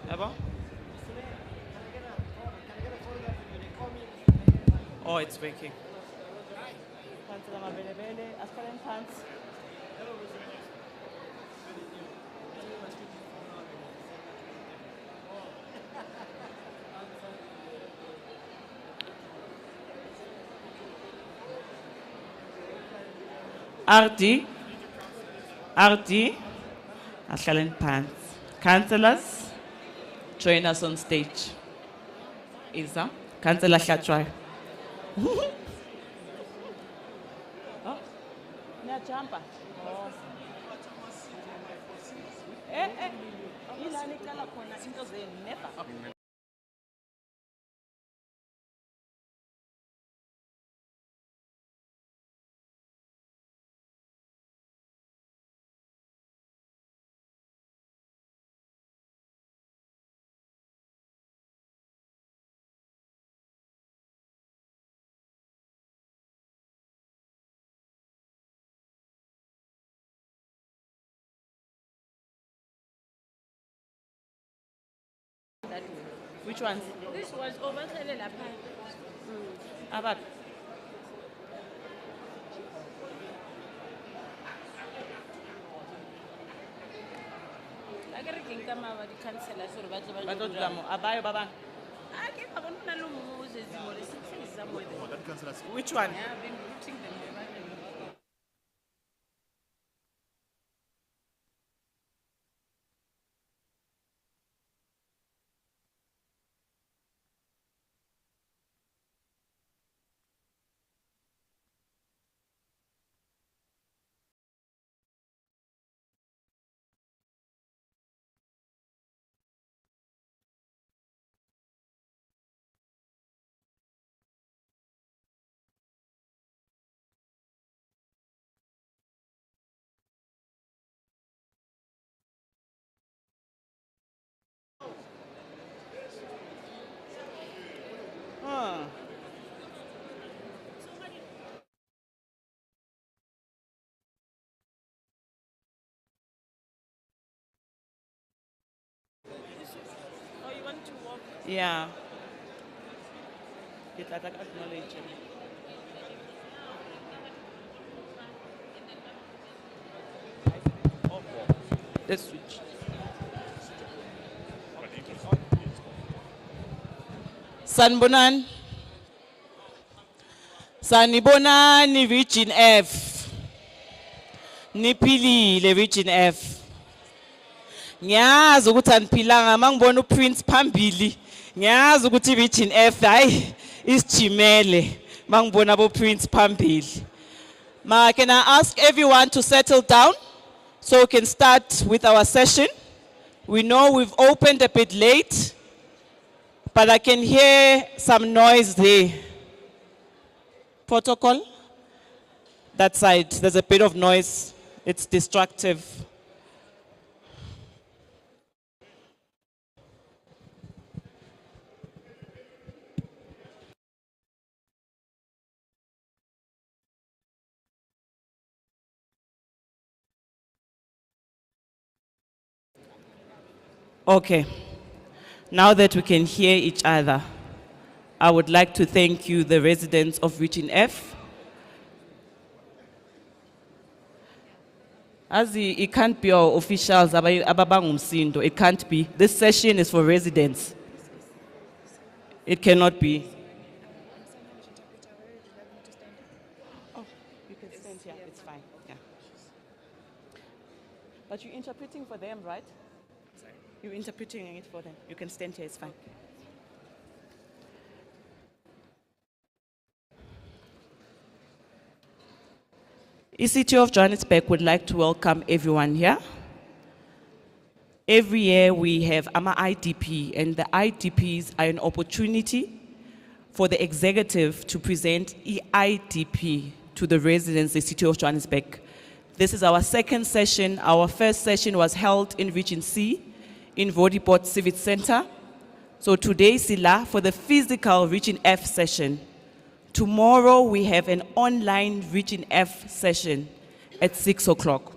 Yabo? Oh, it's working. Councillor Mabelebele, Aspirant Pants. RD, RD, Aspirant Pants. Councillors, join us on stage. Isa, Councillor Shatwai. Oh, niyajumpa. Oh. Ilani kala khona into zenu never. Which ones? This was over the About. Which one? Yeah, I've been routing them. Huh. Oh, you want to walk? Yeah. It acknowledge him. Let's switch. Sanbonan. Sanibonani Region F. Niphilile Region F. Ngiyazi ukuthi aniphilanga mangibona uPrince phambili. Ngiyazi ukuthi Region F hayi isijimele mangibona abo Prince phambili. Ma, can I ask everyone to settle down so we can start with our session? We know we've opened a bit late, but I can hear some noise there. Protocol? That side, there's a bit of noise. It's destructive. Okay. Now that we can hear each other, I would like to thank you, the residents of Region F. As it can't be our officials, it can't be. This session is for residents. It cannot be. Oh, you can stand here, it's fine. Yeah. But you're interpreting for them, right? Sorry? You're interpreting it for them. You can stand here, it's fine. The City of Johannesburg would like to welcome everyone here. Every year we have AMA IDP, and the IDPs are an opportunity for the executive to present EIDP to the residents of the City of Johannesburg. This is our second session. Our first session was held in Region C, in Vodiport Civic Center. So today, Sila, for the physical Region F session. Tomorrow, we have an online Region F session at 6 o'clock.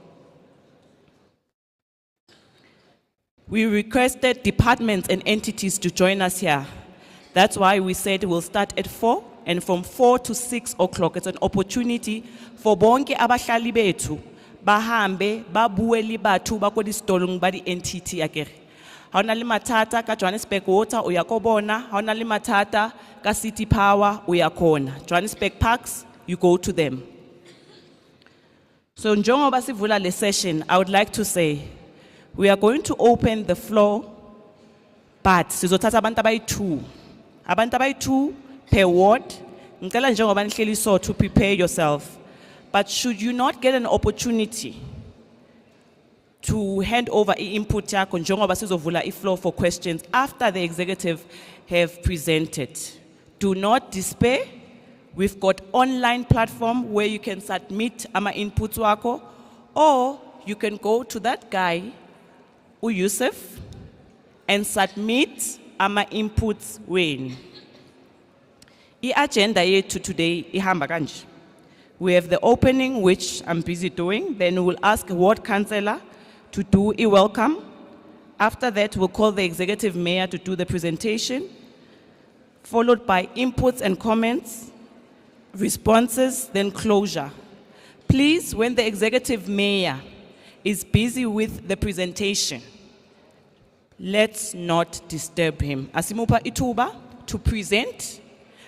We requested departments and entities to join us here. That's why we said we'll start at 4, and from 4 to 6 o'clock, it's an opportunity for bonke abahlali bethu bahambe babuwe le batho ba ko disitolong ba di entity akere. Ha ona le mathata ka Johannesburg Water o ya ko bona, ha ona le mathata ka City Power o ya khona. Johannesburg Parks, you go to them. So njengoba sivula le session, I would like to say we are going to open the floor, but sizothatha abantu abayi-2. Abantu abayi-2 per ward. Ngicela njengoba nihleli so to prepare yourself. But should you not get an opportunity to hand over input yakho njengoba sizovula floor for questions after the executive have presented, do not despair. We've got online platform where you can submit ama inputs wako, or you can go to that guy Yusuf and submit ama inputs when. I-agenda yethu today ihamba kanje. We have the opening, which I'm busy doing. Then we'll ask ward councillor to do a welcome. After that, we'll call the executive mayor to do the presentation, followed by inputs and comments, responses, then closure. Please, when the executive mayor is busy with the presentation, let's not disturb him. Asimupa ituba to present,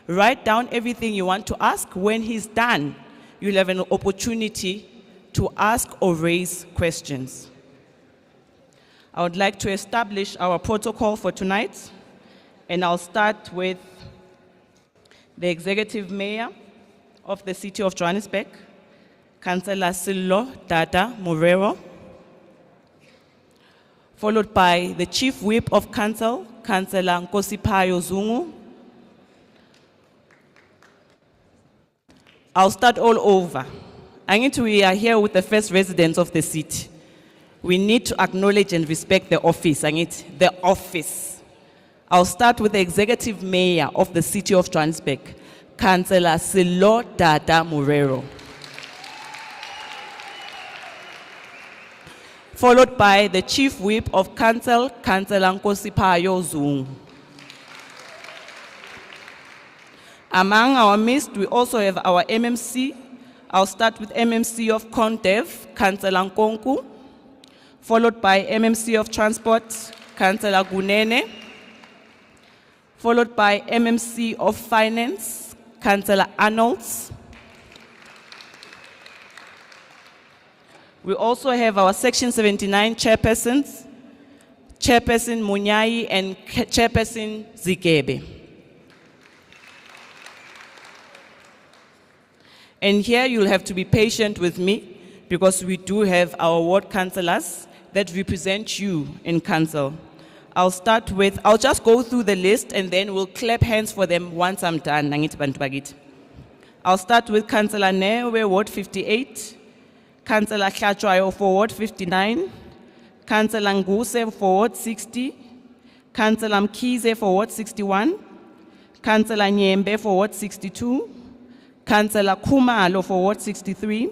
write down everything you want to ask. When he's done, you'll have an opportunity to ask or raise questions. I would like to establish our protocol for tonight, and I'll start with the executive mayor of the City of Johannesburg, Councillor Sillo Dada Morero, followed by the Chief Whip of Council, Councillor Nkosipayo Zungu. I'll start all over. We are here with the first residents of the city. We need to acknowledge and respect the office. The office. I'll start with the executive mayor of the City of Johannesburg, Councillor Sillo Dada Morero. Followed by the Chief Whip of Council, Councillor Nkosipayo Zungu. Among our midst, we also have our MMC. I'll start with MMC of Condev, Councillor Nkonku, followed by MMC of Transport, Councillor Gunene, followed by MMC of Finance, Councillor Arnolds. We also have our Section 79 chairpersons, Chairperson Munyai and Chairperson Zikebe. And here you'll have to be patient with me because we do have our ward councillors that represent you in council. I'll just go through the list and then we'll clap hands for them once I'm done. I'll start with Councillor Newe, Ward 58, Councillor Hlachwayo for Ward 59, Councillor Nguse for Ward 60, Councillor Mkize for Ward 61, Councillor Nyembe for Ward 62, Councillor Kumalo for Ward 63,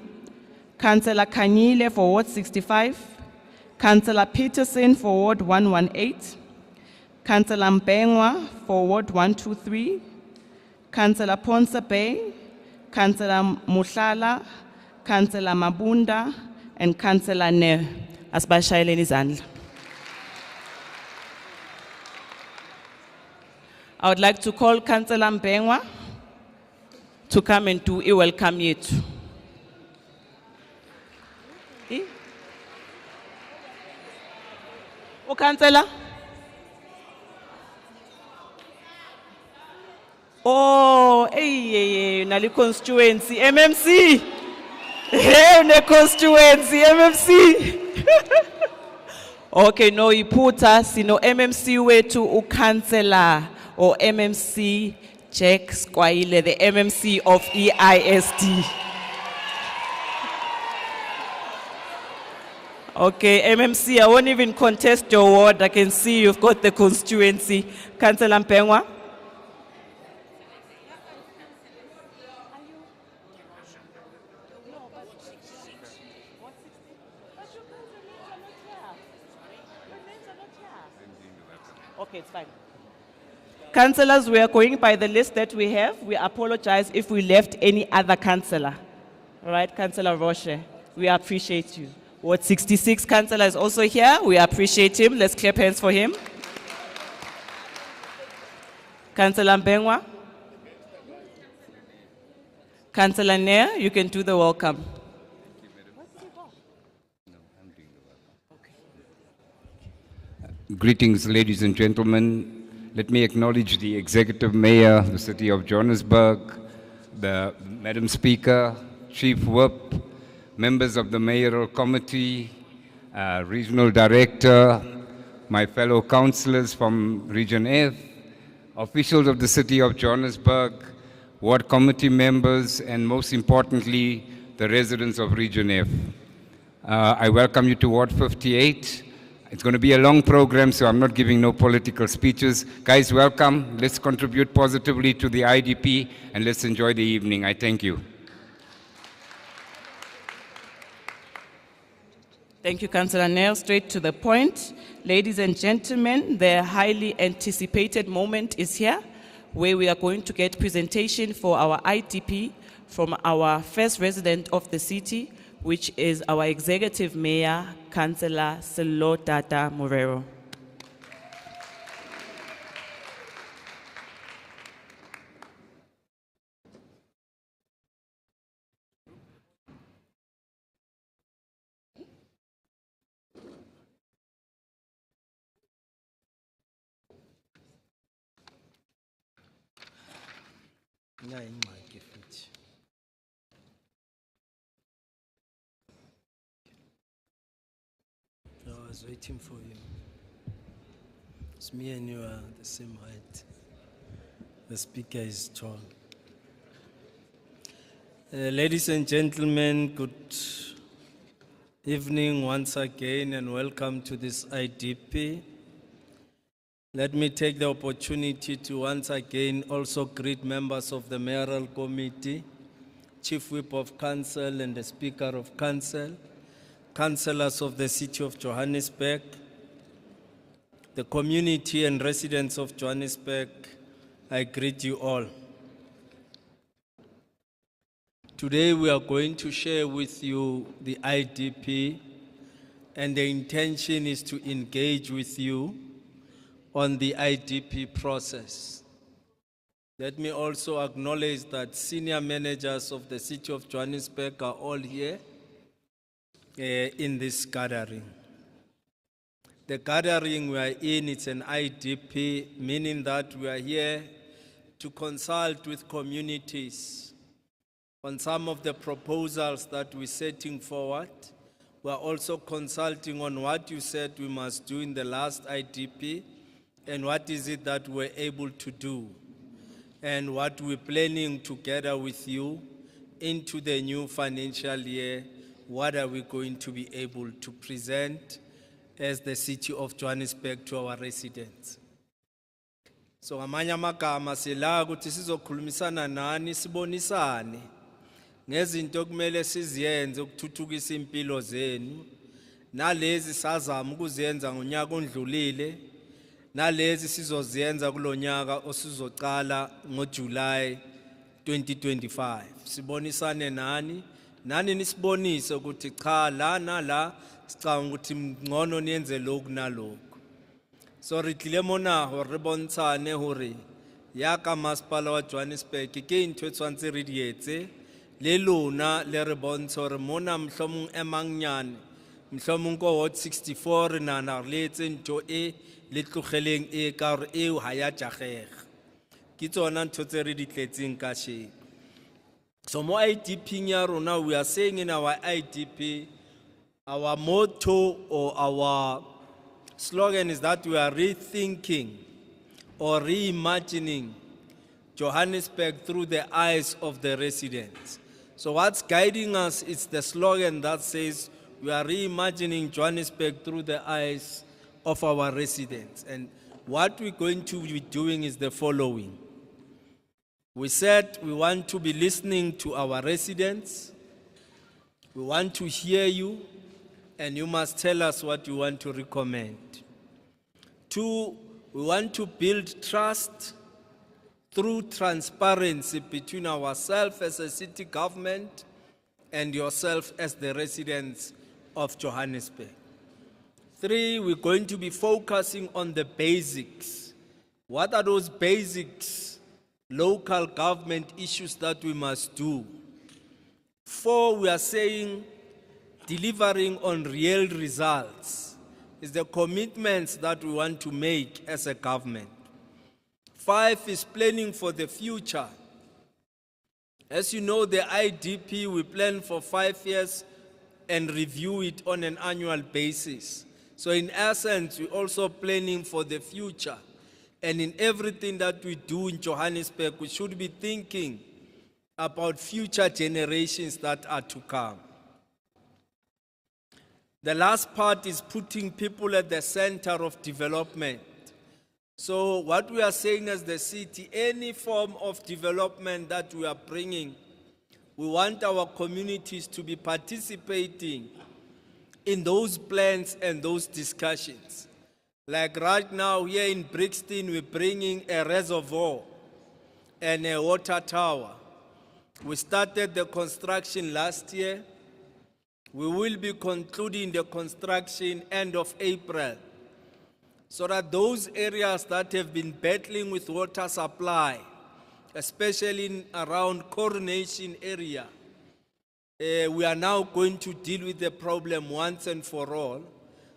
Councillor Kanyile for Ward 65, Councillor Peterson for Ward 118, Councillor Mbengwa for Ward 123, Councillor Ponsa Bay, Councillor Mushala, Councillor Mabunda, and Councillor Ne. Asbashayeleni izandla. I would like to call Councillor Mbengwa to come and do a welcome yet. Oh, Councillor? Oh, hey, nali constituency, MMC. Hey, ne constituency, MMC. Okay, no, you put us, MMC way to Councillor or MMC Jack Squaile, the MMC of EISD. Okay, MMC, I won't even contest your ward. I can see you've got the constituency. Councillor Mpengwa. Okay, it's fine. Councillors, we are going by the list that we have. We apologize if we left any other councillor. All right, Councillor Roche, we appreciate you. Ward 66 councillor is also here. We appreciate him. Let's clap hands for him. Councillor Mbengwa. Councillor Nair, you can do the welcome. Greetings, ladies and gentlemen. Let me acknowledge the Executive Mayor of the City of Johannesburg, the Madam Speaker, Chief Whip, members of the Mayoral Committee, Regional Director, my fellow councillors from Region F, officials of the City of Johannesburg, Ward Committee members, and most importantly, the residents of Region F. I welcome you to Ward 58. It's going to be a long program, so I'm not giving no political speeches. Guys, welcome. Let's contribute positively to the IDP, and let's enjoy the evening. I thank you. Thank you, Councillor Nair. Straight to the point. Ladies and gentlemen, the highly anticipated moment is here, where we are going to get presentation for our IDP from our first resident of the city, which is our Executive Mayor, Councillor Sello Tata Morero. I was waiting for you. It's me and you are the same height. The speaker is tall. Ladies and gentlemen, good evening once again and welcome to this IDP. Let me take the opportunity to once again also greet members of the Mayoral Committee, Chief Whip of Council and the Speaker of Council, councillors of the City of Johannesburg, the community and residents of Johannesburg. I greet you all. Today we are going to share with you the IDP, and the intention is to engage with you on the IDP process. Let me also acknowledge that senior managers of the City of Johannesburg are all here in this gathering. The gathering we are in, it's an IDP, meaning that we are here to consult with communities on some of the proposals that we're setting forward. We are also consulting on what you said we must do in the last IDP and what is it that we're able to do and what we're planning together with you into the new financial year. What are we going to be able to present as the City of Johannesburg to our residents? So ngamanye amagama sila ukuthi sizokhulumisana nani sibonisane ngezinto okumele siziyenze ukuthuthukisa impilo zenu, nalezi sazama ukuzenza ngonyaka ondlulile, nalezi sizoziyenza kulonyaka osizocala ngoJuly 2025. Sibonisane nani nisibonise ukuthi cha la nala sicabanga ukuthi ngcono niyenze lokhu nalokhu. So re tlile mona hore re bontshane hore ya ka masepala wa Johannesburg ke ntho e tshwantse re di etse le lona le re bontshe hore mona mhlomong emangnyane mhlomong ko Ward 64 re nana re etse ntho e le tlogeleng e ka hore eo ha ya jagega. Ke tsona ntho tse re di tletseng ka sheko. So mo IDP ya rona, we are saying in our IDP, our motto or our slogan is that we are rethinking or reimagining Johannesburg through the eyes of the residents. So what's guiding us is the slogan that says we are reimagining Johannesburg through the eyes of our residents. And what we're going to be doing is the following. We said we want to be listening to our residents. We want to hear you, and you must tell us what you want to recommend. 2, We want to build trust through transparency between ourselves as a city government and yourself as the residents of Johannesburg. 3, we're going to be focusing on the basics. What are those basics, local government issues that we must do? 4, we are saying delivering on real results is the commitments that we want to make as a government. 5 is planning for the future. As you know, the IDP, we plan for 5 years and review it on an annual basis. So in essence, we're also planning for the future. And in everything that we do in Johannesburg, we should be thinking about future generations that are to come. The last part is putting people at the center of development. So what we are saying as the city, any form of development that we are bringing, we want our communities to be participating in those plans and those discussions. Like right now here in Brixton, we're bringing a reservoir and a water tower. We started the construction last year. We will be concluding the construction end of April, so that those areas that have been battling with water supply, especially around Coronation area, we are now going to deal with the problem once and for all,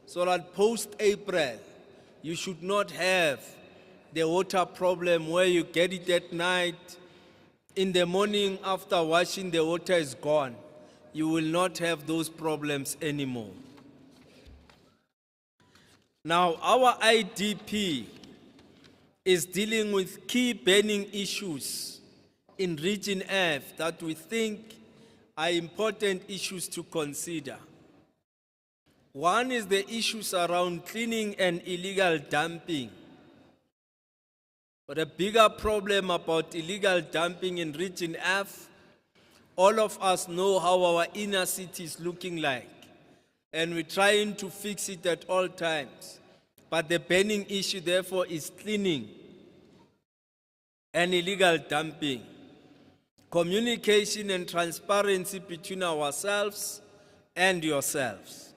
so that post-April, you should not have the water problem where you get it at night, in the morning after washing the water is gone. You will not have those problems anymore. Now, our IDP is dealing with key burning issues in Region F that we think are important issues to consider. One is the issues around cleaning and illegal dumping. But a bigger problem about illegal dumping in Region F, all of us know how our inner city is looking like, and we're trying to fix it at all times. But the burning issue, therefore, is cleaning and illegal dumping. Communication and transparency between ourselves and yourselves.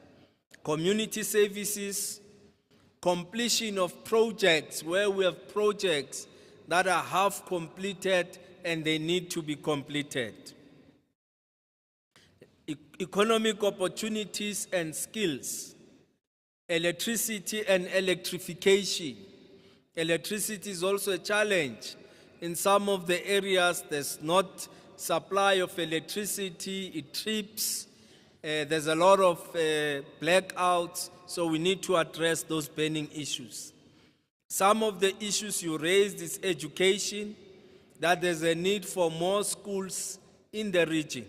Community services, completion of projects where we have projects that are half completed and they need to be completed. Economic opportunities and skills, electricity and electrification. Electricity is also a challenge. In some of the areas, there's not supply of electricity, it trips, there's a lot of blackouts, so we need to address those burning issues. Some of the issues you raised is education, that there's a need for more schools in the region.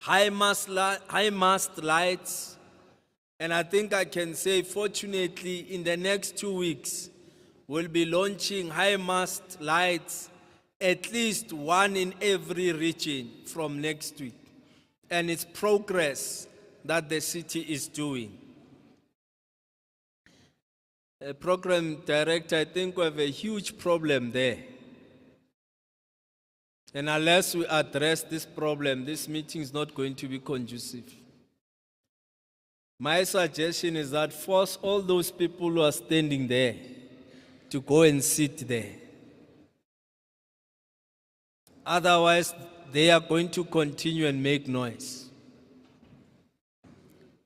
High mast lights, and I think I can say, fortunately, in the next 2 weeks, we'll be launching high mast lights, at least one in every region from next week. And it's progress that the city is doing. Program director, I think we have a huge problem there. And unless we address this problem, this meeting is not going to be conducive. My suggestion is that force all those people who are standing there to go and sit there. Otherwise, they are going to continue and make noise.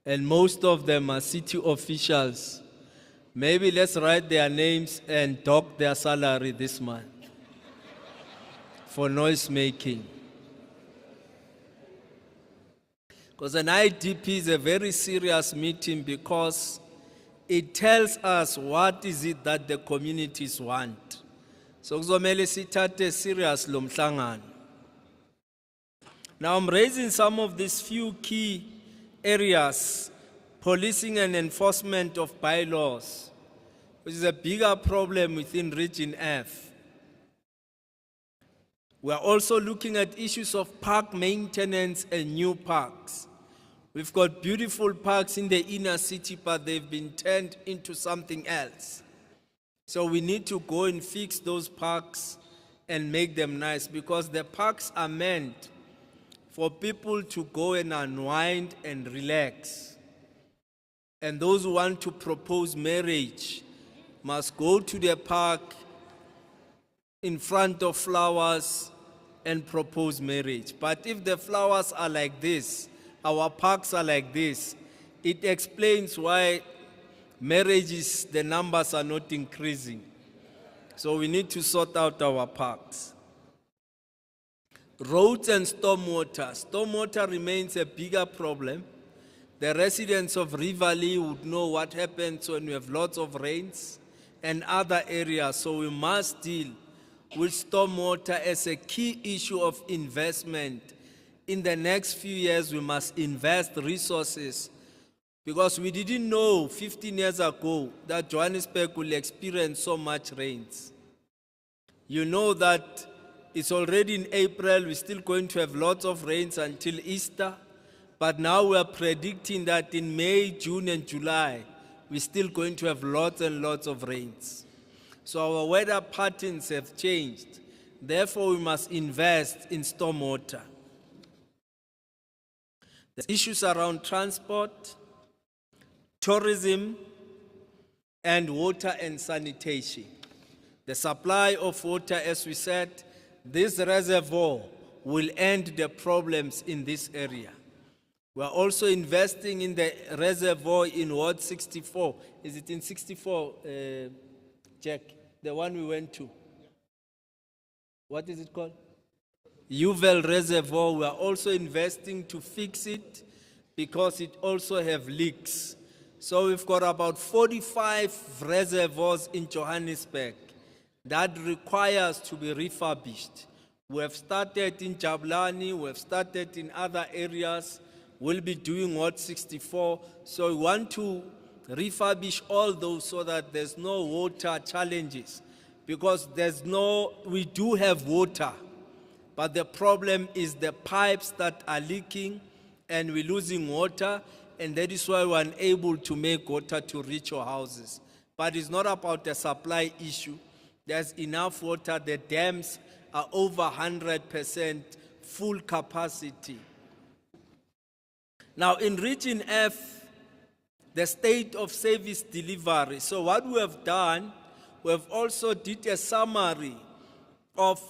And most of them are city officials. Maybe let's write their names and dock their salary this month for noise making. Because an IDP is a very serious meeting because it tells us what is it that the communities want. So kuzomele sithathe serious lo mhlangano. Now I'm raising some of these few key areas, policing and enforcement of bylaws, which is a bigger problem within Region F. We are also looking at issues of park maintenance and new parks. We've got beautiful parks in the inner city, but they've been turned into something else. So we need to go and fix those parks and make them nice, because the parks are meant for people to go and unwind and relax. And those who want to propose marriage must go to the park in front of flowers and propose marriage. But if the flowers are like this, our parks are like this, it explains why marriages, the numbers are not increasing. So we need to sort out our parks. Roads and stormwater. Stormwater remains a bigger problem. The residents of Rivali would know what happens when we have lots of rains and other areas. So we must deal with stormwater as a key issue of investment. In the next few years, we must invest resources, because we didn't know 15 years ago that Johannesburg will experience so much rains. You know that it's already in April, we're still going to have lots of rains until Easter, but now we are predicting that in May, June and July, we're still going to have lots and lots of rains. So our weather patterns have changed. Therefore, we must invest in stormwater. The issues around transport, tourism, and water and sanitation. The supply of water, as we said, this reservoir will end the problems in this area. We are also investing in the reservoir in Ward 64. Is it in 64, Jack? The one we went to? What is it called? Uval Reservoir. We are also investing to fix it, because it also have leaks. So we've got about 45 reservoirs in Johannesburg that requires to be refurbished. We have started in Jabulani, we have started in other areas. We'll be doing Ward 64. So we want to refurbish all those so that there's no water challenges, because we do have water, but the problem is the pipes that are leaking and we're losing water, and that is why we're unable to make water to reach our houses. But it's not about the supply issue. There's enough water. The dams are over 100% full capacity. Now in Region F, the state of service delivery. So what we have done, we have also did a summary of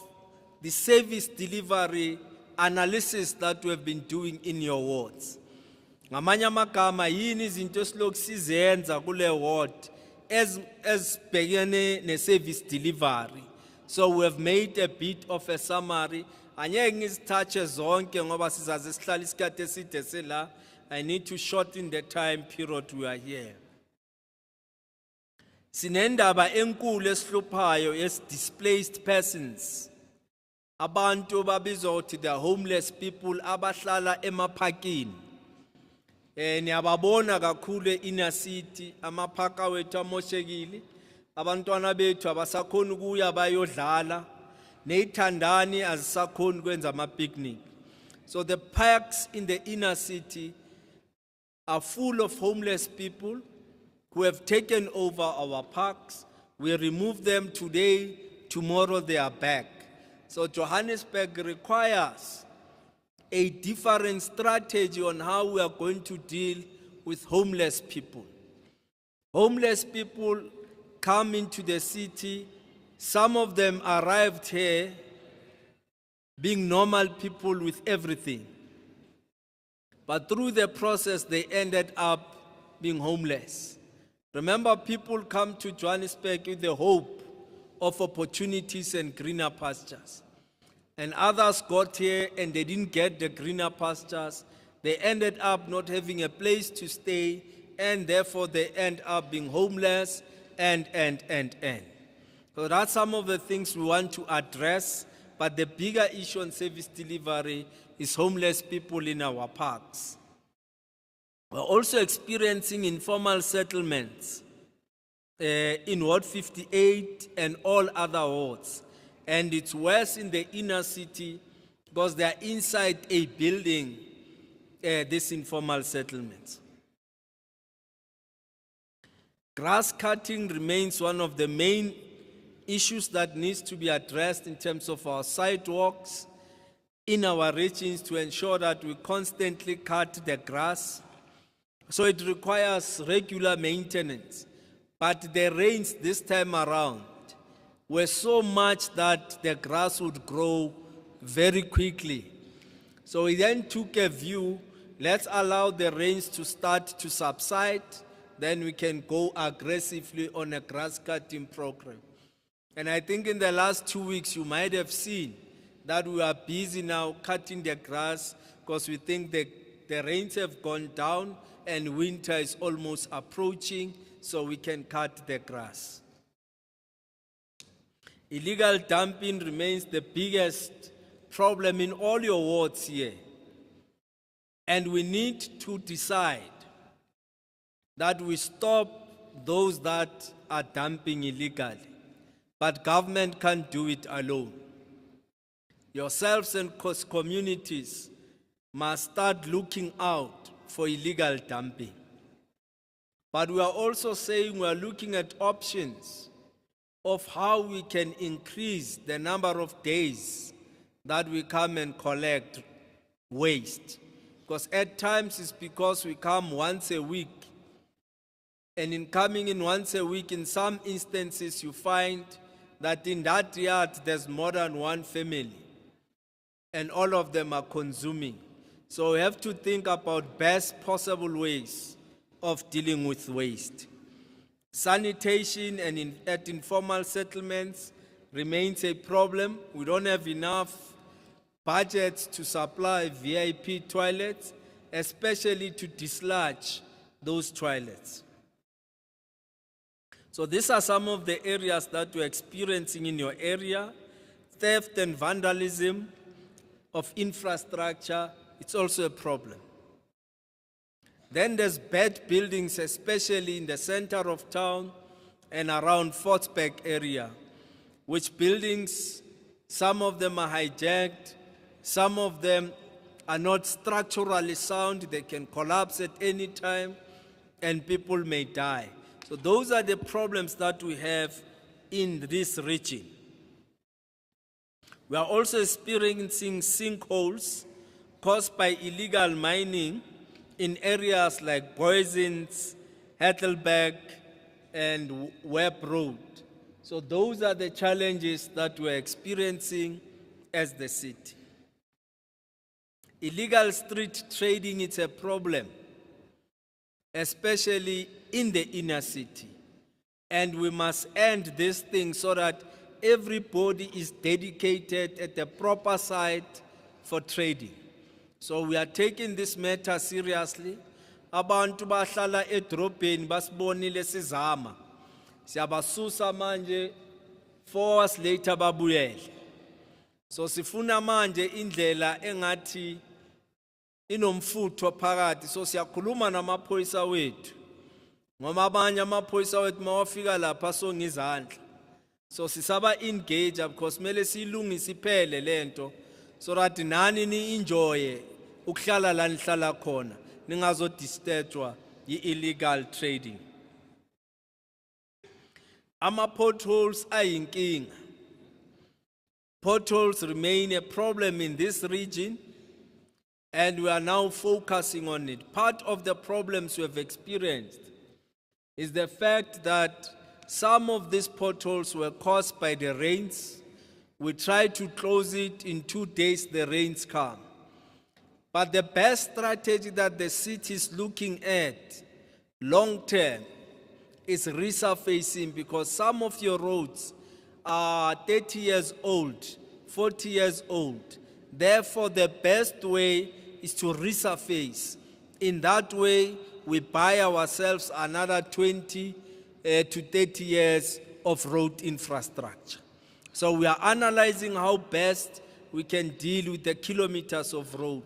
the service delivery analysis that we have been doing in your wards. Ngamanye amagama yini izinto esilokhu sizenza kule ward ezibhekene ne-service delivery. So we have made a bit of a summary. Angeke ngizithathe zonke ngoba sizaze sihlala isikhathi eside sela. I need to shorten the time period we are here. Sinendaba enkulu esihluphayo yes displaced persons. Abantu babizwa ukuthi the homeless people abahlala emaphakini. Niyababona kakhulu inner city, amaphaka wethu amoshekile. Abantwana bethu abasakhona ukuya bayodlala. Neyithandani azisakhona ukwenza ama-picnic. So the parks in the inner city are full of homeless people who have taken over our parks. We remove them today, tomorrow they are back. So Johannesburg requires a different strategy on how we are going to deal with homeless people. Homeless people come into the city. Some of them arrived here being normal people with everything. But through the process, they ended up being homeless. Remember, people come to Johannesburg with the hope of opportunities and greener pastures. And others got here and they didn't get the greener pastures. They ended up not having a place to stay, and therefore they end up being homeless and. So that's some of the things we want to address, but the bigger issue on service delivery is homeless people in our parks. We're also experiencing informal settlements in Ward 58 and all other wards. And it's worse in the inner city because they're inside a building these informal settlements. Grass cutting remains one of the main issues that needs to be addressed in terms of our sidewalks in our regions to ensure that we constantly cut the grass. So it requires regular maintenance. But the rains this time around were so much that the grass would grow very quickly. So we then took a view, let's allow the rains to start to subside, then we can go aggressively on a grass cutting program. And I think in the last 2 weeks, you might have seen that we are busy now cutting the grass because we think the rains have gone down and winter is almost approaching, so we can cut the grass. Illegal dumping remains the biggest problem in all your wards here. And we need to decide that we stop those that are dumping illegally. But government can't do it alone. Yourselves and communities must start looking out for illegal dumping. But we are also saying we are looking at options of how we can increase the number of days that we come and collect waste. Because at times it's because we come once a week. And in coming in once a week, in some instances you find that in that yard there's more than one family. And all of them are consuming. So we have to think about best possible ways of dealing with waste. Sanitation and at informal settlements remains a problem. We don't have enough budgets to supply VIP toilets, especially to dislodge those toilets. So these are some of the areas that we're experiencing in your area. Theft and vandalism of infrastructure, it's also a problem. Then there's bad buildings, especially in the center of town and around Fortsburg area, which buildings, some of them are hijacked, some of them are not structurally sound, they can collapse at any time, and people may die. So those are the problems that we have in this region. We are also experiencing sinkholes caused by illegal mining in areas like Boysens, Heidelberg, and Webb Road. So those are the challenges that we're experiencing as the city. Illegal street trading is a problem, especially in the inner city. And we must end this thing so that everybody is dedicated at the proper site for trading. So we are taking this matter seriously. Abantu bahlala edrobheni basibonile sizama. Siyabasusa manje 4 hours later babuyele. So sifuna manje indlela engathi inomfutho phakathi. So siyakhuluma namaphoyisa wethu. Ngoba abanye amaphoyisa wethu mawafika lapha songa izandla. So sisaba engage because mele silungise iphele lento so that nani ni enjoy ukuhlala la nihlala khona ningazo disturbwa yi-illegal trading. Ama potholes ayinkinga. Potholes remain a problem in this region and we are now focusing on it. Part of the problems we have experienced is the fact that some of these potholes were caused by the rains. We tried to close it in 2 days, the rains come. But the best strategy that the city is looking at long term is resurfacing, because some of your roads are 30 years old, 40 years old. Therefore, the best way is to resurface. In that way, we buy ourselves another 20 to 30 years of road infrastructure. So we are analyzing how best we can deal with the kilometers of road.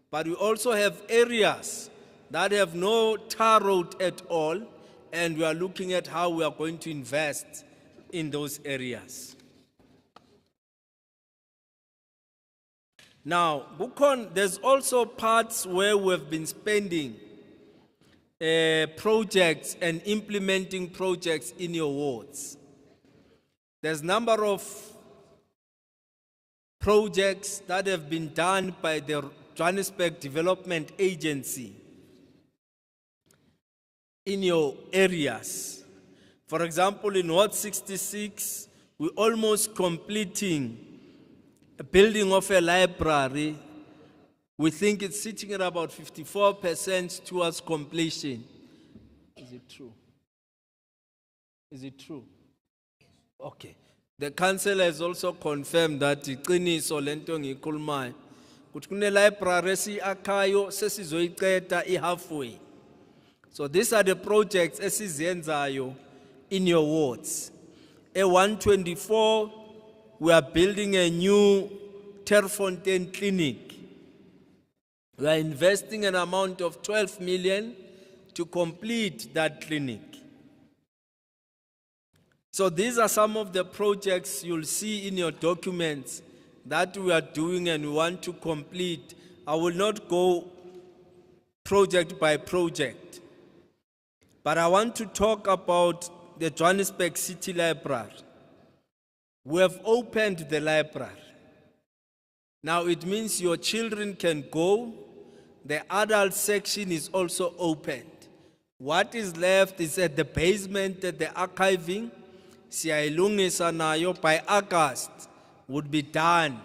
But we also have areas that have no tar road at all, and we are looking at how we are going to invest in those areas. Now, there's also parts where we've been spending projects and implementing projects in your wards. There's a number of projects that have been done by the Johannesburg Development Agency in your areas. For example, in Ward 66, we're almost completing a building of a library. We think it's sitting at about 54% towards completion. Is it true? Is it true? Okay. The council has also confirmed that iqiniso lento ngiyikhulumayo ukuthi kune library esiakhayo sesizoyiqeda halfway. So these are the projects esizenzayo in your wards. A 124, we are building a new Terfontaine clinic. We are investing an amount of 12 million to complete that clinic. So these are some of the projects you'll see in your documents that we are doing and we want to complete. I will not go project by project, but I want to talk about the Johannesburg City Library. We have opened the library. Now it means your children can go. The adult section is also opened. What is left is at the basement, at the archiving. Siyayilungisa nayo by August would be done.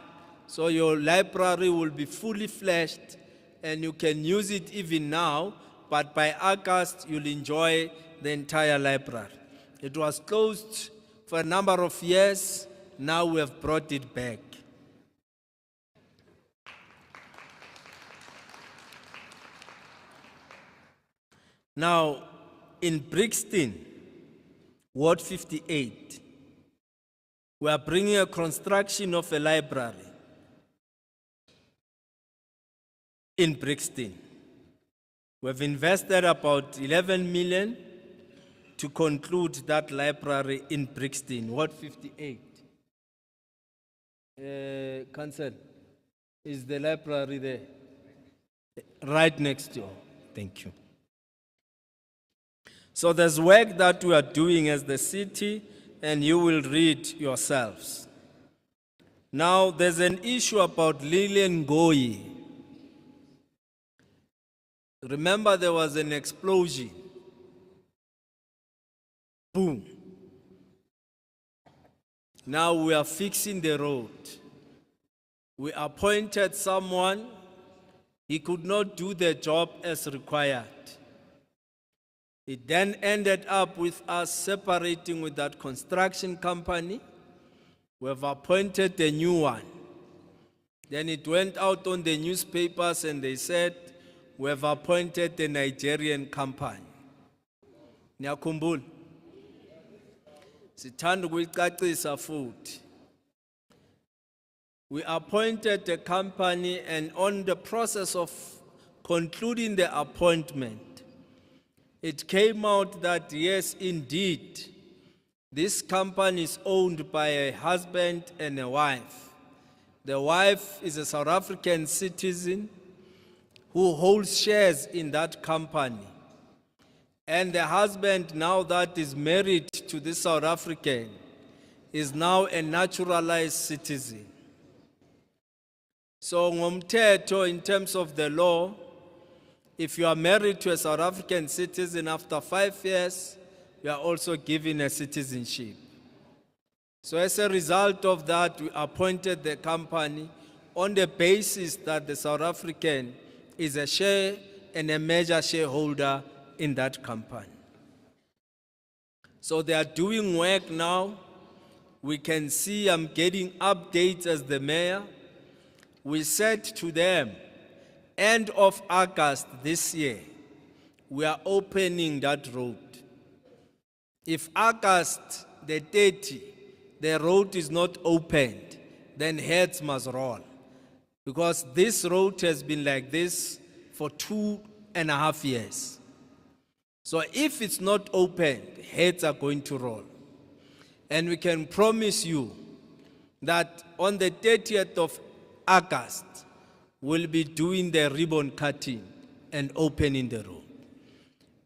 So your library will be fully fledged and you can use it even now, but by August you'll enjoy the entire library. It was closed for a number of years. Now we have brought it back. Now, in Brixton, Ward 58, we are bringing a construction of a library in Brixton. We have invested about 11 million to conclude that library in Brixton, Ward 58. Council, is the library there? Right next door. Thank you. So there's work that we are doing as the city, and you will read yourselves. Now, there's an issue about Lilian Goyi. Remember, there was an explosion. Boom. Now we are fixing the road. We appointed someone. He could not do the job as required. It then ended up with us separating with that construction company. We have appointed a new one. Then it went out on the newspapers and they said, we have appointed a Nigerian company. Niyakhumbula? Sithanda ukuyicacisa futhi. We appointed a company, and on the process of concluding the appointment, it came out that yes, indeed, this company is owned by a husband and a wife. The wife is a South African citizen who holds shares in that company. And the husband, now that is married to this South African, is now a naturalized citizen. So, ngomthetho, in terms of the law, if you are married to a South African citizen, after 5 years, you are also given a citizenship. So as a result of that, we appointed the company on the basis that the South African is a share and a major shareholder in that company. So they are doing work now. We can see I'm getting updates as the mayor. We said to them, end of August this year, we are opening that road. If August the 30th, the road is not opened, then heads must roll. Because this road has been like this for 2.5 years. So if it's not opened, heads are going to roll. And we can promise you that on the 30th of August, will be doing the ribbon cutting and opening the road.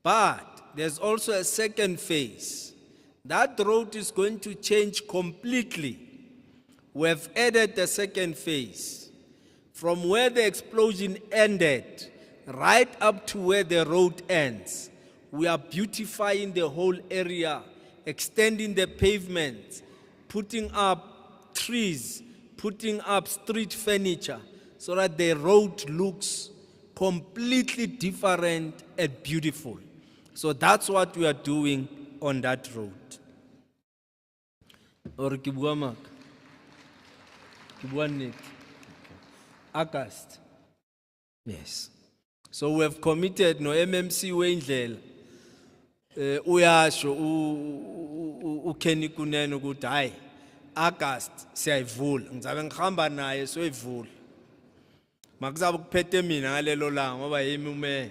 But there's also a second phase. That road is going to change completely. We have added the second phase. From where the explosion ended, right up to where the road ends, we are beautifying the whole area, extending the pavement, putting up trees, putting up street furniture, so that the road looks completely different and beautiful. So that's what we are doing on that road. Or ke bua maaka? Ke bua nnete? August. Yes. So we have committed no MMC weindlela. Uyasho uKenny Kunene ukuthi hayi August siyayivula. Ngizabe ngihamba naye soyivula. Makuzabe kuphethe mina ngalelo langa ngoba yimi ume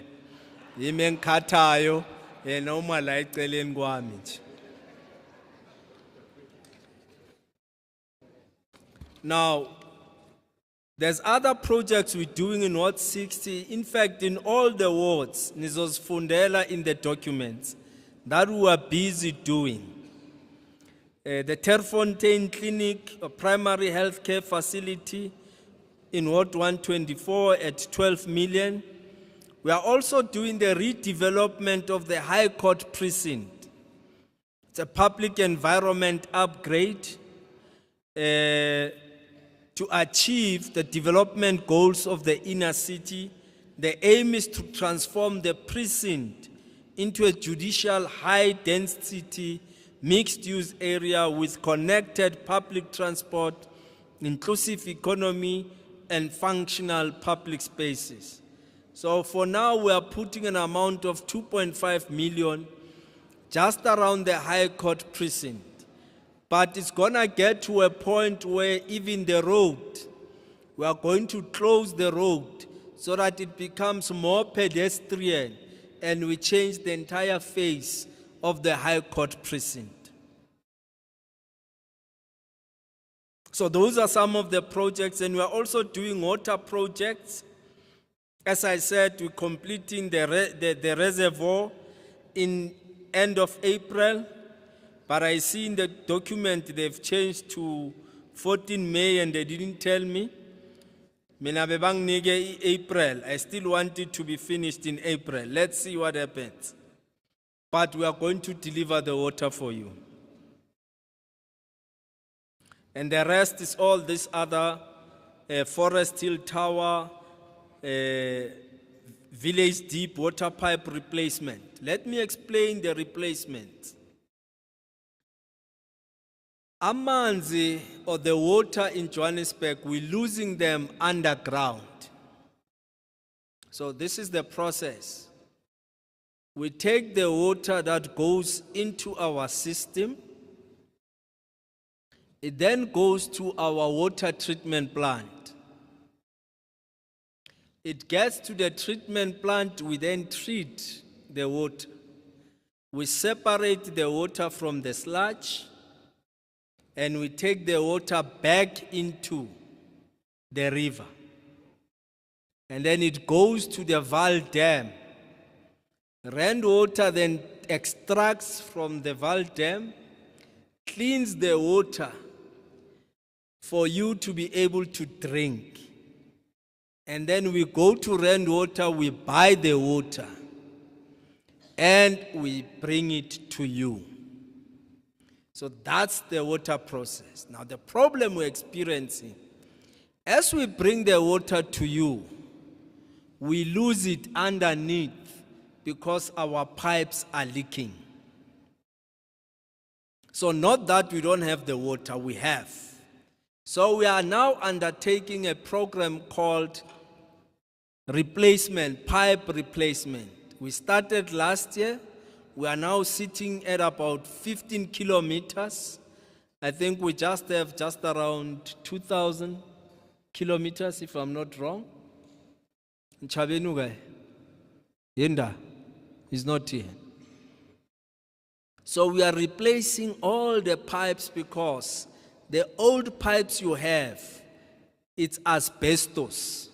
yimi engikhathayo yena uma la eceleni kwami nje. Now, there's other projects we're doing in Ward 60. In fact, in all the wards, nizosifundela in the documents that we are busy doing. The Terfontein Clinic, a primary health care facility in Ward 124 at 12 million. We are also doing the redevelopment of the High Court precinct. It's a public environment upgrade to achieve the development goals of the inner city. The aim is to transform the precinct into a judicial high-density mixed-use area with connected public transport, inclusive economy, and functional public spaces. So for now, we are putting an amount of 2.5 million just around the High Court precinct. But it's gonna get to a point where even the road, we are going to close the road so that it becomes more pedestrian and we change the entire face of the High Court precinct. So those are some of the projects, and we are also doing water projects. As I said, we're completing the reservoir in end of April. But I see in the document they've changed to 14 May and they didn't tell me. Mina bebang nige April. I still want it to be finished in April. Let's see what happens. But we are going to deliver the water for you. And the rest is all this other Forest Hill Tower, Village Deep water pipe replacement. Let me explain the replacement. Amanzi, or the water in Johannesburg, we're losing them underground. So this is the process. We take the water that goes into our system. It then goes to our water treatment plant. It gets to the treatment plant, we then treat the water. We separate the water from the sludge, and we take the water back into the river. And then it goes to the Val Dam. Rainwater then extracts from the Val Dam, cleans the water for you to be able to drink. And then we go to rainwater, we buy the water, and we bring it to you. So that's the water process. Now the problem we're experiencing, as we bring the water to you, we lose it underneath because our pipes are leaking. So not that we don't have the water, we have. So we are now undertaking a program called pipe replacement. We started last year. We are now sitting at about 15 kilometers. I think we just have just around 2,000 kilometers, if I'm not wrong. Nchabenuga, Yenda is not here. So we are replacing all the pipes because the old pipes you have, it's asbestos.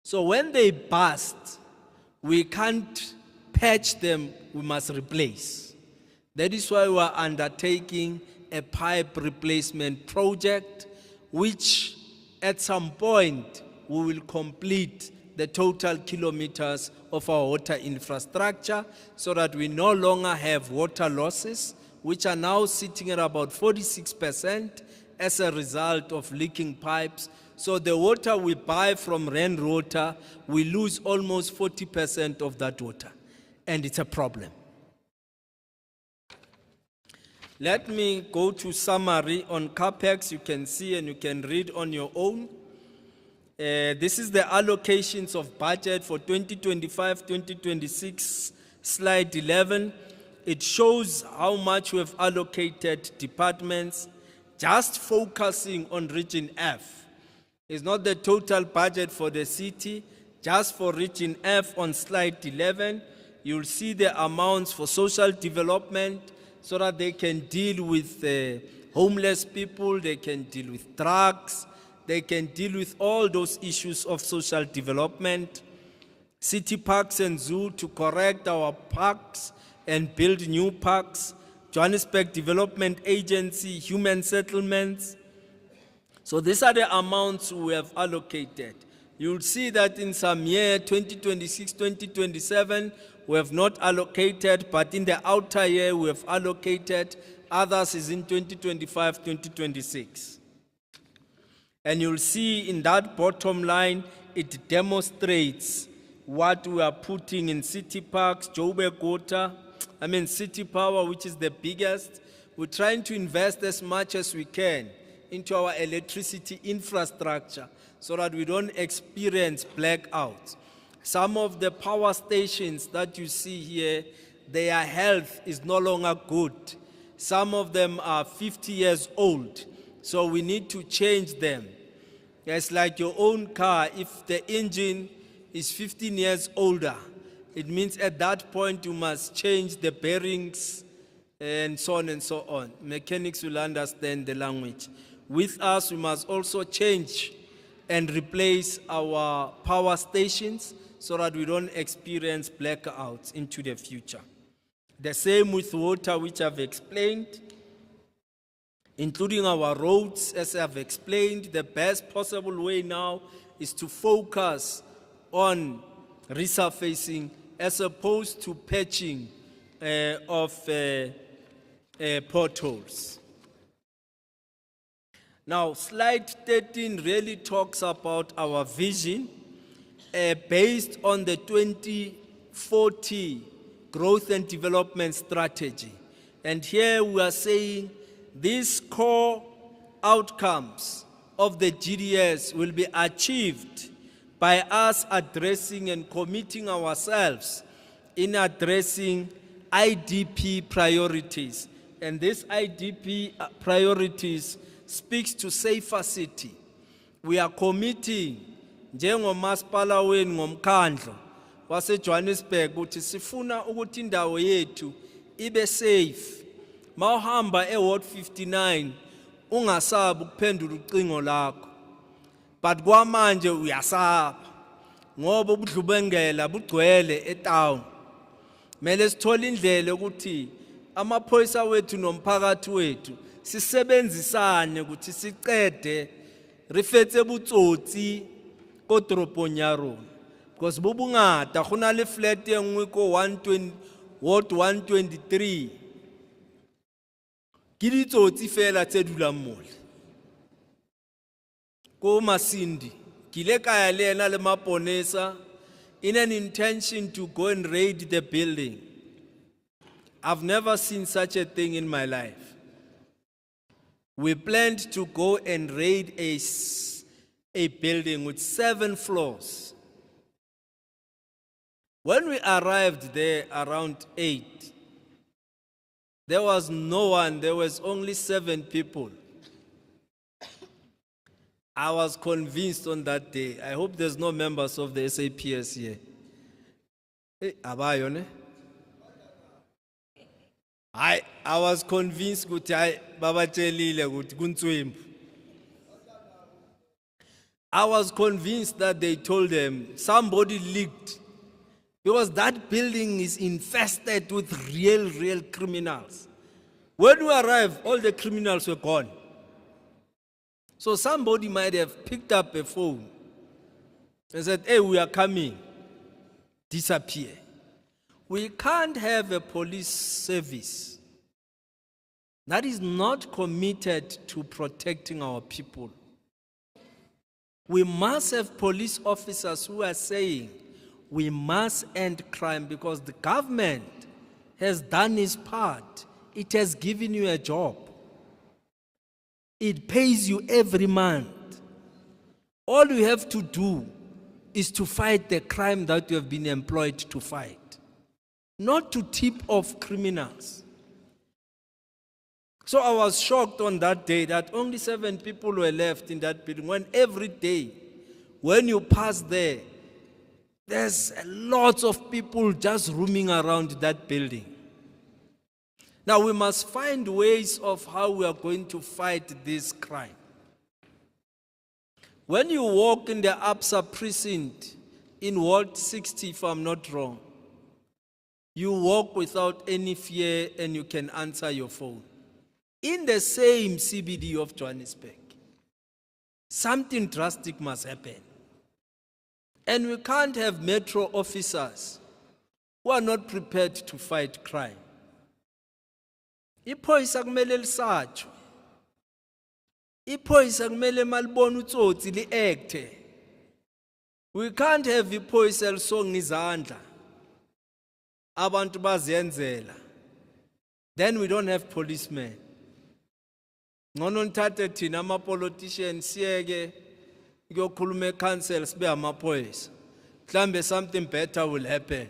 So when they burst, we can't patch them, we must replace. That is why we are undertaking a pipe replacement project, which at some point we will complete the total kilometers of our water infrastructure so that we no longer have water losses, which are now sitting at about 46% as a result of leaking pipes. So the water we buy from Rand Water, we lose almost 40% of that water, and it's a problem. Let me go to summary on CAPEX. You can see and you can read on your own. This is the allocations of budget for 2025-2026, slide 11. It shows how much we have allocated departments, just focusing on Region F. It's not the total budget for the city, just for Region F on slide 11. You'll see the amounts for social development so that they can deal with homeless people, they can deal with drugs, they can deal with all those issues of social development. City parks and zoo to correct our parks and build new parks. Johannesburg Development Agency, human settlements. So these are the amounts we have allocated. You'll see that in some year, 2026, 2027, we have not allocated, but in the outer year, we have allocated. Others is in 2025, 2026. And you'll see in that bottom line, it demonstrates what we are putting in city parks, Joburg Water, City Power, which is the biggest. We're trying to invest as much as we can into our electricity infrastructure so that we don't experience blackouts. Some of the power stations that you see here, their health is no longer good. Some of them are 50 years old, so we need to change them. It's like your own car. If the engine is 15 years older, it means at that point you must change the bearings and so on and so on. Mechanics will understand the language. With us, we must also change and replace our power stations so that we don't experience blackouts into the future. The same with water, which I've explained, including our roads, as I've explained. The best possible way now is to focus on resurfacing as opposed to patching of potholes. Now, slide 13 really talks about our vision based on the 2040 growth and development strategy. And here we are saying these core outcomes of the GDS will be achieved by us addressing and committing ourselves in addressing IDP priorities. And these IDP priorities speaks to safer city. We are committing njengomasipala wenu ngomkhandlo wase Johannesburg ukuthi sifuna ukuthi indawo yethu ibe safe. Mawuhamba eWard 59 ungasabi ukuphendula ucingo lakho. But kwamanje uyasaba ngoba ubudlubengela bugcwele etown. Mele sithole indlela ukuthi amaphoyisa wethu nomphakathi wethu sisebenzisane ukuthi siqede rifetse butsotsi ko toropong ya rona. Because bubungata khona le flat engwe ko 120 Ward 123 ke ditsotsi fela tse dulang mole ko Masindi kile kaya le ena le maponesa in an intention to go and raid the building. I've never seen such a thing in my life. We planned to go and raid a building with 7 floors. When we arrived there around 8, there was no one, there was only 7 people. I was convinced on that day. I hope there's no members of the SAPS here. Hey, abayo ne? I was convinced ukuthi baba tshelile ukuthi kuntswembu. I was convinced that they told them somebody leaked, because that building is infested with real criminals. When we arrived, all the criminals were gone. So somebody might have picked up a phone and said, hey, we are coming. Disappear. We can't have a police service that is not committed to protecting our people. We must have police officers who are saying, we must end crime because the government has done its part. It has given you a job. It pays you every month. All you have to do is to fight the crime that you have been employed to fight, not to tip off criminals. So I was shocked on that day that only 7 people were left in that building, when every day, when you pass there, there's lots of people just roaming around that building. Now we must find ways of how we are going to fight this crime. When you walk in the Absa precinct in Ward 60, if I'm not wrong, you walk without any fear and you can answer your phone. In the same CBD of Johannesburg, something drastic must happen. And we can't have metro officers who are not prepared to fight crime. Iphoyisa kumele lisatshwe. Iphoyisa kumele malibona utsotsi li-acte. We can't have iphoyisa lisonga izandla. Abantu bazenzela. Then we don't have policemen. Ngono nithathe thina ama-politicians siyeke kuyokhuluma e-council sibe amaphoyisa. Mhlambe something better will happen.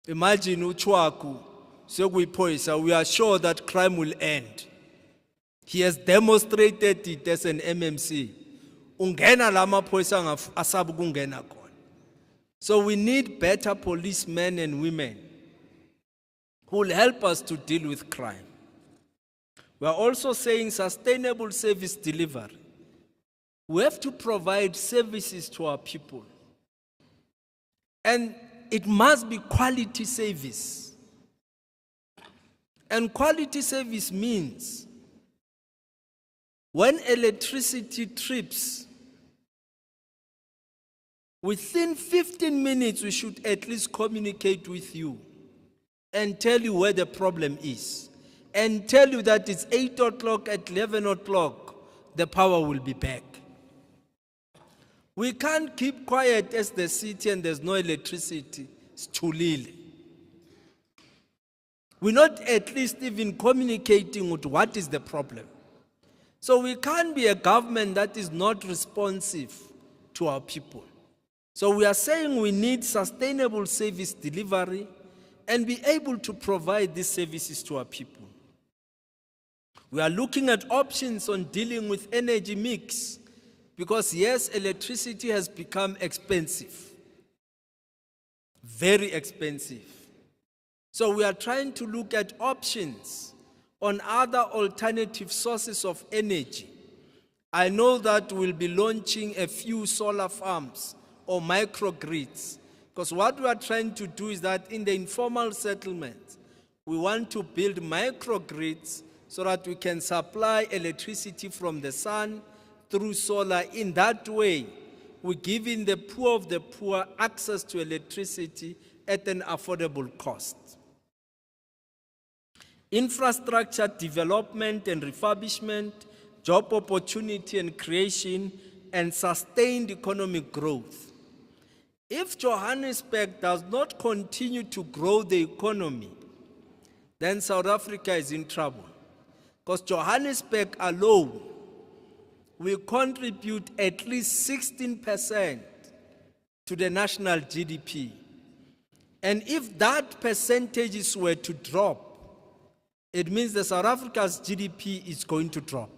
Imagine uChwaku sekuyiphoyisa, we are sure that crime will end. He has demonstrated it as an MMC. Ungena la maphoyisa asabu kungena khona. So we need better policemen and women who will help us to deal with crime. We are also saying sustainable service delivery. We have to provide services to our people. And it must be quality service. And quality service means when electricity trips, within 15 minutes we should at least communicate with you and tell you where the problem is. And tell you that it's 8 o'clock, at 11 o'clock, the power will be back. We can't keep quiet as the city and there's no electricity. It's too little. We're not at least even communicating with what is the problem. So we can't be a government that is not responsive to our people. So we are saying we need sustainable service delivery and be able to provide these services to our people. We are looking at options on dealing with energy mix because yes, electricity has become expensive, very expensive. So we are trying to look at options on other alternative sources of energy. I know that we'll be launching a few solar farms or microgrids, because what we are trying to do is that in the informal settlements, we want to build microgrids so that we can supply electricity from the sun through solar. In that way, we're giving the poor of the poor access to electricity at an affordable cost. Infrastructure development and refurbishment, job opportunity and creation, and sustained economic growth. If Johannesburg does not continue to grow the economy, then South Africa is in trouble. Because Johannesburg alone will contribute at least 16% to the national GDP. And if that percentages were to drop, it means that South Africa's GDP is going to drop.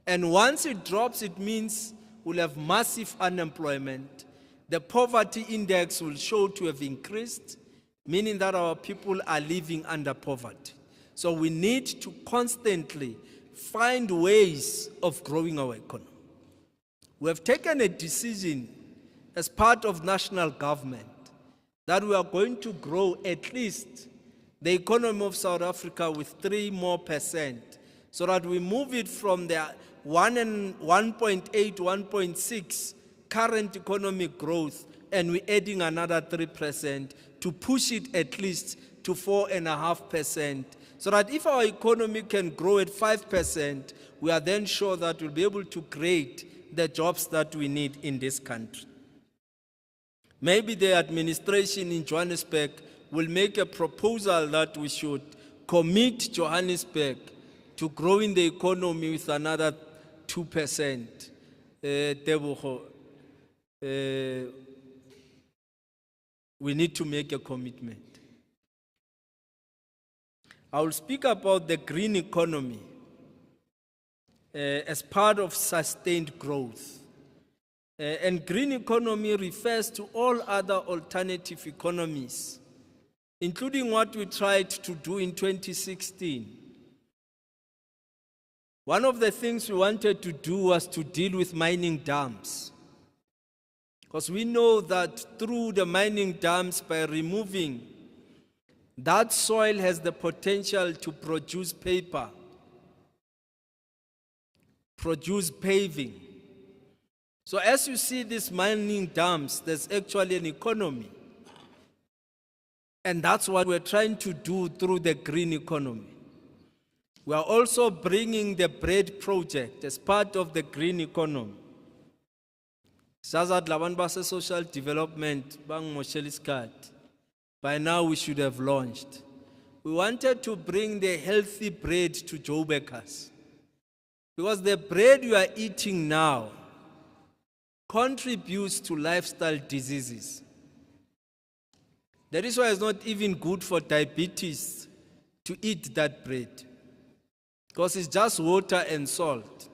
And once it drops, it means we'll have massive unemployment. The poverty index will show to have increased, meaning that our people are living under poverty. So we need to constantly find ways of growing our economy. We have taken a decision as part of national government that we are going to grow at least the economy of South Africa with 3% more, so that we move it from the 1.8, 1.6 current economic growth, and we're adding another 3% to push it at least to 4.5%, so that if our economy can grow at 5%, we are then sure that we'll be able to create the jobs that we need in this country. Maybe the administration in Johannesburg will make a proposal that we should commit Johannesburg to growing the economy with another 2%. Tebogo, we need to make a commitment. I will speak about the green economy as part of sustained growth. And green economy refers to all other alternative economies, including what we tried to do in 2016. One of the things we wanted to do was to deal with mining dams. Because we know that through the mining dams, by removing, that soil has the potential to produce paper, produce paving. So as you see these mining dams, there's actually an economy. And that's what we're trying to do through the green economy. We are also bringing the bread project as part of the green economy. Sazat laban base social development bang mosheliskad. By now we should have launched. We wanted to bring the healthy bread to Joburgers, because the bread you are eating now contributes to lifestyle diseases. That is why it's not even good for diabetes to eat that bread, because it's just water and salt.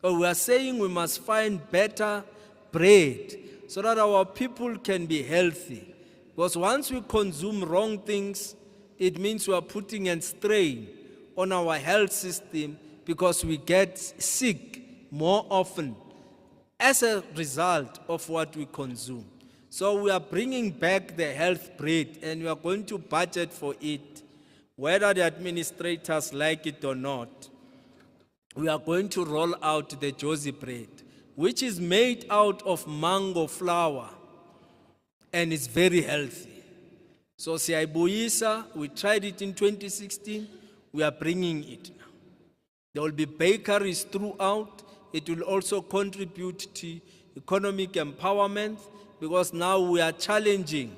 So we are saying we must find better bread so that our people can be healthy. Because once we consume wrong things, it means we are putting a strain on our health system, because we get sick more often as a result of what we consume. So we are bringing back the health bread, and we are going to budget for it, whether the administrators like it or not. We are going to roll out the Josie bread, which is made out of mango flour, and it's very healthy. So Siyaibuyisa, we tried it in 2016, we are bringing it now. There will be bakeries throughout. It will also contribute to economic empowerment, because now we are challenging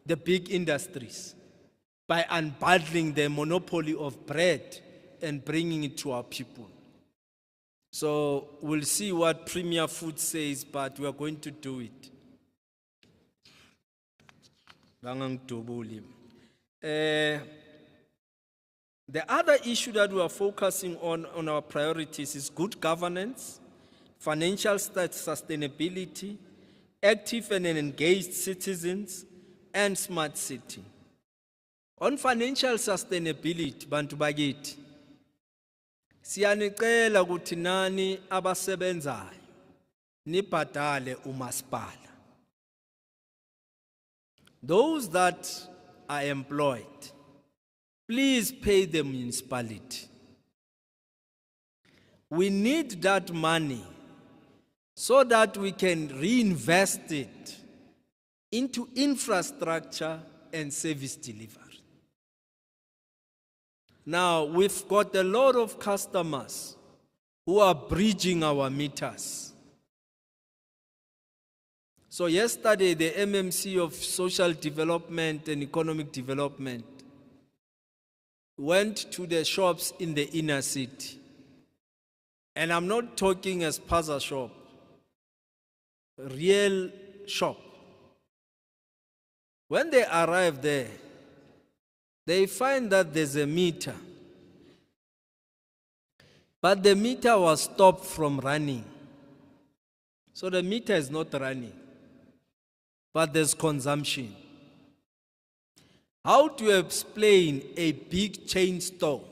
the big industries by unbundling the monopoly of bread and bringing it to our people. So we'll see what Premier Food says, but we are going to do it. The other issue that we are focusing on our priorities is good governance, financial sustainability, active and engaged citizens, and smart city. On financial sustainability, bantu bakithi, siyanicela ukuthi nani abasebenzayo nibhadale umasipala. Those that are employed, please pay the municipality. We need that money so that we can reinvest it into infrastructure and service delivery. Now, we've got a lot of customers who are breaching our meters. So yesterday, the MMC of Social Development and Economic Development went to the shops in the inner city. And I'm not talking as spaza shop, real shop. When they arrive there, they find that there's a meter. But the meter was stopped from running. So the meter is not running, but there's consumption. How to explain a big chain store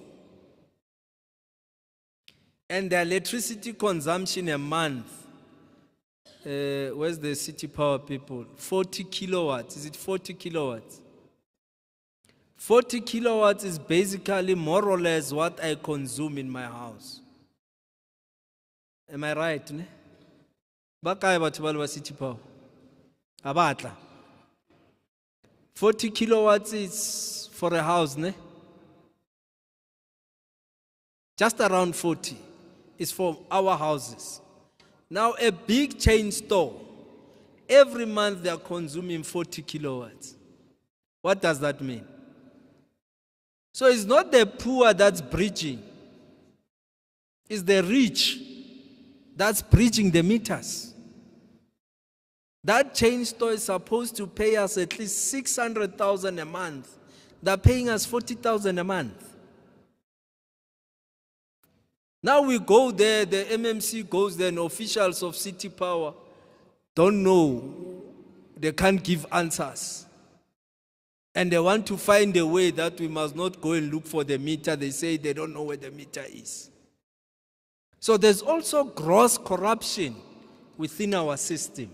And the electricity consumption a month, where's the city power people? 40 kilowatts, is it 40 kilowatts? 40 kilowatts is basically more or less what I consume in my house. Am I right? Ne? Bakae batho ba le ba city power. Abatla. 40 kilowatts is for a house, ne? Just around 40 is for our houses. Now a big chain store, every month they are consuming 40 kilowatts. What does that mean? So it's not the poor that's breaching. It's the rich that's breaching the meters. That chain store is supposed to pay us at least 600,000 a month. They're paying us 40,000 a month. Now we go there, the MMC goes there, and officials of City Power don't know. They can't give answers. And they want to find a way that we must not go and look for the meter. They say they don't know where the meter is. So there's also gross corruption within our system.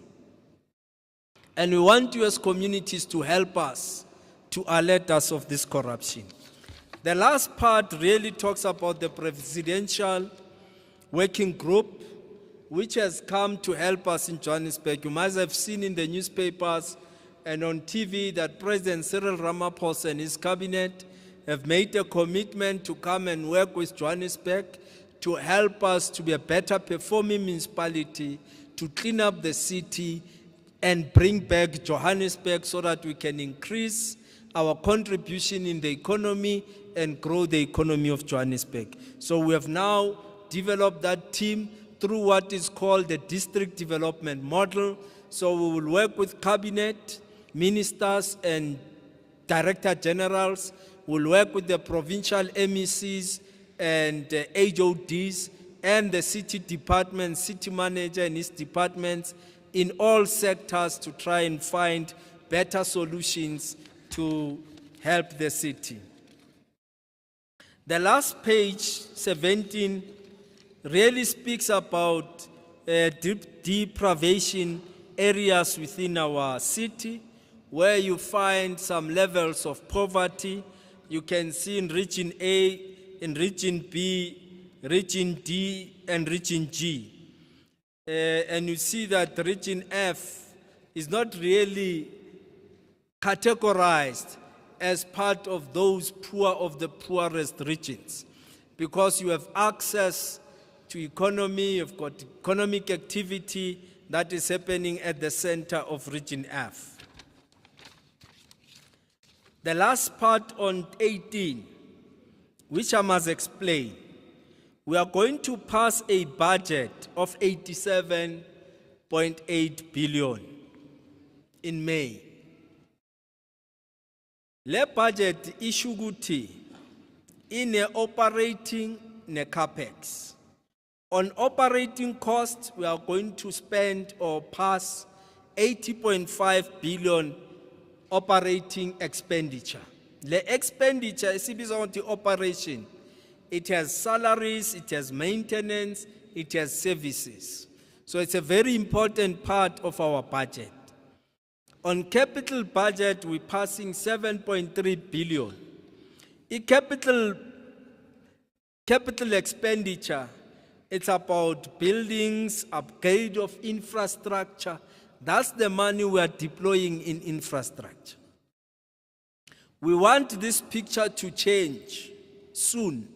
And we want you as communities to help us, to alert us of this corruption. The last part really talks about the presidential working group, which has come to help us in Johannesburg. You must have seen in the newspapers and on TV that President Cyril Ramaphosa and his cabinet have made a commitment to come and work with Johannesburg to help us to be a better performing municipality, to clean up the city and bring back Johannesburg so that we can increase our contribution in the economy and grow the economy of Johannesburg. So we have now developed that team through what is called the district development model. So we will work with cabinet, ministers and director generals. We'll work with the provincial MECs and HODs and the city department, city manager and his departments in all sectors to try and find better solutions to help the city. The last page, 17, really speaks about deprivation areas within our city, where you find some levels of poverty. You can see in region A, in region B, region D, and region G. And you see that region F is not really categorized as part of those poor of the poorest regions, because you have access to economy, you've got economic activity that is happening at the center of region F. The last part on 18, which I must explain, we are going to pass a budget of 87.8 billion in May. Le budget ishuguti in operating ne capex. On operating costs, we are going to spend or pass 80.5 billion operating expenditure. The expenditure is on the operation. It has salaries, it has maintenance, it has services. So it's a very important part of our budget. On capital budget, we're passing 7.3 billion. In capital expenditure, it's about buildings, upgrade of infrastructure. That's the money we are deploying in infrastructure. We want this picture to change soon.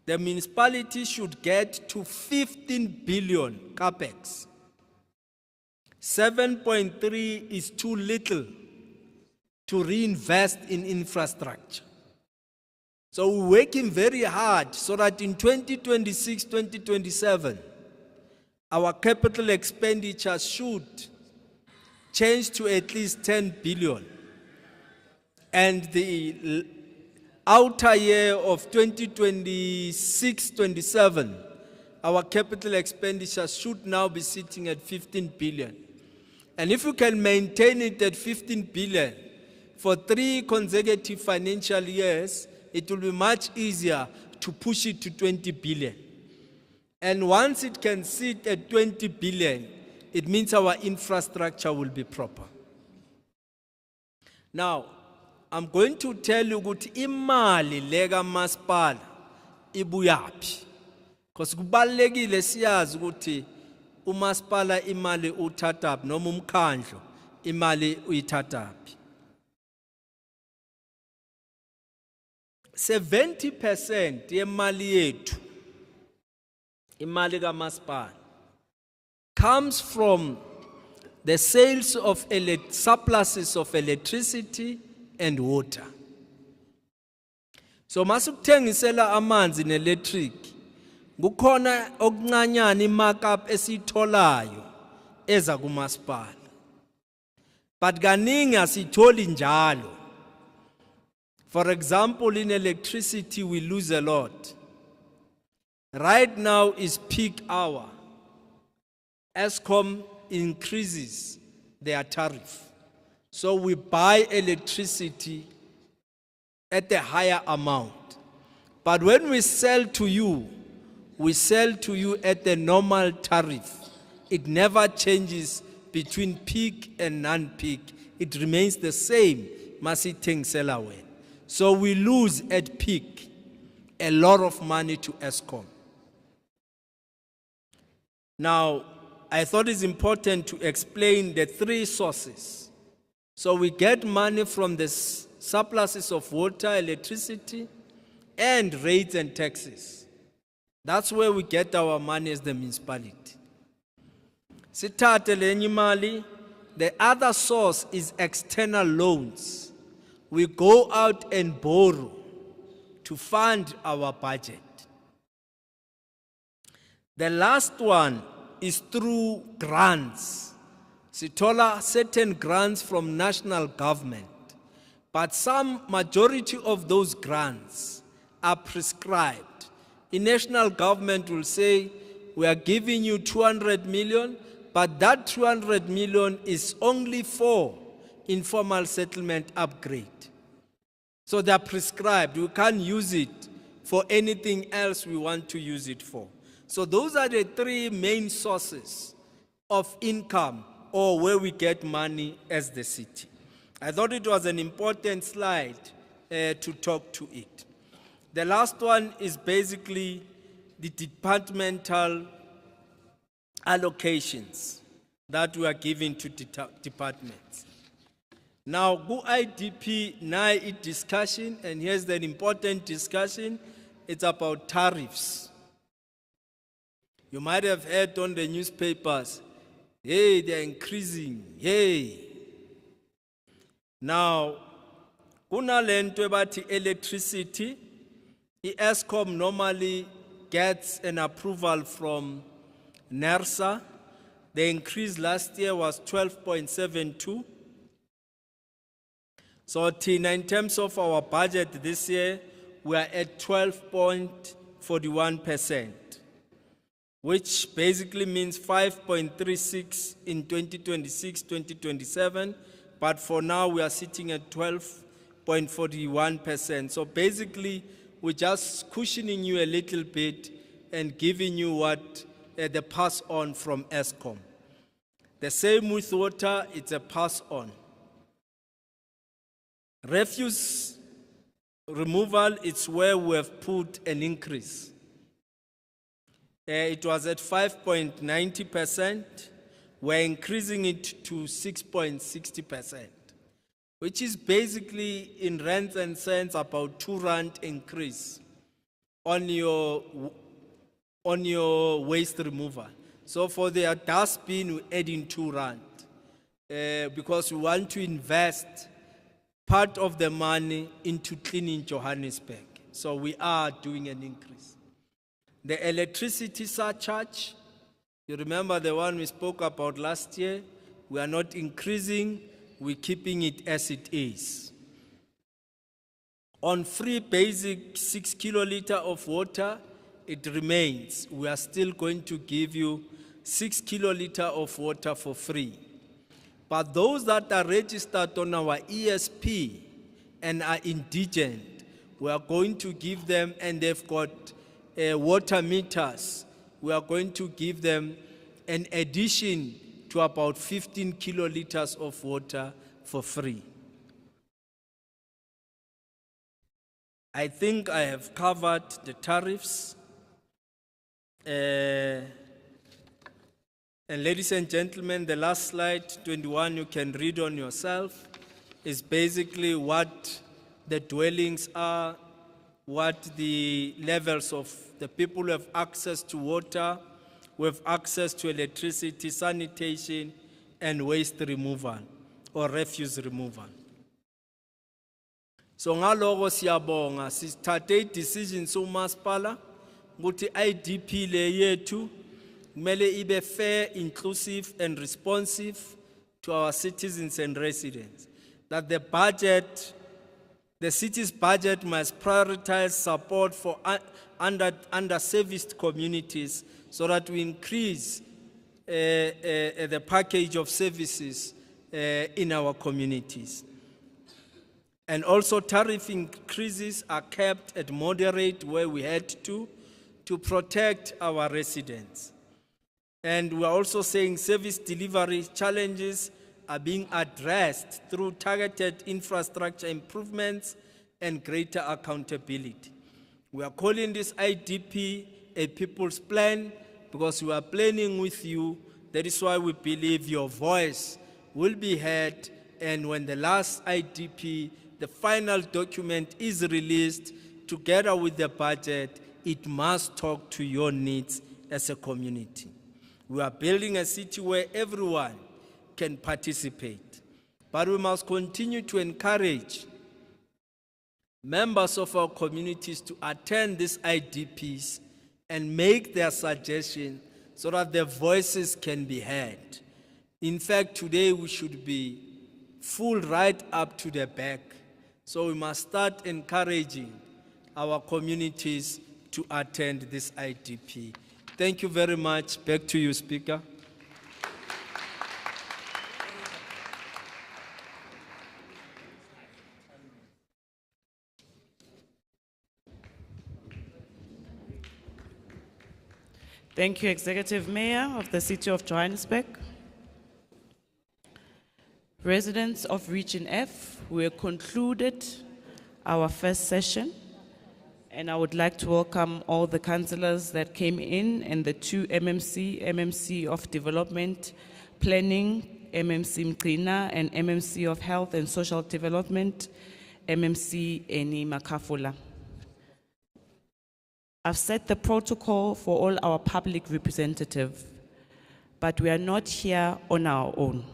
The municipality should get to 15 billion capex. 7.3 is too little to reinvest in infrastructure. So we're working very hard so that in 2026, 2027, our capital expenditure should change to at least 10 billion. And the outer year of 2026-27, our capital expenditure should now be sitting at 15 billion. And if we can maintain it at 15 billion for 3 consecutive financial years, it will be much easier to push it to 20 billion. And once it can sit at 20 billion, it means our infrastructure will be proper. Now, I'm going to tell you ukuthi imali lega masipala ibuyaphi. Because kubalekile siyazi ukuthi umasipala imali uthathaphi noma umkhandlu imali uyithathaphi. 70% yemali yethu imali kamasipala comes from the sales of surpluses of electricity and water. So masukuthengisela amanzi ne-electric, kukhona okuncanyana i-markup esiyitholayo eza kumasipala. But kaningi asitholi njalo. For example, in electricity we lose a lot. Right now is peak hour. Eskom increases their tariff. So we buy electricity at a higher amount. But when we sell to you at the normal tariff. It never changes between peak and non-peak. It remains the same. Masithengisela wena. So we lose at peak a lot of money to Eskom. Now, I thought it's important to explain the three sources. So we get money from the surpluses of water, electricity, and rates and taxes. That's where we get our money as the municipality. Sithathe lenye imali. The other source is external loans. We go out and borrow to fund our budget. The last one is through grants. Sithola certain grants from national government, but some majority of those grants are prescribed. The national government will say, we are giving you 200 million, but that 200 million is only for informal settlement upgrade. So they are prescribed. We can't use it for anything else we want to use it for. So those are the three main sources of income or where we get money as the city. I thought it was an important slide to talk to it. The last one is basically the departmental allocations that we are giving to departments. Now, go IDP now discussion, and here's the important discussion. It's about tariffs. You might have heard on the newspapers, hey, they're increasing, hey. Now, kuna lento about electricity, Eskom normally gets an approval from NERSA. The increase last year was 12.72. So in terms of our budget this year, we are at 12.41%, which basically means 5.36 in 2026-2027, but for now we are sitting at 12.41%. So basically, we're just cushioning you a little bit and giving you what the pass on from Eskom. The same with water, it's a pass on. Refuse removal, it's where we have put an increase. It was at 5.90%. We're increasing it to 6.60%, which is basically in rands and cents about 2 rand increase on your waste removal. So for the dustbin, we're adding 2 rand because we want to invest part of the money into cleaning Johannesburg. So we are doing an increase. The electricity surcharge, you remember the one we spoke about last year? We are not increasing, we're keeping it as it is. On free basic 6 kiloliter of water, it remains. We are still going to give you 6 kiloliter of water for free. But those that are registered on our ESP and are indigent, we are going to give them, and they've got water meters. we are going to give them an addition to about 15 kiloliters of water for free. I think I have covered the tariffs. And ladies and gentlemen, the last slide, 21, you can read on yourself, is basically what the dwellings are, what the levels of the people who have access to water, who have access to electricity, sanitation, and waste removal or refuse removal. So ngaloko siyabonga sithathe decision somasipala ukuthi IDP le yethu kumele ibe fair, inclusive and responsive to our citizens and residents. That the budget, the city's budget must prioritize support for underserviced communities so that we increase the package of services in our communities. And also tariff increases are kept at moderate where we had to protect our residents. And we are also saying service delivery challenges are being addressed through targeted infrastructure improvements and greater accountability. We are calling this IDP a people's plan because we are planning with you. That is why we believe your voice will be heard, and when the last IDP, the final document is released together with the budget, it must talk to your needs as a community. We are building a city where everyone can participate, but we must continue to encourage members of our communities to attend these IDPs and make their suggestions so that their voices can be heard. In fact, today we should be full right up to the back. So we must start encouraging our communities to attend this IDP. Thank you very much. Back to you, Speaker. Thank you, Executive Mayor of the City of Johannesburg. Residents of Region F, we have concluded our first session, and I would like to welcome all the councillors that came in and the two MMC of Development Planning, MMC Mqina, and MMC of Health and Social Development, MMC Eni Makafula. I've set the protocol for all our public representatives, but we are not here on our own.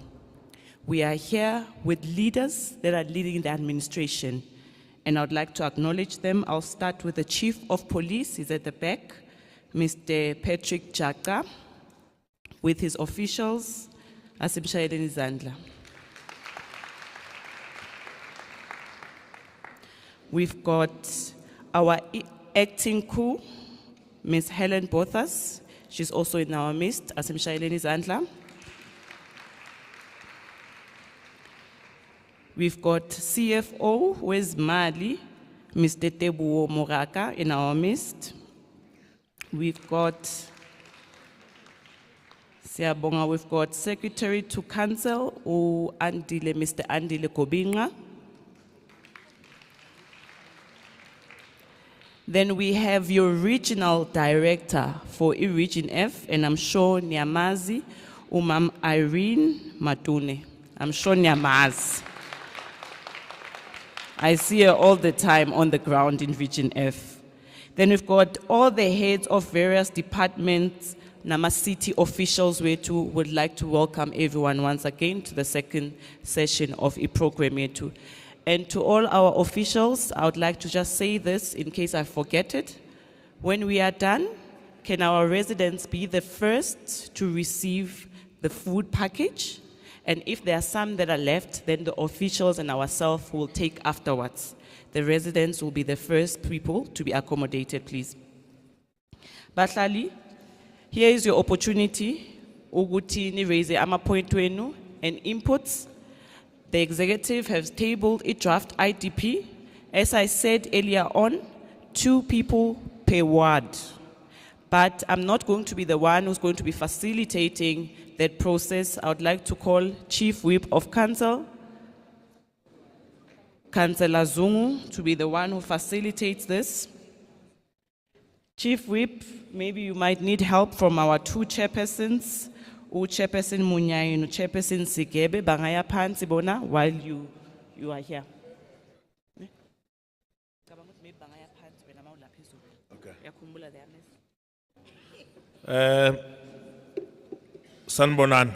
We are here with leaders that are leading the administration, and I would like to acknowledge them. I'll start with the Chief of Police, he's at the back, Mr. Patrick Jaka, with his officials, Asimshayeleni Zandla. We've got our acting coup, Ms. Helen Bothas. She's also in our midst, Asimshayeleni Zandla. We've got CFO, where's Mali, Mr. Tebuo Moraka in our midst. We've got Siabonga, we've got Secretary to Council, Mr. Andile Kobinga. Then we have your regional director for Region F, and I'm sure Nyamazi, Umam Irene Matune. I'm sure Nyamazi. I see her all the time on the ground in Region F. Then we've got all the heads of various departments, Nama city officials, would like to welcome everyone once again to the second session of the program. And to all our officials, I would like to just say this in case I forget it. When we are done, can our residents be the first to receive the food package? And if there are some that are left, then the officials and ourselves will take afterwards. The residents will be the first people to be accommodated, please. Bahlali, here is your opportunity. Uguti ni raise ama point wenu and inputs. The executive has tabled a draft IDP. As I said earlier on, 2 people per ward. But I'm not going to be the one who's going to be facilitating that process. I would like to call Chief Whip of Council, Councillor Zungu, to be the one who facilitates this. Chief Whip, maybe you might need help from our two chairpersons, Chairperson Munyai and Chairperson Sigebe, Bangaya Phansi bona, while you are here. Sanbonan,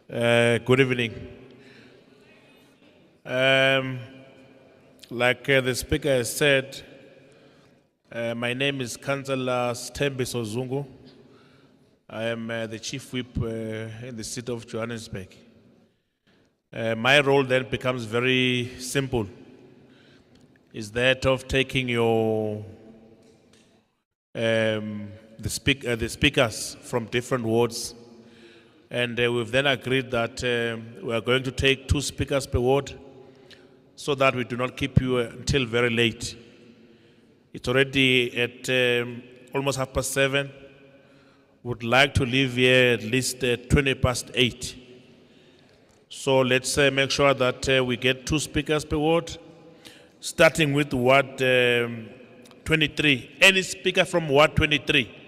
good evening. Like the speaker has said, my name is Councillor Stembiso Zungu. I am the Chief Whip in the City of Johannesburg. My role then becomes very simple. Is that of taking your the speakers from different wards, and we've then agreed that we are going to take 2 speakers per ward, so that we do not keep you until very late. It's already at almost 7:30. Would like to leave here at least 8:20. So let's make sure that we get 2 speakers per ward, starting with Ward 23. Any speaker from Ward 23?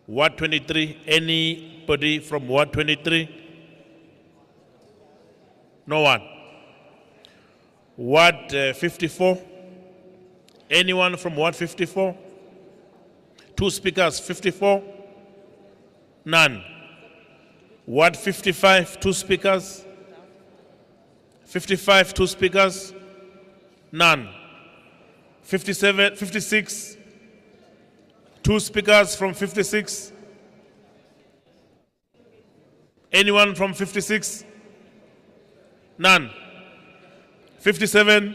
Ward 23, anybody from Ward 23? No one. Ward 54? Anyone from Ward 54? 2 speakers, 54? None. Ward 55, 2 speakers? 55, 2 speakers? None. 57, 56? 2 speakers from 56? Anyone from 56? None. 57?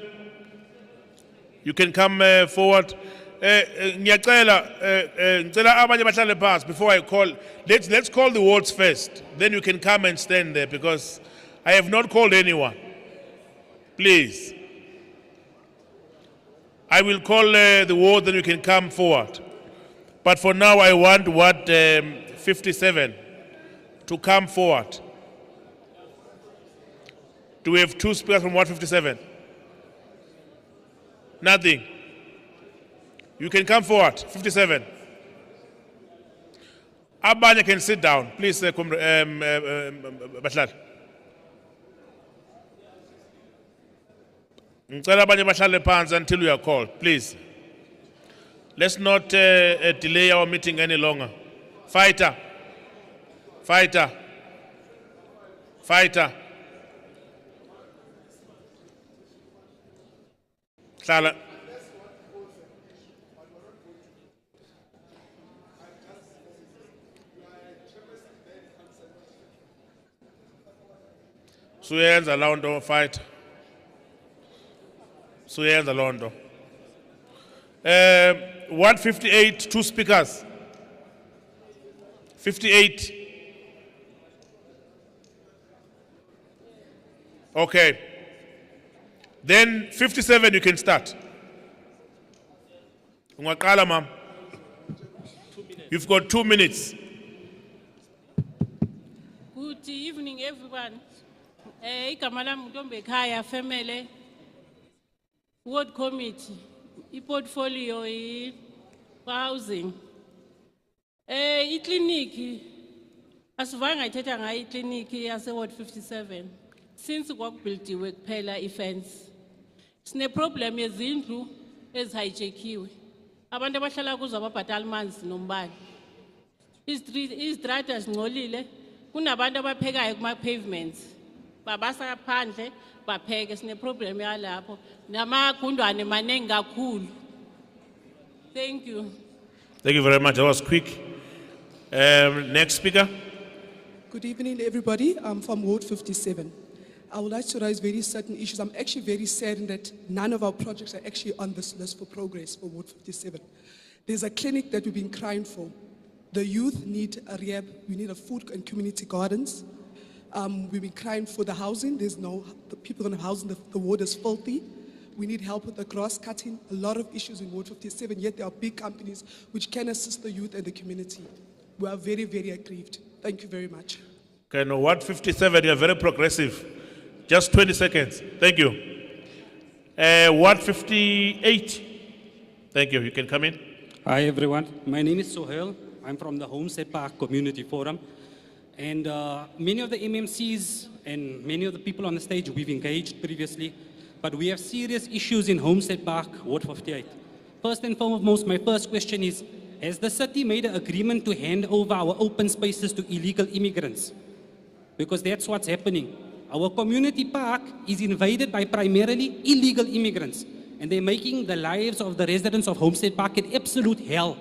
You can come forward. Ngicela abanye bahlale phansi before I call. Let's call the wards first. Then you can come and stand there, because I have not called anyone. Please. I will call the ward, then you can come forward. But for now, I want Ward 57 to come forward. Do we have 2 speakers from Ward 57? Nothing. You can come forward, 57. Abanye can sit down. Please, Bahlal. Ngicela abanye bahlale phansi until we are called, please. Let's not delay our meeting any longer. Fighter. Fighter. Fighter. Hlala. Suyenza Londo fight. Suyenza Londo. 158, 2 speakers. 58. Okay. Then 57, you can start. Ungaqala, ma'am. You've got 2 minutes. Good evening, everyone. Igama lami Ntombekhaya Family Ward Committee. I-portfolio housing. I-clinic asivanga ithetha ngayo i-clinic yase Ward 57 since kwakubuildiwe kuphela i-fence. Sine problem yezindlu ezihijackiwe. Abantu abahlala kuzo ababhatala amanzi nombane. Izitrata zingcolile. Kunabantu abaphekayo kuma pavements. Babasa phandle bapheke, sine problem yalapho. Namagundwane manengi kakhulu. Thank you. Thank you very much. That was quick. Next speaker. Good evening, everybody. I'm from Ward 57. I would like to raise very certain issues. I'm actually very saddened that none of our projects are actually on this list for progress for Ward 57. There's a clinic that we've been crying for. The youth need a rehab. We need a food and community gardens. We've been crying for the housing. The people in the housing, the ward is filthy. We need help with the grass cutting, a lot of issues in Ward 57, yet there are big companies which can assist the youth and the community. We are very, very aggrieved. Thank you very much. Okay, now Ward 57, you're very progressive. Just 20 seconds. Thank you. Ward 58. Thank you. You can come in. Hi everyone, my name is Sohail. I'm from the Homestead Park Community Forum. And many of the MMCs and many of the people on the stage we've engaged previously, but we have serious issues in Homestead Park, Ward 58. First and foremost, my first question is, has the city made an agreement to hand over our open spaces to illegal immigrants? Because that's what's happening. Our community park is invaded by primarily illegal immigrants, and they're making the lives of the residents of Homestead Park an absolute hell.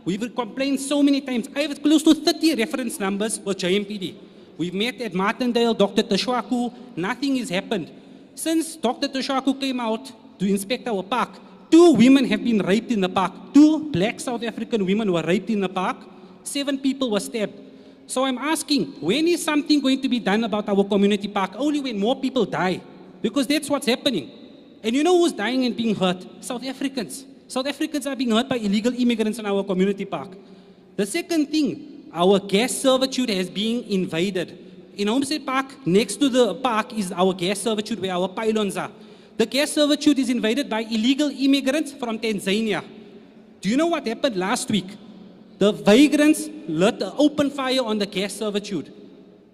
We've complained so many times. I have close to 30 reference numbers for JMPD. We've met at Martindale, Dr. Tashwaku, nothing has happened. Since Dr. Tashwaku came out to inspect our park, 2 women have been raped in the park. 2 black South African women were raped in the park. 7 people were stabbed. So I'm asking, when is something going to be done about our community park? Only when more people die, because that's what's happening. And you know who's dying and being hurt? South Africans. South Africans are being hurt by illegal immigrants in our community park. The second thing, our gas servitude has been invaded. In Homestead Park, next to the park is our gas servitude where our pylons are. The gas servitude is invaded by illegal immigrants from Tanzania. Do you know what happened last week? The vagrants lit an open fire on the gas servitude.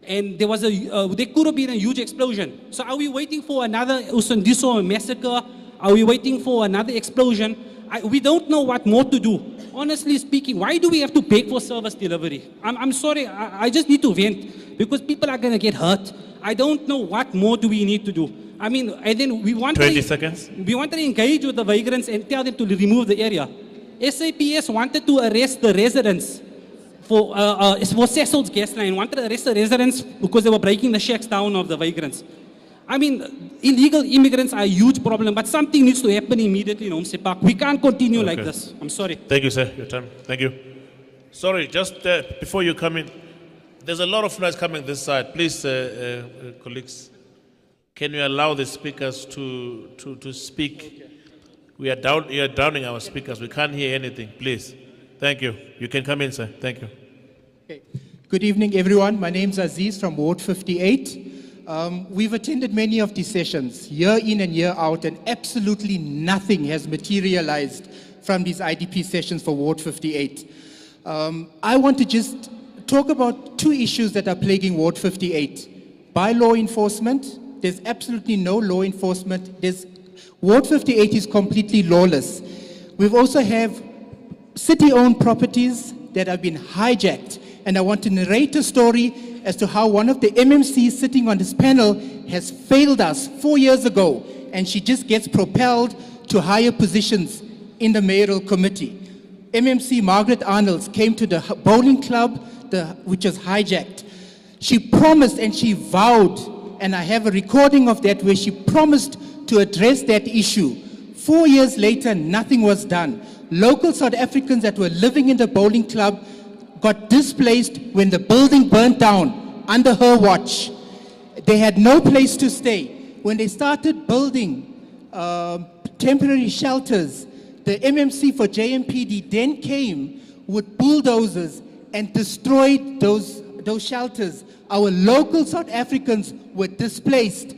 And there could have been a huge explosion. So are we waiting for another Usundiso massacre? Are we waiting for another explosion? We don't know what more to do. Honestly speaking, why do we have to beg for service delivery? I'm sorry, I just need to vent because people are going to get hurt. I don't know what more do we need to do. I mean, and then we want 20 seconds. We want to engage with the vagrants and tell them to remove the area. SAPS wanted to arrest the residents for Cecil's gas line, wanted to arrest the residents because they were breaking the shacks down of the vagrants. I mean, illegal immigrants are a huge problem, but something needs to happen immediately in Homestead Park. We can't continue like this. I'm sorry. Thank you, sir. Your time. Thank you. Sorry, just before you come in, there's a lot of noise coming this side. Please, colleagues, can you allow the speakers to speak? We are drowning our speakers. We can't hear anything. Please. Thank you. You can come in, sir. Thank you. Okay. Good evening, everyone. My name's Aziz from Ward 58. We've attended many of these sessions, year in and year out, and absolutely nothing has materialized from these IDP sessions for Ward 58. I want to just talk about 2 issues that are plaguing Ward 58. By law enforcement, there's absolutely no law enforcement. Ward 58 is completely lawless. We've also have city-owned properties that have been hijacked. And I want to narrate a story as to how one of the MMCs sitting on this panel has failed us 4 years ago, and she just gets propelled to higher positions in the mayoral committee. MMC Margaret Arnolds came to the bowling club, which was hijacked. She promised and she vowed, and I have a recording of that, where she promised to address that issue. 4 years later, nothing was done. Local South Africans that were living in the bowling club got displaced when the building burnt down under her watch. They had no place to stay. When they started building temporary shelters, the MMC for JMPD then came with bulldozers and destroyed those shelters. Our local South Africans were displaced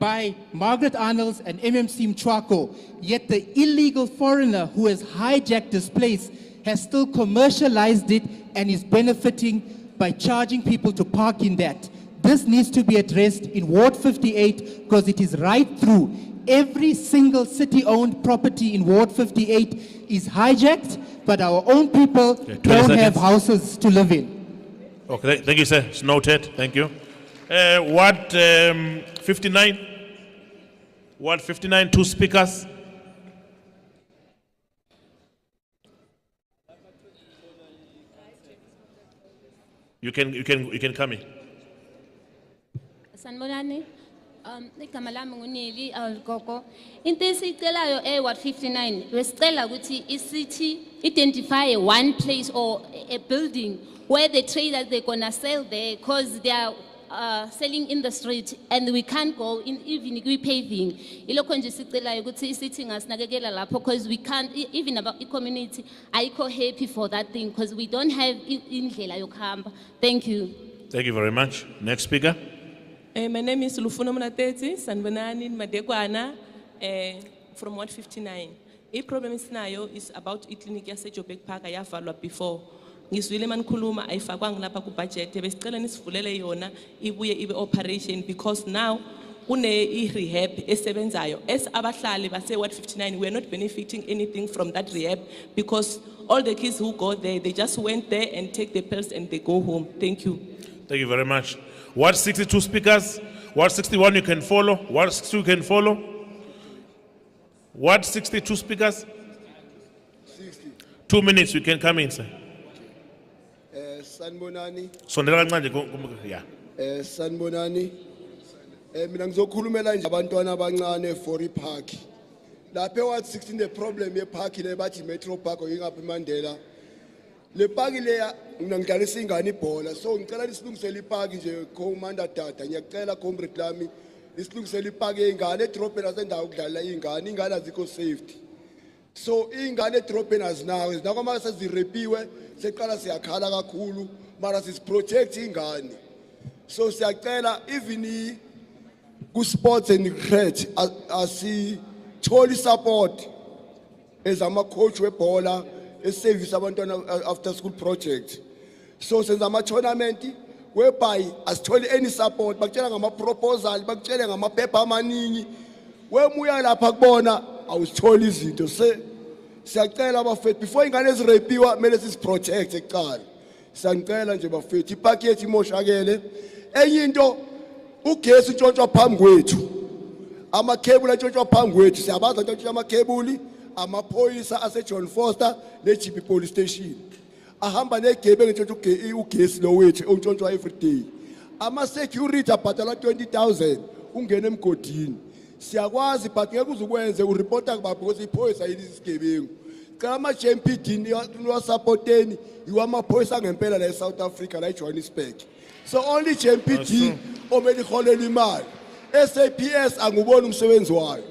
by Margaret Arnolds and MMC Mchwako, yet the illegal foreigner who has hijacked this place has still commercialized it and is benefiting by charging people to park in that. This needs to be addressed in Ward 58 because it is right through. Every single city-owned property in Ward 58 is hijacked, but our own people don't have houses to live in. Okay, thank you, sir. It's noted. Thank you. Ward 59. Ward 59, 2 speakers. You can come in. Sanibonani. Igama lami nguNeli Gogo. Into esicelayo Ward 59, besicela ukuthi i-city identify one place or a building where the traders they're gonna sell there, because selling in the street and we can't go in even paving. Ilokho nje sicelayo ukuthi isithi ngasinakekela lapho because we can't even about community ayikho happy for that thing because we don't have indlela yokuhamba. Thank you. Thank you very much. Next speaker. My name is Lufuno Mnateti, Sanbonani Madekwana, from Ward 59. The problem is about clinic yase-Joburg Park ayavalwa before. Ngiswile manikhuluma ayifakwanga lapha ku budget besicela nisivulele yona ibuye ibe operation because now kune rehab esebenzayo as abahlali base Ward 59 we are not benefiting anything from that rehab because all the kids who go there they just went there and take the pills and they go home. Thank you. Thank you very much. Ward 62 speakers. Ward 61 you can follow. Ward 62 you can follow. Ward 62 speakers. 60. 2 minutes you can come in, sir. Sanbonani. Sondela kancane yeah. Sanbonani. Mina ngizokhulumela nje abantwana abancane for ipark. Lapha Ward 16 the problem yepark le bathi Metro Park oyingaphi Mandela. Le park leya mina ngidlalisa ingane ibhola so ngicela lisilungisele ipark nje Commander Dada ngiyacela comrade lami lisilungisele ipark yengane edrobheni asendawo ukudlala ingane azikho safety. So ingane edrobheni azinawo zinakho sezirepiwe seqala siyakhala kakhulu mara sisiprotect ingane. So siyacela even ku sports and crete asitholi support as ama coach webhola service abantwana after school project. So senza ama tournament whereby asitholi any support bakutshela ngama proposal bakutshele ngamaphepha amaningi wemuya lapha kubona awusitholi izinto siyacela bafethu before ingane ezirepiwa kumele sisiprotect ekuqala. Siyacela nje bafethu ipark yethu imoshakele enye into ugesi utshontshwa phambi kwethu amakhebula atshontshwa phambi kwethu siyabaza ukuthi amakhebuli amaphoyisa ase John Foster le GP police station ahamba negebe ngitshontsha ugesi lo wethu ontshontshwa every day ama security abhadala 20,000 ungena emgodini siyakwazi but ngeke uzukwenze ureporta kubaba because iphoyisa yilisigebengu cela ama JMPD niwa supporteni iwamaphoyisa ngempela la eSouth Africa la eJohannesburg. So only JMPD omele iholela imali. SAPS angubona umsebenzi wayo.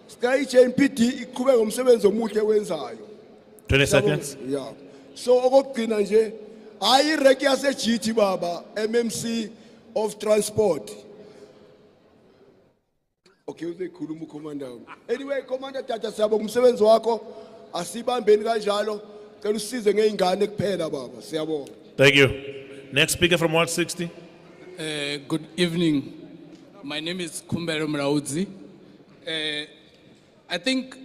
Sika iJMPD iqhubeka ngomsebenzi omuhle wenzayo. 20 seconds. Yeah. So okugcina nje hayi rank yase GT baba MMC of transport. Okay uzekhuluma uCommander. Anyway Commander Tata siyabonga umsebenzi wakho asibambeni kanjalo cela usize ngeingane kuphela baba siyabonga. Thank you. Next speaker from Ward 60. Good evening. My name is Kumbero Mraudzi. I think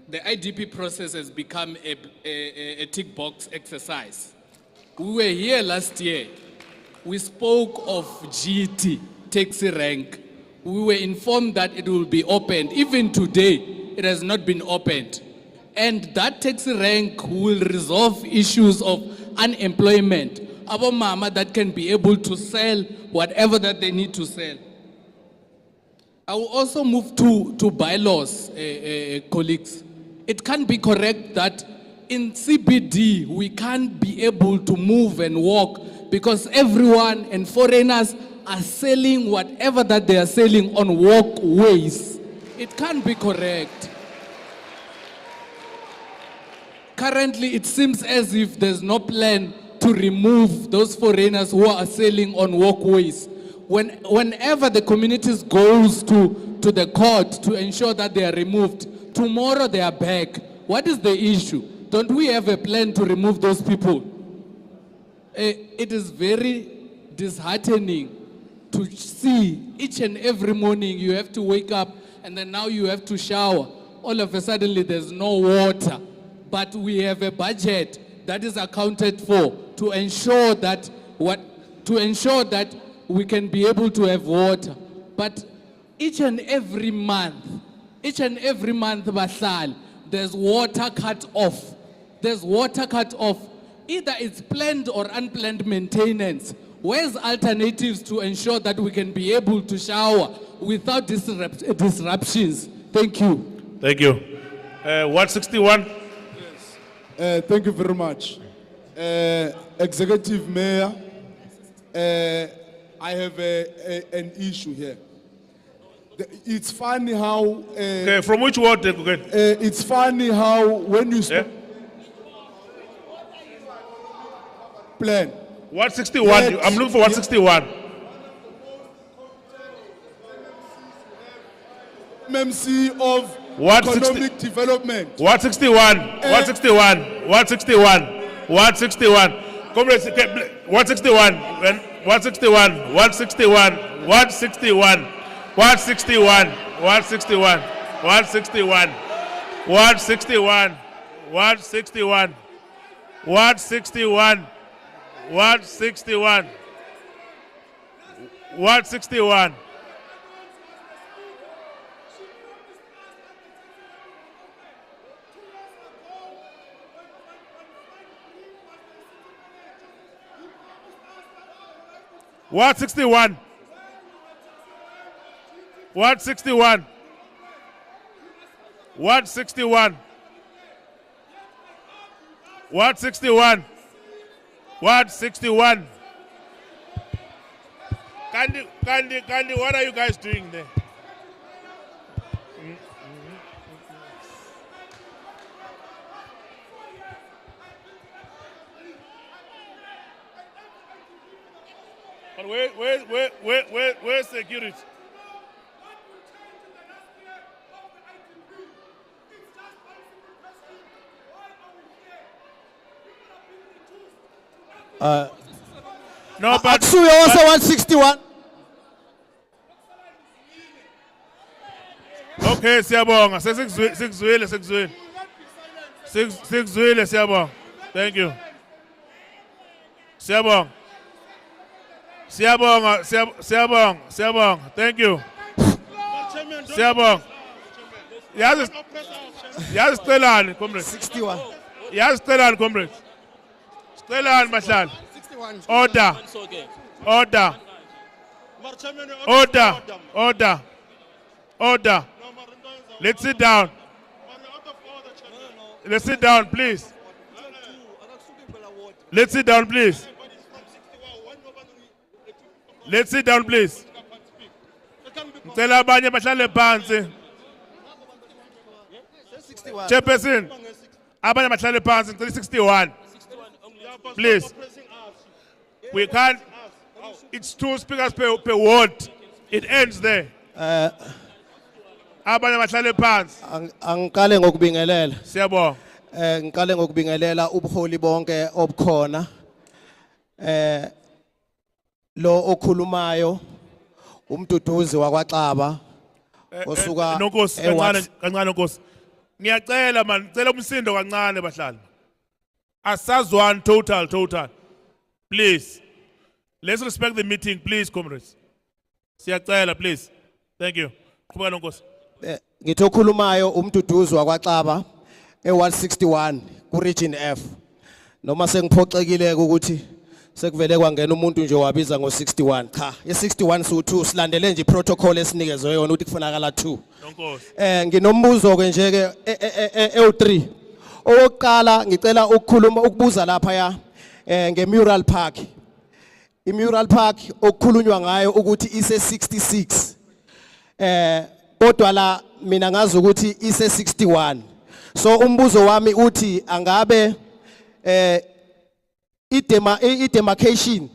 the IDP process has become a tick box exercise. We were here last year. We spoke of GT, taxi rank. We were informed that it will be opened. Even today, it has not been opened. And that taxi rank will resolve issues of unemployment. Our mama that can be able to sell whatever that they need to sell. I will also move to bylaws, colleagues. It can't be correct that in CBD we can't be able to move and walk because everyone and foreigners are selling whatever that they are selling on walkways. It can't be correct. Currently, it seems as if there's no plan to remove those foreigners who are selling on walkways. Whenever the communities goes to the court to ensure that they are removed, tomorrow they are back. What is the issue? Don't we have a plan to remove those people? It is very disheartening to see each and every morning you have to wake up and then now you have to shower. All of a sudden there's no water. But we have a budget that is accounted for to ensure that we can be able to have water. But each and every month, Bahlal, there's water cut off. There's water cut off. Either it's planned or unplanned maintenance. Where's alternatives to ensure that we can be able to shower without disruptions? Thank you. Thank you. Ward 61. Thank you very much. Executive Mayor, I have an issue here. It's funny how. Okay, from which ward? It's funny how when you plan. 161. I'm looking for 161. MMC of economic development. 161. 161. 161. 161. Comrades, 161. 161. 161. 161. 161. 161. 161. 161. 161. 161. 161. 161. What 61? What 61? What 61? What 61? What 61? Kandi, what are you guys doing there? But where's security? No, but Aksuya also 161. Okay, siyabonga. Sikuzwile. Sikuzwile, siyabonga. Thank you. Siyabonga. Thank you. Siyabonga. Yazi sicela comrade. 61. Yazi sicela comrade. Sicela mahlala. Order. Let's sit down. Let's sit down, please. Let's sit down, please. Let's sit down, please. Ngicela abanye bahlale phansi. Chairperson, abanye bahlale phansi. Ngicela 61. Please. We can't. It's 2 speakers per ward. It ends there. Abanye bahlale phansi. Angikale ngokubingelela. Siyabonga. Ngikale ngokubingelela ubuholi bonke obukhona. Lo okhulumayo umduduzi wakwaXaba osuka Nonkosi kancane Nkosi. Ngiyacela man, ngicela umsindo kancane bahlali. Asazwana total. Please. Let's respect the meeting, please, comrades. Siyacela, please. Thank you. Qhubeka Nonkosi. Ngithi okhulumayo umduduzi wakwaXaba e161 ku region F. Noma sengiphoxekile ukuthi sekuvele kwangena umuntu nje wabiza ngo61. Cha, ye61 su2 silandele nje protocol esinikezwe yona ukuthi kufunakala 2. Nonkosi. Nginombuzo ke nje ke e3. Owokuqala ngicela ukubuza lapha ya ngemural park. Imural park okukhulunywa ngayo ukuthi ise 66. Kodwa la mina ngazi ukuthi ise 61. So umbuzo wami uthi angabe i-demarcation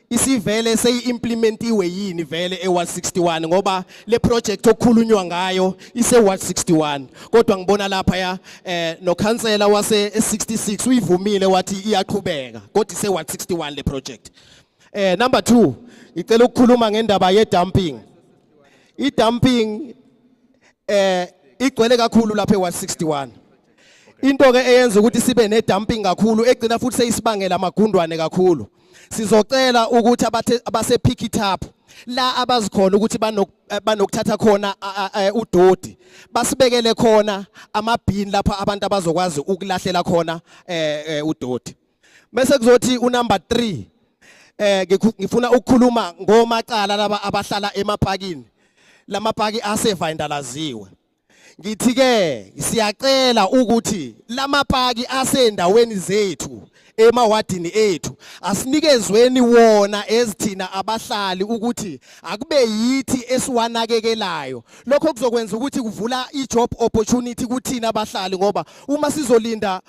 isivele seyi-implementiwe yini vele e161 ngoba le project okukhulunywa ngayo ise161 kodwa ngibona lapha ya no-councillor wase-66 uyivumile wathi iyaqhubeka kodwa ise161 le project. Number 2 ngicela ukukhuluma ngendaba ye-dumping. I-dumping igcwele kakhulu lapha e161. Into ke eyenza ukuthi sibe ne-dumping kakhulu egcina futhi seyisibangela amagundwane kakhulu. Sizocela ukuthi abase pick it up la abazikhona ukuthi banokuthatha khona udodi basibekele khona amabhini lapha abantu abazokwazi ukulahlela khona udodi. Bese kuzothi unumber 3 ngifuna ukukhuluma ngomaqala laba abahlala emapakini. Lamapaki asevandalaziwe. Ngithi ke siyacela ukuthi lamapaki asendaweni zethu emawadini ethu asinikezweni wona ezithina abahlali ukuthi akube yithi esiwanakekelayo. Lokho kuzokwenza ukuthi kuvula i-job opportunity kuthina abahlali ngoba uma sizolinda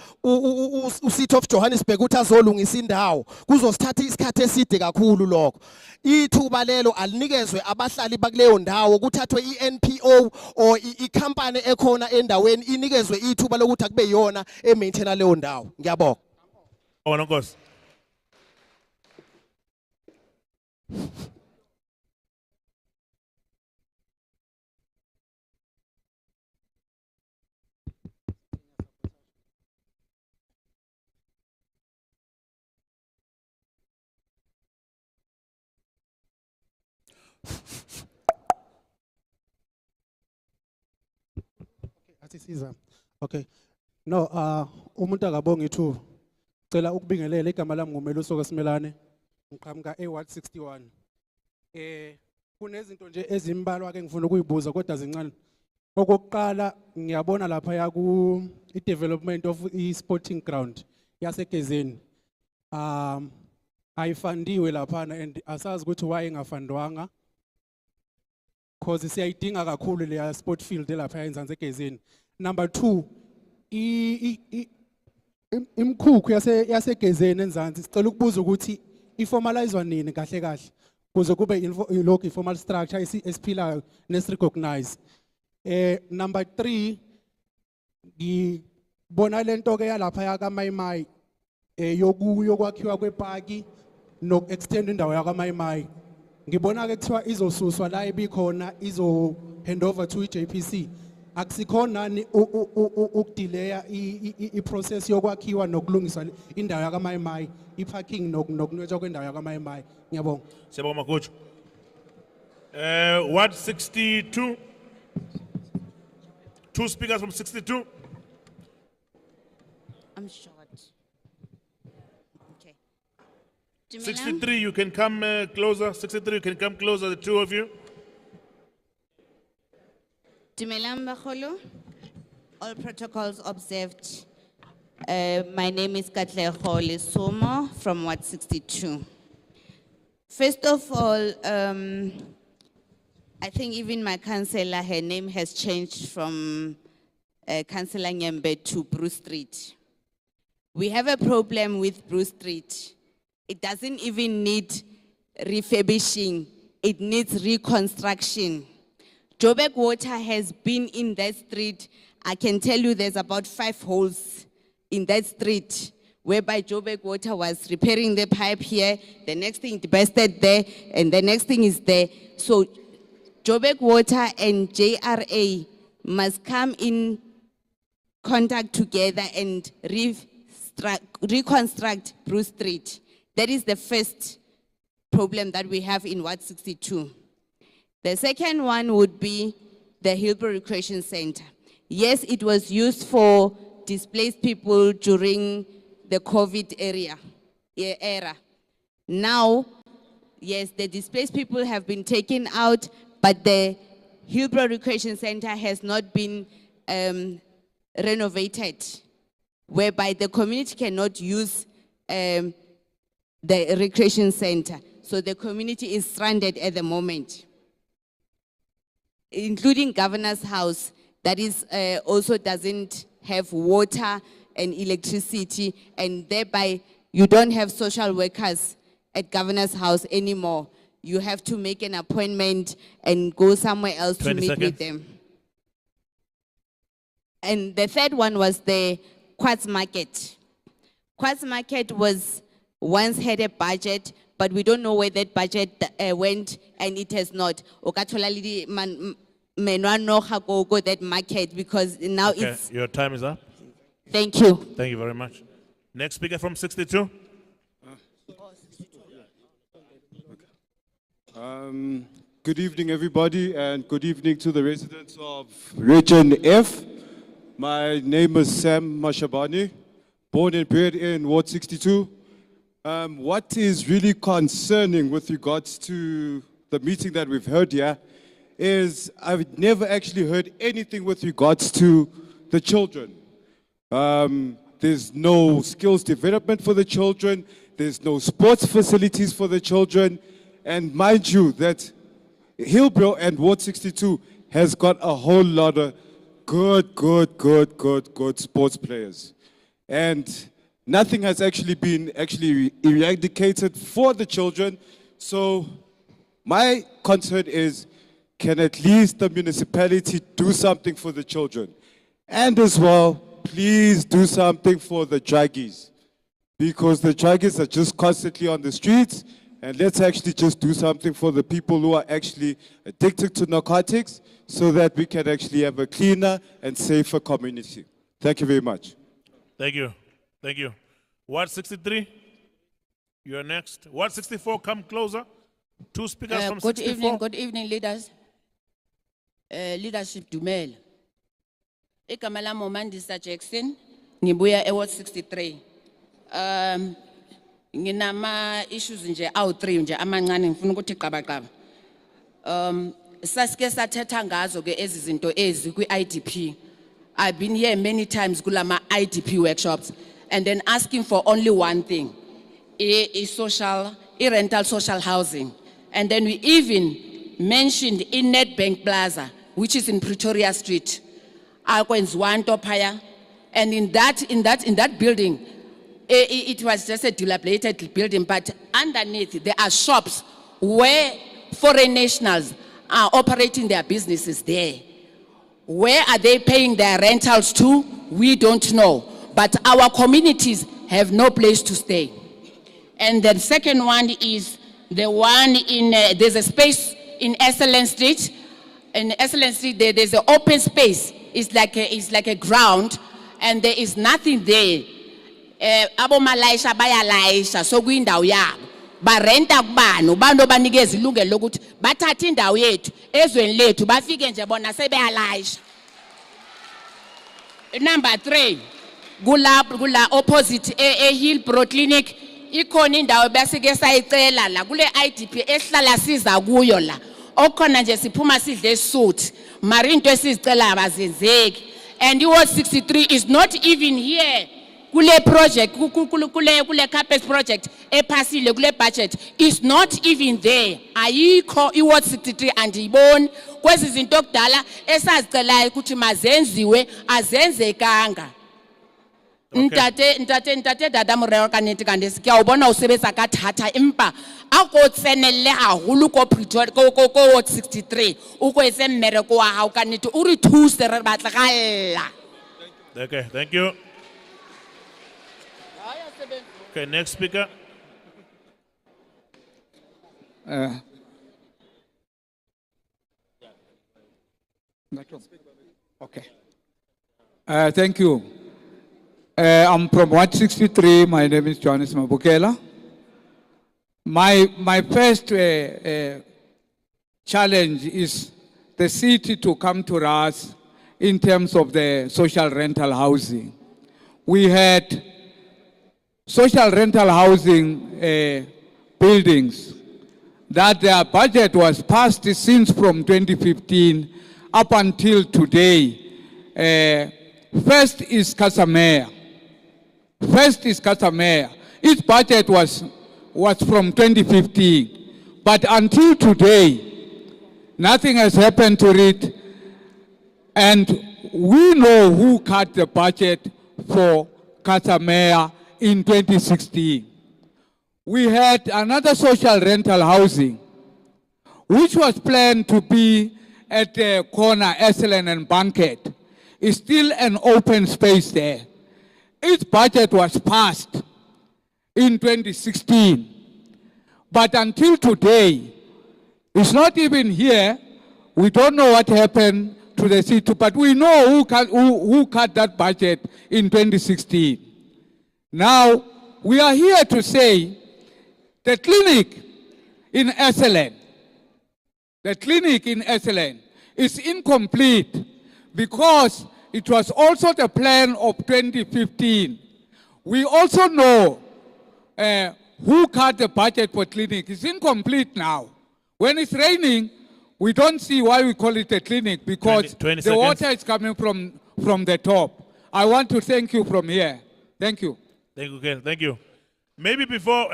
City of Johannesburg ukuthi azolungisa indawo kuzosithatha isikhathi eside kakhulu lokho. Ithuba lelo alinikezwe abahlali bakuleyo ndawo kuthathwe i-NPO or i-company ekhona endaweni inikezwe ithuba lokuthi akube yona emaintaina leyo ndawo. Ngiyabonga. Oh, no, course. Athi siza. Okay. No, umuntu akabonga ithuba. Cela ukubingelela igama lami nguMeluso Kasimelane. Ngiqhamuka eWard 61. Kunezinto nje ezimbalwa ke ngifuna ukuyibuza kodwa zincane. Okokuqala ngiyabona lapha ya ku i-development of i-sporting ground yaseGezeni. Ayifandiwe lapha and asazi ukuthi why ingafandwanga. Because siyayidinga kakhulu le sport field lapha eNzansi eGezeni. Number 2, imkhukhu yaseGezeni eNzansi sicela ukubuza ukuthi iformalizwa nini kahle kahle kuze kube lokho informal structure esiphilayo nesirecognize. Number 3, ngibona lento ke yalapha yakaMayimayi yokwakhiwa kwepaki no extend indawo yakaMayimayi. Ngibona ke kuthiwa izosuswa la ebikhona izo hand over to iJPC. Akusikhona ni ukudelaya iprocess yokwakhiwa nokulungisa indawo yakaMayimayi, iparking nokunwetshwa kwendawo yakaMayimayi. Ngiyabonga. Siyabonga coach. Ward 62. 2 speakers from 62. I'm short. Okay. 63, you can come closer. 63, you can come closer, the two of you. Dumelang Bagolo, all protocols observed. My name is Katlego Lesomo from Ward 62. First of all, I think even my councillor, her name has changed from Councillor Nyembe to Bruce Street. We have a problem with Bruce Street. It doesn't even need refurbishing, it needs reconstruction. Joburg Water has been in that street. I can tell you there's about 5 holes in that street whereby Joburg Water was repairing the pipe here, the next thing it bursted there, and the next thing is there. So Joburg Water and JRA must come in contact together and reconstruct Bruce Street. That is the first problem that we have in Ward 62. The second one would be the Hillbrow Recreation Center. Yes, it was used for displaced people during the COVID era. Now, yes, the displaced people have been taken out, but the Hillbrow Recreation Center has not been renovated, whereby the community cannot use the recreation center. So the community is stranded at the moment, including Governor's House, that is also doesn't have water and electricity, and thereby you don't have social workers at Governor's House anymore. You have to make an appointment and go somewhere else to meet with them. And the third one was the Quartz Market. Quartz Market was once had a budget, but we don't know where that budget went, and it has not. Okatolali go that market because now Okay, it's. your time is up. Thank you. Thank you very much. Next speaker from 62. Good evening, everybody, and good evening to the residents of Region F. My name is Sam Mashabani, born and bred in Ward 62. What is really concerning with regards to the meeting that we've heard here is I've never actually heard anything with regards to the children. There's no skills development for the children. There's no sports facilities for the children. And mind you that Hillbrow and Ward 62 has got a whole lot of good sports players. And nothing has actually been eradicated for the children. So my concern is, can at least the municipality do something for the children? And as well, please do something for the druggies, because the druggies are just constantly on the streets, and let's actually just do something for the people who are actually addicted to narcotics so that we can actually have a cleaner and safer community. Thank you very much. Thank you. Thank you. Ward 63, you're next. Ward 64, come closer. Two speakers from 64. Good evening, leaders. Leadership Dumel. Igama lami uMandisa Jackson, ngibuya eWard 63. Nginama issues nje awu3 nje amancane ngifuna ukuthi qabaqaba. Sasike sathetha ngazo ke ezizinto ezi kwi-IDP. I've been here many times kulama IDP workshops and then asking for only one thing, rental social housing. And then we even mentioned in Nedbank Plaza, which is in Pretoria Street. And in that building, it was just a dilapidated building, but underneath there are shops where foreign nationals are operating their businesses there. Where are they paying their rentals to? We don't know. But our communities have no place to stay. And the second one is the one in, there's a space in Excellent Street. In Excellent Street, there's an open space. It's like a ground, and there is nothing there. Abo malaisha baya laisha so kwindawo yabo barenta kubani ubantu banikeza ilungelo lokuthi bathatha indawo yethu ezweni lethu bafike nje bona sebeyalayisha. Number 3, kula opposite Hillbrow Clinic ikhona indawo basike sayicela la kule IDP esihlala siza kuyo la okhona nje siphuma sidle esouth mari into esizicela abazenzeki. And Ward 63 is not even here. Kule project, kule CAPEX project, epasile kule budget is not even there. Ayikho iWard 63 andiyiboni. Kwezi zinto kudala esazicelayo ukuthi mazenziwe azenzekanga. Ntate dada morero kanete kanti sikuyawubona usebenza kathatha impa akotsenelle haholo ko Pretoria ko Ward 63 ukwetse mmereko wa hao kanete o re thuse re batla galla. Okay, thank you. Okay, next speaker. Okay. Thank you. I'm from Ward 63. My name is Johannes Mabukela. My first challenge is the city to come to us in terms of the social rental housing. We had social rental housing buildings that their budget was passed since from 2015 up until today. First is Casamea. Its budget was from 2015, but until today, nothing has happened to it. And we know who cut the budget for Casamea in 2016. We had another social rental housing, which was planned to be at the corner, Esselen and Banquet. It's still an open space there. Its budget was passed in 2016. But until today, it's not even here. We don't know what happened to the city, but we know who cut that budget in 2016. Now, we are here to say the clinic in Esselen is incomplete because it was also the plan of 2015. We also know who cut the budget for clinic. It's incomplete now. When it's raining, we don't see why we call it a clinic because 20 the water is coming from the top. I want to thank you from here. Thank you. Thank you, Ken. Thank you. Maybe before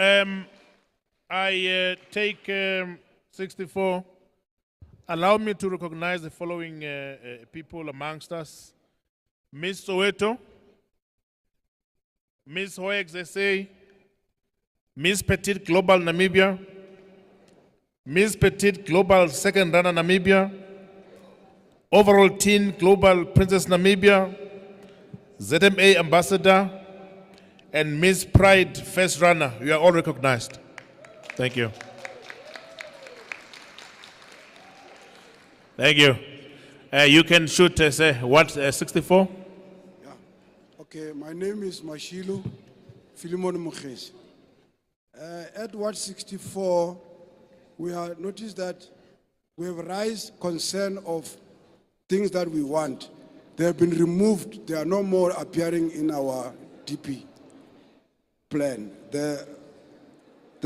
I take 64, allow me to recognize the following people amongst us. Ms. Soweto, Ms. Hoex SA, Ms. Petit Global Namibia, Ms. Petit Global Second Runner Namibia, Overall Teen Global Princess Namibia, ZMA Ambassador, and Ms. Pride First Runner. You are all recognized. Thank you. Thank you. You can shoot, say, what, 64? Okay, my name is Mashilu Philemon Mukhes. At Ward 64, we have noticed that we have raised concern of things that we want. They have been removed. They are no more appearing in our DP plan. The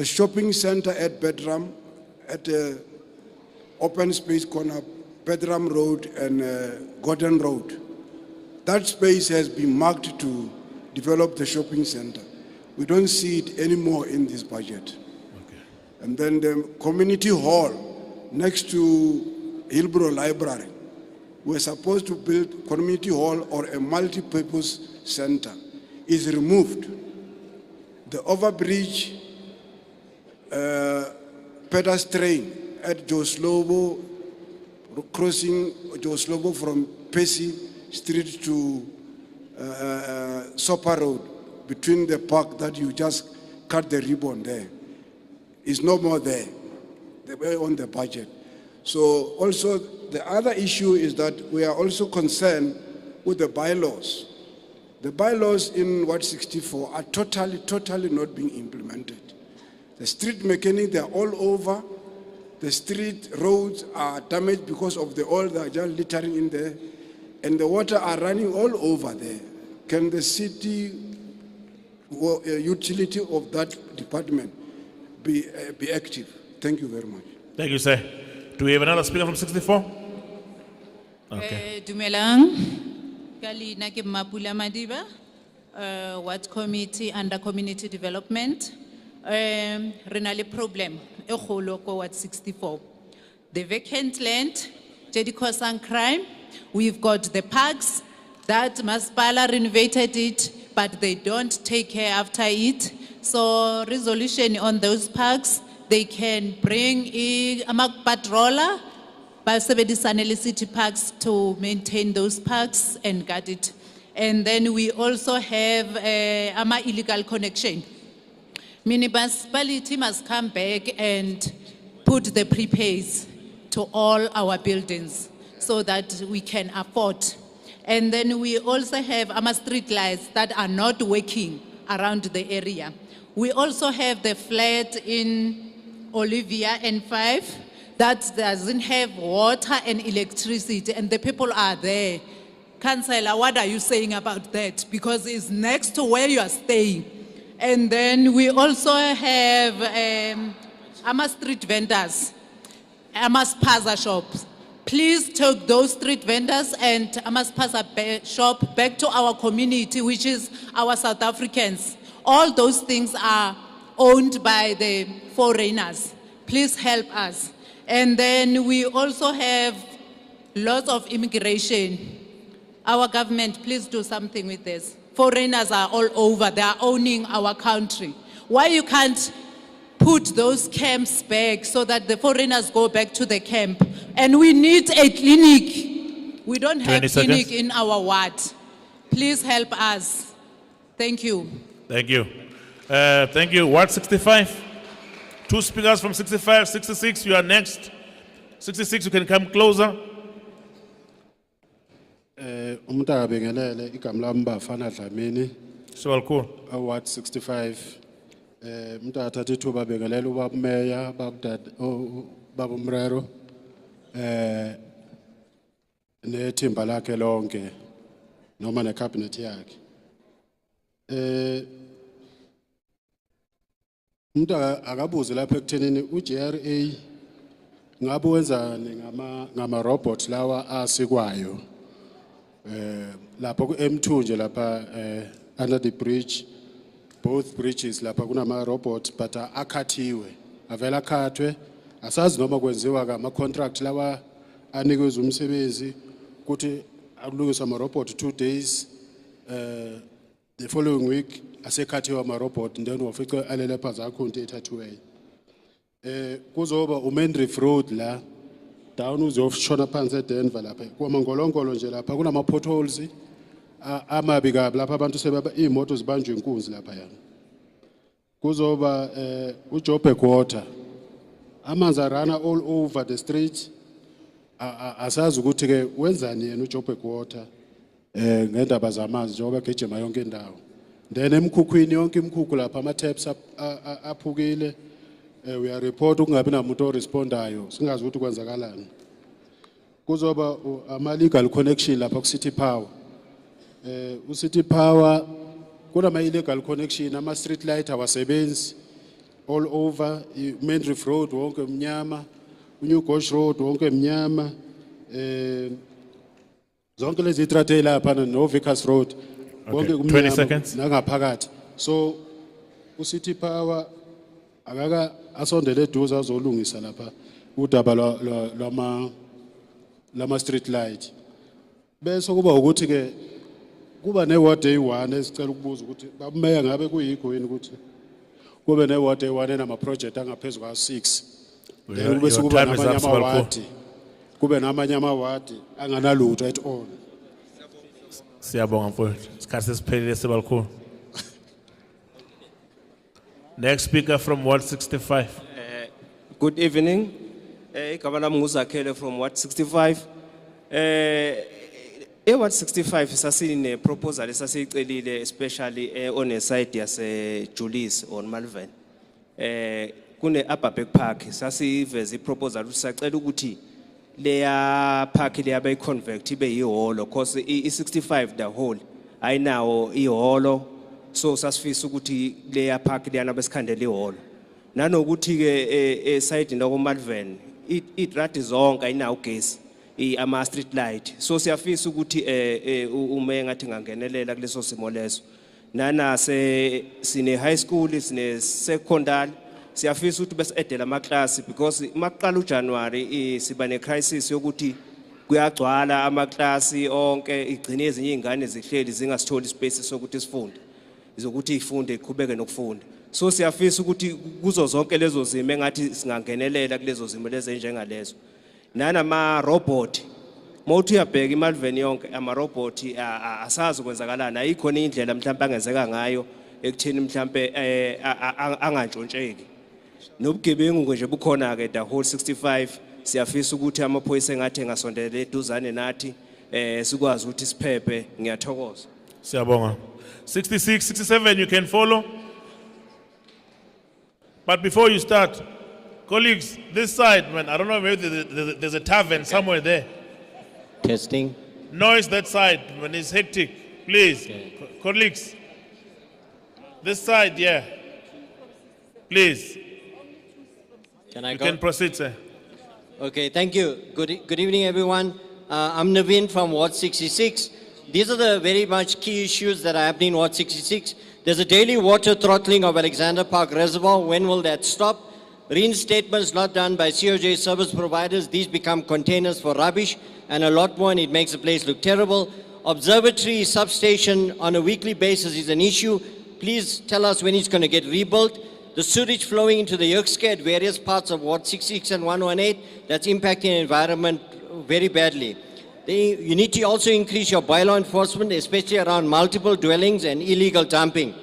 shopping center at Bedram, at the open space corner, Bedram Road and Gordon Road. That space has been marked to develop the shopping center. We don't see it anymore in this budget. Okay. And then the community hall next to Hillbrow Library. We're supposed to build community hall or a multi-purpose center. Is removed. The overbridge pedestrian at Joslobo, crossing Joslobo from Pesi Street to Sopa Road, between the park that you just cut the ribbon there, is no more there. They were on the budget. So also the other issue is that we are also concerned with the bylaws. The bylaws in Ward 64 are totally not being implemented. The street mechanics, they are all over. The street roads are damaged because of the oil that are just littering in there. And the water are running all over there. Can the city utility of that department be active? Thank you very much. Thank you, sir. Do we have another speaker from 64? Okay. Dumelang. Kalina ke Mapula Madiba, Ward Committee under Community Development. Renali problem, Echoloko Ward 64. The vacant land, Jedikosang crime. We've got the parks that Maspala renovated it, but they don't take care after it. So resolution on those parks, they can bring a patroller, Balsabedisanele City Parks to maintain those parks and guard it. And then we also have ama illegal connection. Municipality must come back and put the prepays to all our buildings so that we can afford. And then we also have ama street lights that are not working around the area. We also have the flat in Olivia N5 that doesn't have water and electricity, and the people are there. Councillor, what are you saying about that? Because it's next to where you are staying. And then we also have ama street vendors, ama spaza shops. Please take those street vendors and ama spaza shop back to our community, which is our South Africans. All those things are owned by the foreigners. Please help us. And then we also have lots of immigration. Our government, please do something with this. Foreigners are all over, they are owning our country. Why you can't put those camps back so that the foreigners go back to the camp? And we need a clinic. We don't have a clinic in our ward. Please help us. Thank you. Thank you. Thank you. Ward 65. Two speakers from 65, 66, you are next. 66, you can come closer. Umta bengelele igama lami bafana Dlamini. So cool. Ward 65. Umta athatha ithuba bengelele ubaba meya baba Mrero. Nethimba lakhe lonke noma ne cabinet yakhe. Umuntu akabuze lapha ekuthenini uGRA ngabe wenzani ngama robot lawa asikwayo lapho ku M2 nje lapha under the bridge, both bridges lapha kunama robots but akhathiwe, avela akhathwe, asazi noma kwenziwa ka contract lawa anikezwe umsebenzi ukuthi akulungiswa ama robot 2 days, the following week asekhathiwe ama robot then wafica alele phansi akho into ethathiwe. Kuzoba uMendriff Road la down uzoshona phansi eDenver lapha kwamangolongolo nje lapha kunama potholes amabi kabi lapha abantu sebaba imoto zibanjwe inkunzi lapha yana. Kuzoba uJoburg water amanzi arana all over the street, asazi ukuthi ke wenzani yena uJoburg water ngendaba zamanzi njengoba gejema yonke indawo. Then emkhukhwini yonke imkhukhu lapha ama taps aphukile. We are report ukungabi namuntu orespondayo singazi ukuthi kwenzakalani. Kuzoba ama legal connection lapha ku City Power. City Power kunama illegal connection, ama street light awasebenzi all over Mendriff Road wonke mnyama, New Gosh Road wonke mnyama, zonke lezi trate lapha no Vickers Road wonke kumnyama. 20 seconds. Nangaphakathi. So City Power akaka asondele eduze azolungisa lapha udaba lama street light. Bese kuba ukuthi ke kuba ne ward day 1 esicela ukubuza ukuthi babumeya ngabe kuyikho yini ukuthi kube ne ward day 1 enama project angaphezulu ka 6. Then kube sekuba namanye amawadi. Kube namanye amawadi anganalutho at all. Siyabonga mfowethu. Isikhathi sesiphelile sebalkhulu. Next speaker from Ward 65. Good evening. Governor Muzakele from Ward 65. Ward 65 sasine proposal esasicelile especially on a site yase Julius on Malvern. Kune upper back park sasiveze proposal usacela ukuthi leya park leya bay convert ibe yiholo because i65 the whole ayinawo iholo. So sasifisa ukuthi leya park leyana besikhandele iholo nanokuthi ke side ndako Malvern itrati zonke ayinawo ugesi ama street light. So siyafisa ukuthi ume ngathi ngangenelela kuleso simo leso nana sine high school sine secondary siyafisa ukuthi bese edela ama class because maqala uJanuary siba ne crisis yokuthi kuyagcwala ama class onke igcine ezinye izingane zihleli zingasitholi space sokuthi sifunde izokuthi ifunde iqhubeke nokufunda. So siyafisa ukuthi kuzo zonke lezo zimo engathi singangenelela kulezo zimo lezi njengalezo nanama robot mawuthi uyabheka iMalvern yonke ama robot asazi kwenzakalana ayikho indlela mhlawumbe angenzeka ngayo ekutheni mhlawumbe angantshontsheki nobugebengu nje bukhona ke the whole 65. Siyafisa ukuthi amaphoyisa engathi engasondela eduzane nathi sikwazi ukuthi siphephe. Ngiyathokoza. Siyabonga. 66, 67, you can follow. But before you start, colleagues, this side, man, I don't know, maybe there's a tavern somewhere there. Testing. Noise that side when it's hectic, please. Colleagues, this side, yeah. Please. Can I You go? can proceed, sir. Okay, thank you. Good evening, everyone. I'm Naveen from Ward 66. These are the very much key issues that are happening in Ward 66. There's a daily water throttling of Alexander Park Reservoir. When will that stop? Reinstatements not done by COJ service providers. These become containers for rubbish and a lot more, and it makes the place look terrible. Observatory substation on a weekly basis is an issue. Please tell us when it's going to get rebuilt. The sewage flowing into the Yerkske at various parts of Ward 66 and 118, that's impacting the environment very badly. You need to also increase your bylaw enforcement, especially around multiple dwellings and illegal dumping.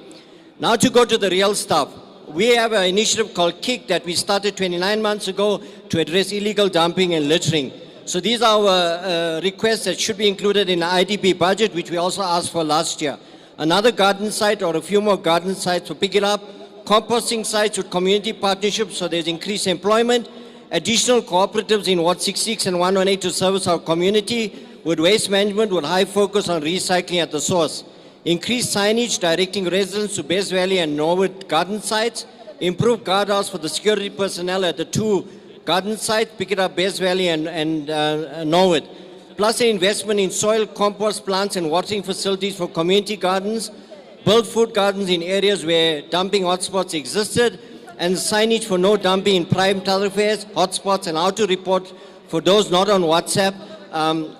Now to go to the real stuff. We have an initiative called KICK that we started 29 months ago to address illegal dumping and littering. So these are our requests that should be included in the IDP budget, which we also asked for last year. Another garden site or a few more garden sites to pick it up. Composting sites with community partnerships so there's increased employment. Additional cooperatives in Ward 66 and 118 to service our community with waste management with high focus on recycling at the source. Increased signage directing residents to Best Valley and Norwood garden sites. Improve guardhouse for the security personnel at the two garden sites, pick it up Best Valley and Norwood. plus an investment in soil compost plants and watering facilities for community gardens, build food gardens in areas where dumping hotspots existed, and signage for no dumping in prime thoroughfares, hotspots, and how to report for those not on WhatsApp,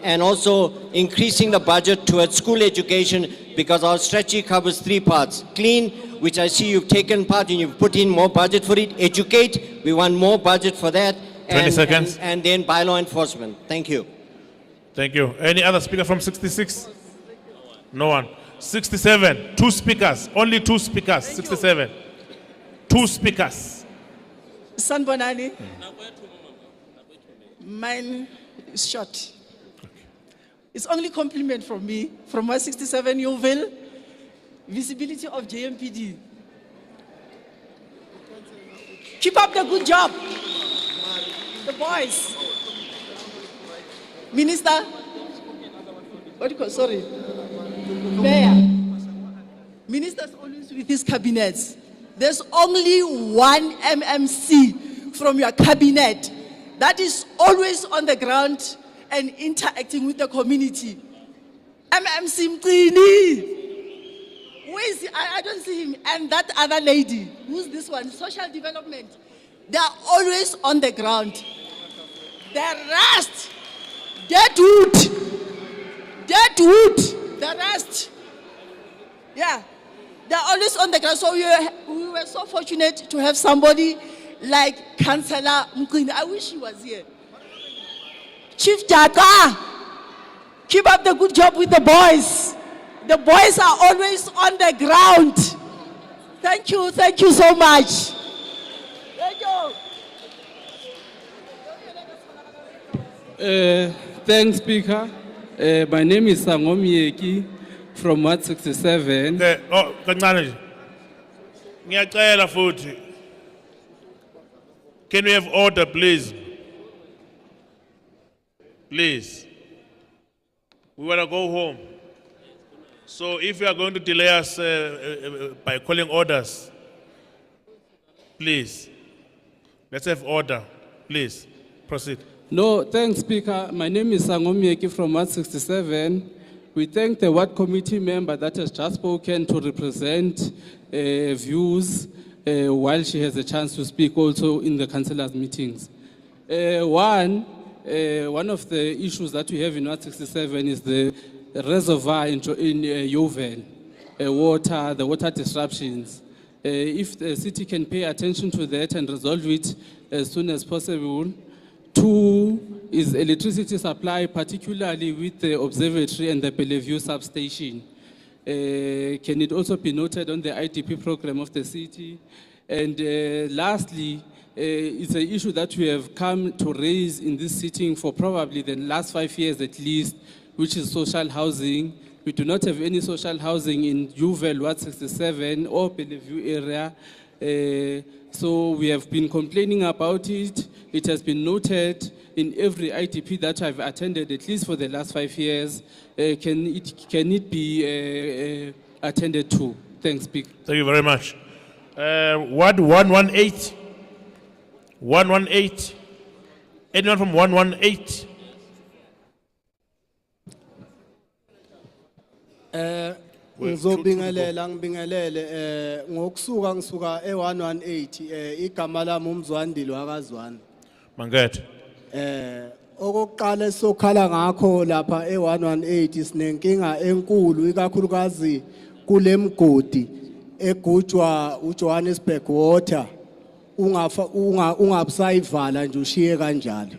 and also increasing the budget towards school education because our strategy covers 3 parts. Clean, which I see you've taken part and you've put in more budget for it. Educate, we want more budget for that. 20 seconds. And then bylaw enforcement. Thank you. Thank you. Any other speaker from 66? No one. 67, 2 speakers, only 2 speakers, 67. 2 speakers. Sanbonani. Mine is short. It's only compliment from me, from 167 Yeovil, visibility of JMPD. Keep up the good job. The boys. Minister, what do you call, sorry. Mayor. Minister's always with his cabinets. There's only one MMC from your cabinet that is always on the ground and interacting with the community. MMC Mqini. Where is he? I don't see him. And that other lady, who's this one? Social development. They are always on the ground. The rest, dead wood. The rest. Yeah. They're always on the ground. So we were so fortunate to have somebody like Councillor Mqini. I wish he was here. Chief Jaka, keep up the good job with the boys. The boys are always on the ground. Thank you so much. Thank you. Thanks, Speaker. My name is Sangomieki from Ward 67. Oh, kancane. Ngiyacela futhi. Can we have order, please? Please. We want to go home. So if you are going to delay us by calling orders, please, let's have order. Please, proceed. No, thanks, Speaker. My name is Sangomieki from Ward 67. We thank the Ward Committee member that has just spoken to represent views while she has a chance to speak also in the councillors' meetings. One of the issues that we have in Ward 67 is the reservoir in Yeovil, the water disruptions. If the city can pay attention to that and resolve it as soon as possible. 2 is electricity supply, particularly with the observatory and the Bellevue substation. Can it also be noted on the IDP program of the city? And lastly, it's an issue that we have come to raise in this sitting for probably the last 5 years at least, which is social housing. We do not have any social housing in Yeovil, Ward 67 or Bellevue area. So we have been complaining about it. It has been noted in every IDP that I've attended, at least for the last 5 years. Can it be attended to? Thanks, Speaker. Thank you very much. Ward 118. 118. Anyone from 118? Ngizobingelela ngokusuka ngisuka e118 igama lami uMzwandile wakazwana. Mangethe. Okokuqala sokhala ngakho lapha e118 sinenkinga enkulu ikakhulukazi kulemgodi egujwa uJohannesburg water ungabusayivala nje ushiye kanjalo.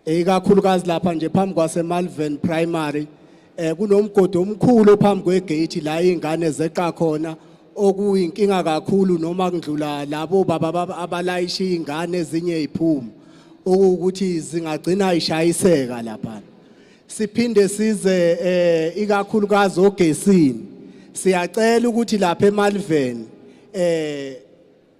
Ikakhulukazi lapha nje phambi kwase Malvern Primary kunomgodi omkhulu phambi kwegate la ingane zeqa khona okuyinkinga kakhulu noma kundlula labo baba abalayisha ingane ezinye iphuma ukuthi zingagcina ishayiseka lapha. Siphinde size ikakhulukazi ogesini siyacela ukuthi lapha eMalvern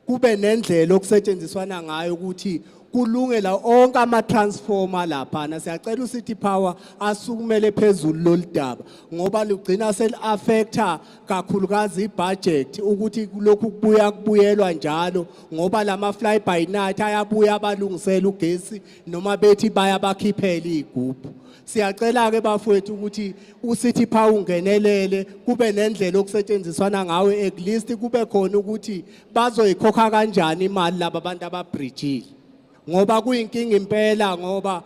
kube nendlela okusetshenziswana ngayo ukuthi kulungela onke ama-transformer laphana. Siyacela uCity Power asukumele phezulu loludaba ngoba lugcina seli-affecta kakhulukazi ibudget ukuthi lokhu kubuyelwa njalo ngoba lama-fly by night ayabuya abalungisela ugesi noma bethi bayabakhiphela iy'gubhu. Siyacela-ke bafowethu ukuthi uCity Power ungenelele kube nendlela okusetshenziswana ngawe at least kube khona ukuthi bazoyikhokha kanjani imali laba bantu ababridgile. Ngoba kuyinkinga impela ngoba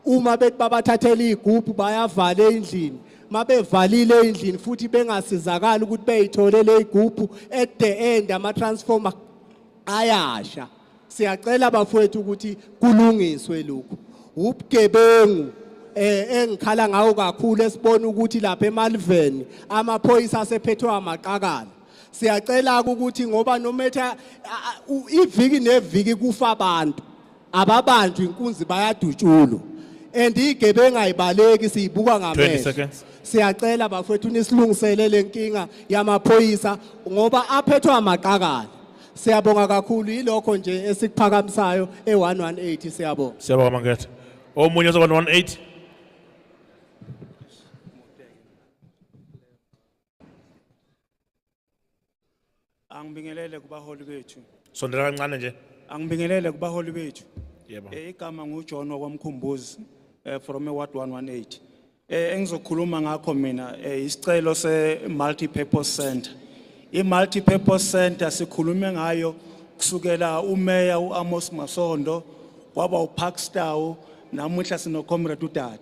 uma bethi babathathela iy'gubhu bayavala endlini. Mabevalile endlini futhi bengasizakala ukuthi beyitholele iy'gubhu at the end ama-transformer ayasha. Siyacela bafowethu ukuthi kulungiswe lokhu. Ubugebengu engikhala ngawo kakhulu esibona ukuthi lapha eMalvern amaphoyisa asephethwe amaqakala. Siyacela ukuthi ngoba nometha iviki neviki kufa abantu ababantu inkunzi bayadutshulwa and igebengu ayibaleki siyibuka 20 ngamehlo. seconds. Siyacela bafowethu nisilungisele lenkinga yamaphoyisa ngoba aphethwe amaqakala. Siyabonga kakhulu yilokho nje esikuphakamisayo e118 siyabonga. Siyabonga Mangete. Omunye ozoba 118. Angibingelele kubaholi bethu. Sondela kancane nje. Angibingelele kubaholi bethu. Yebo. Igama nguJohn wakwamkhumbuzi from Ward 118. Engizokhuluma ngakho mina isicelo se multi-purpose center. I-multi-purpose center sikhulume ngayo kusukela uMeya uAmos Masondo kwaba uParkstown namuhla sino comrade uDada.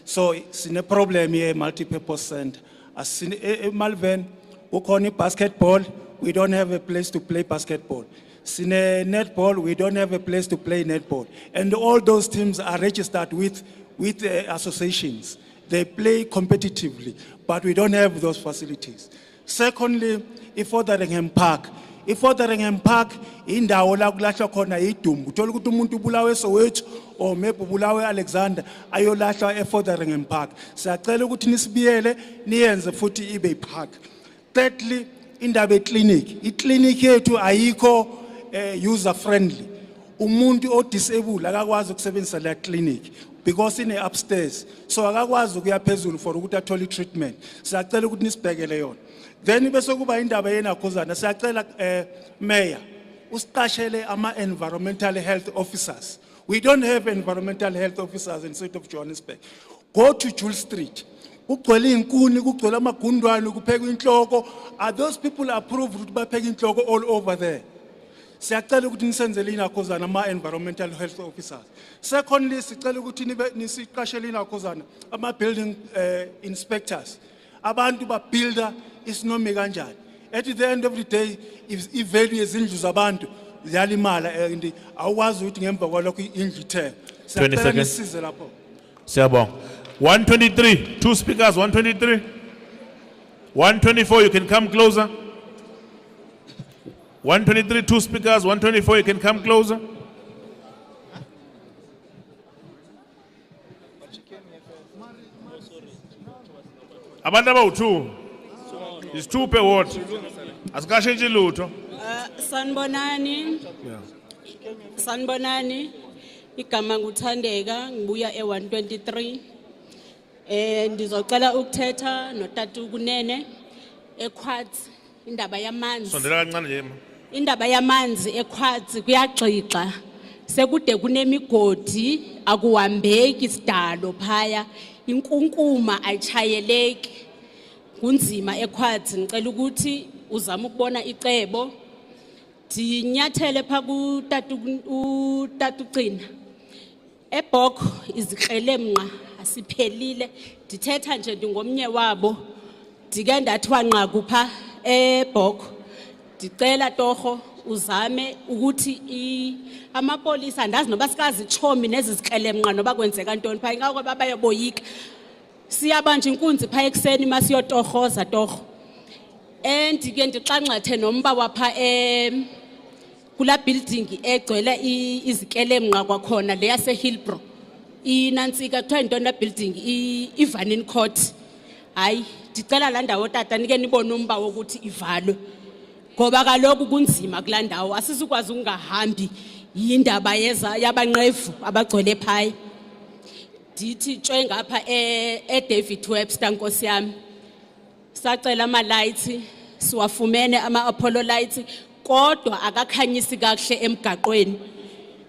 So sine problem ye multi-purpose center. Asine eMalvern ukhona ibasketball, we don't have a place to play basketball. Sine netball, we don't have a place to play netball. And all those teams are registered with associations. They play competitively, but we don't have those facilities. Secondly, iFotheringham Park. iFotheringham Park indawo la kulahlwa khona idumbu. Uthola ukuthi umuntu ubulawe eSoweto or maybe ubulawe eAlexander ayolahlwa eFotheringham Park. Siyacela ukuthi nisibiyele niyenze futhi ibe park. Thirdly, indaba eclinic. Iclinic yethu ayikho user friendly. Umuntu o disabled akakwazi ukusebenzisa la clinic because ine upstairs. So akakwazi ukuya phezulu for ukuthi athole treatment. Siyacela ukuthi nisibhekele yona. Then bese kuba indaba yena khosana siyacela mayor usiqashele ama environmental health officers. We don't have environmental health officers in City of Johannesburg. Go to Jewel Street. Kugcwele inkuni, kugcwele amagundwane, kuphekwa inhloko. Are those people approved ukuthi bapheke inhloko all over there? Siyacela ukuthi nisenzele inakhosana ama environmental health officers. Secondly, sicela ukuthi nisiqashele inakhosana ama building inspectors. Abantu ba builder isinome kanjani. At the end of the day, if value izindlu zabantu ziyalimala and awukwazi ukuthi ngemva kwalokho indlu ithe. 20 seconds. Nisize lapho. Siyabonga. 123, two speakers, 123. 124, you can come closer. 123, two speakers, 124, you can come closer. Abantu abawu-2. It's 2 per ward. Asikashintshe lutho. Sanibonani. Sanibonani. Igama nguthandeka ngibuya e123. Ndizocela ukuthetha noTatu Kunene eQuartz indaba yamanzi. Sondela kancane nje ma. Indaba yamanzi eQuartz kuyagxixa. Sekude kunemigodi akuhambeki isidalo phaya. Inkunkuma ayitshayeleki. Kunzima eQuartz ngicela ukuthi uzama ukubona icebo. Dinyathele pha kuTatu Cina. Ebok izikrelemnqa asiphelile. Dithetha nje ndingomnye wabo. Dike ndathiwa nqa kupha eBok. Dicela torho uzame ukuthi amapolisa andazi noba sikazi chomi nezizikrelemnqa noba kwenzeka ntoni pha ingakho babayoboyika. Siyabanje inkunzi pha ekseni masiyotorhoza torho. Ndike ndixanxathe nomba wapha kula building egcwele izikelemnqa kwakhona le yase Hillbrow. Inantsika kuthiwa intoni la building iVanin Court. Hayi ndicela la ndawo tata nike nibone umba wokuthi ivalwe. Ngoba kaloku kunzima kulaa ndawo asizukwazi ungahambi yindaba yabanqevu abagcwele phaya. Dithi tshwe ngapha David Webster Nkosi yami. Sacela ama lights, siwafumene ama Apollo lights, kodwa akakhanyisi kahle emgaqweni.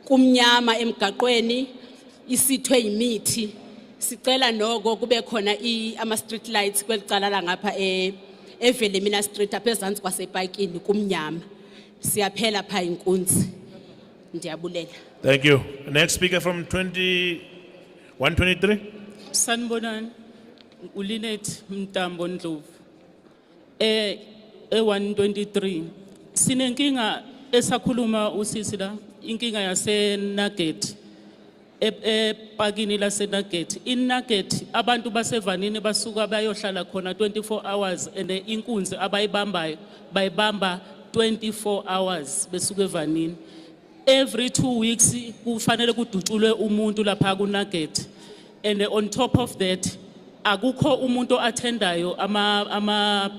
Kumnyama emgaqweni, isithwe imithi. Sicela noko kube khona ama street lights kwelicala la ngapha eVelemina Street aphezansi kwaseparkini kumnyama. Siyaphela pha inkunzi. Ndiyabulela. Thank you. Next speaker from 123. Sanibonani, uLinet Mtambo Ndlovu. 123. Sinenkinga esakhuluma usisi la, inkinga yase Nugget. Epakini lase Nugget. In Nugget abantu basevanini basuka bayohlala khona 24 hours and inkunzi abayibambayo bayibamba 24 hours besuka evanini. Every 2 weeks kufanele kudutshulwe umuntu lapha ku Nugget. And on top of that akukho umuntu athendayo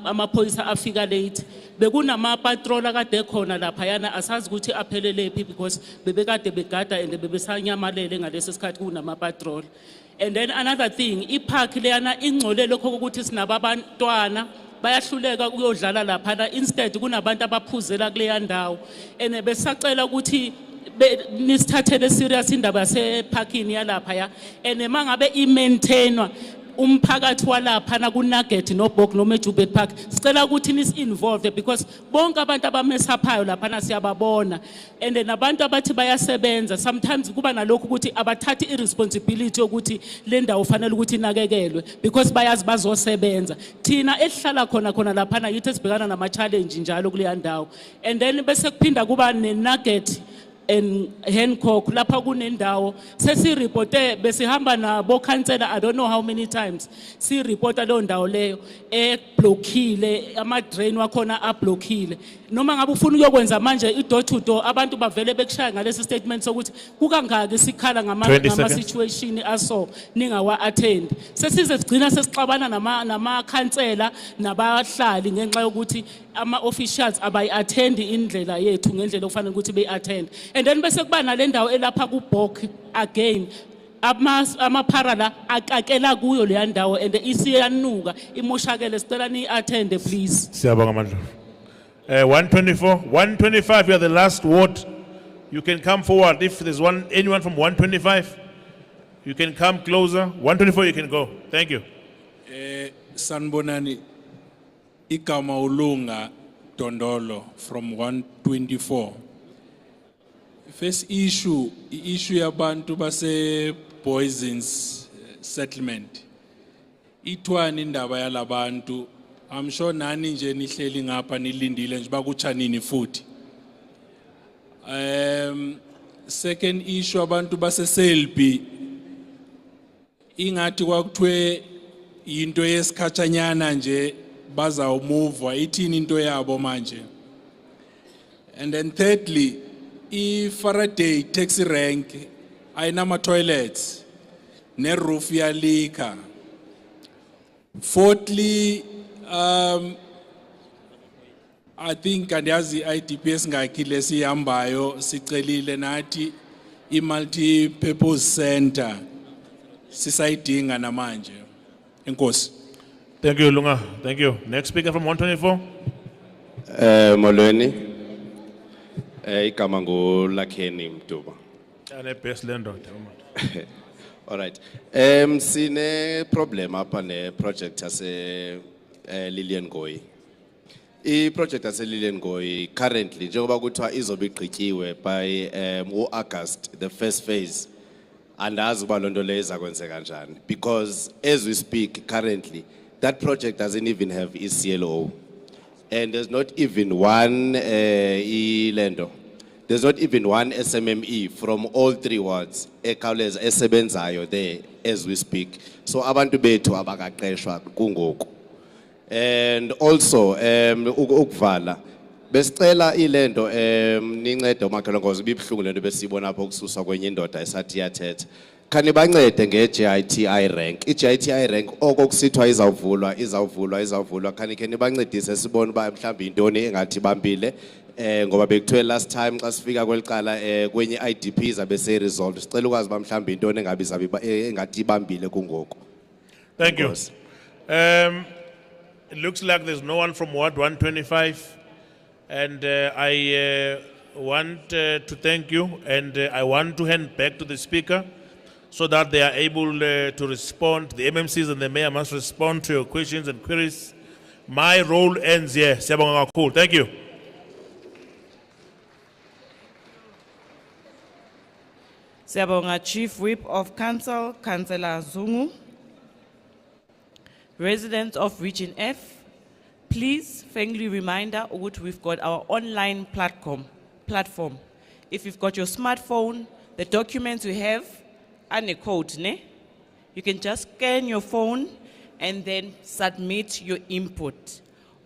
amaphoyisa afika late. Bekunama patrol akade khona lapha yana asazi ukuthi aphelelepi because bebekade begada and bebesanyamalele ngalesi sikhathi kunama patrol. And then another thing, ipark leyana ingcole lokho ukuthi sinabantwana bayahluleka ukuyodlala lapha instead kunabantu abaphuzela kuleya ndawo. And besacela ukuthi nisithathele serious indaba yaseparkini yalapha ya. And mangabe i-maintainwa umphakathi walapha na ku Nugget no Bok no Joburg Park sicela ukuthi nis involved because bonke abantu abamesaphayo lapha na siyababona and nabantu abathi bayasebenza sometimes kuba nalokho ukuthi abathathi irresponsibility ukuthi le ndawo ufanele ukuthi inakekelwe because bayazi bazosebenza thina esihlala khona lapha na yithi sibhekana nama challenge njalo kule ndawo and then bese kuphinda kuba ne Nugget and Hancock lapha kunendawo sesireporte besihamba nabo councillor I don't know how many times si reporta lo ndawo leyo blockile ama drain wakhona ablockile noma ngabe ufuna ukuyokwenza manje I door to door abantu bavele bekushaya ngalesi statement sokuthi kukangaki sikhala ngama situation aso ningawa attend sesize sigcina sesixabana nama councillor nabahlali ngenxa yokuthi ama officials abayi attend indlela yethu ngendlela okufanele ukuthi be attend and then bese kuba nalendawo elapha ku Bok again amapara la akakela kuyo le ndawo and isiyanuka imoshakele sicela ni attend please. Siyabonga mandla. 124, 125 you are the last ward. You can come forward if there's anyone from 125 you can come closer. 124 you can go. Thank you. Sanbonani igama ulunga Dondolo from 124. First issue yabantu base Poisons settlement. Itwani indaba yalabantu. I'm sure nani nje nihleli ngapha nilindile nje bakuchanini futhi. Second issue abantu base Selby. Ingathi kwakuthiwe into yesikhatshanyana nje bazawumove ithini into yabo manje. And then thirdly, Faraday taxi rank ayinama toilets ne roof yalika. Fourthly, I think andiyazi IDP esingakhi lesihambayo sicelile nathi multi purpose center sisayidinga namanje. Enkosi. Thank you Lunga. Thank you. Next speaker from 124. Molweni. Igama nguLakheni Mtuba. Ane best landlord. All right. Sine problem apha ne project ase Lilian Goy. I project ase Lilian Goy currently njengoba kuthiwa izobe igqityiwe by August the first phase. Andazi uba lonto le izakwenzeka kanjani because as we speak currently that project doesn't even have ECLO and there's not even one there's not even one SMME from all 3 wards ekhawuleza esebenzayo there as we speak so abantu bethu abakaqeshwa kungoku and also ukuvala besicela ilento nincede umakhelwane ngoba ibibhlungu lento besibona apho kususwa kwenye indoda esathi yathetha khani bancede ngeGITI rank iGITI rank okokusithwa izawuvulwa khani ke nibancedise sibone uba mhlawumbe intoni engathi bambile ngoba bekuthiwe last time xa sifika kwelicala kwenye IDP zabe se resolved. Sicela ukwazi ba mhlambi into engabi zabe engathi ibambile kungoku. Thank you. It looks like there's no one from Ward 125. And I want to thank you, and I want to hand back to the Speaker so that they are able to respond. The MMCs and the Mayor must respond to your questions and queries. My role ends here. Siyabonga kakhulu. Thank you. Siyabonga, Chief Whip of Council, Councillor Zungu. Residents of Region F, please friendly reminder ukuthi we've got our online platform. If you've got your smartphone, the documents we have and a code, ne? You can just scan your phone and then submit your input.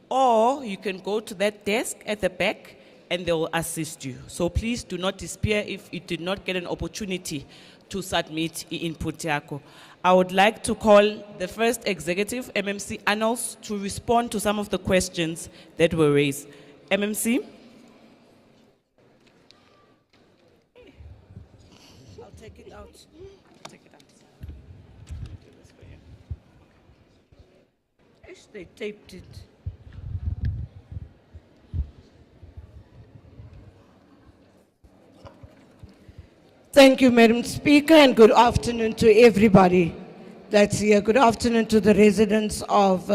Or you can go to that desk at the back and they will assist you. So please do not despair if you did not get an opportunity to submit the input yako. I would like to call the first executive, MMC Annals, to respond to some of the questions that were raised. MMC? I'll take it out. Take it out. They taped it. Thank you, Madam Speaker, and good afternoon to everybody that's here. Good afternoon to the residents of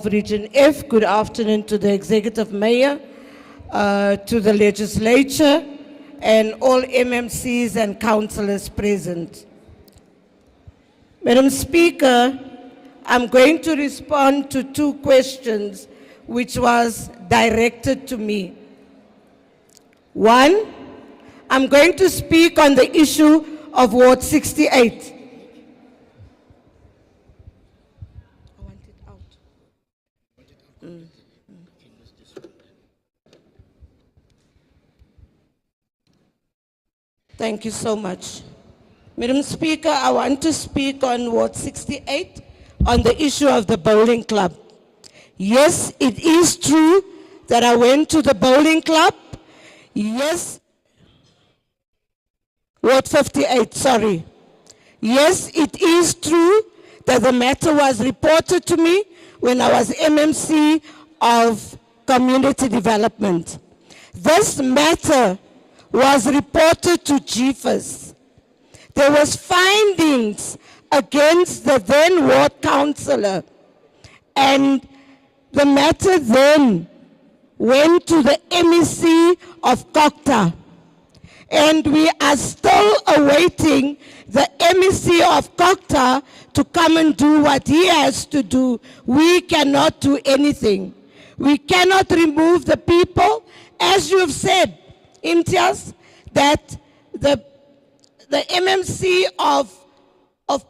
Region F. Good afternoon to the Executive Mayor, to the Legislature, and all MMCs and councillors present. Madam Speaker, I'm going to respond to two questions which was directed to me. One, I'm going to speak on the issue of Ward 68. I want it out. Thank you so much. Madam Speaker, I want to speak on Ward 68 on the issue of the bowling club. Yes, it is true that I went to the bowling club. Yes, Ward 58, sorry. Yes, it is true that the matter was reported to me when I was MMC of Community Development. This matter was reported to GFAS. There was findings against the then ward councillor, and the matter then went to the MEC of Kokta. And we are still awaiting the MEC of Kokta to come and do what he has to do. We cannot do anything. We cannot remove the people, as you have said, Imtiaz, that the MMC of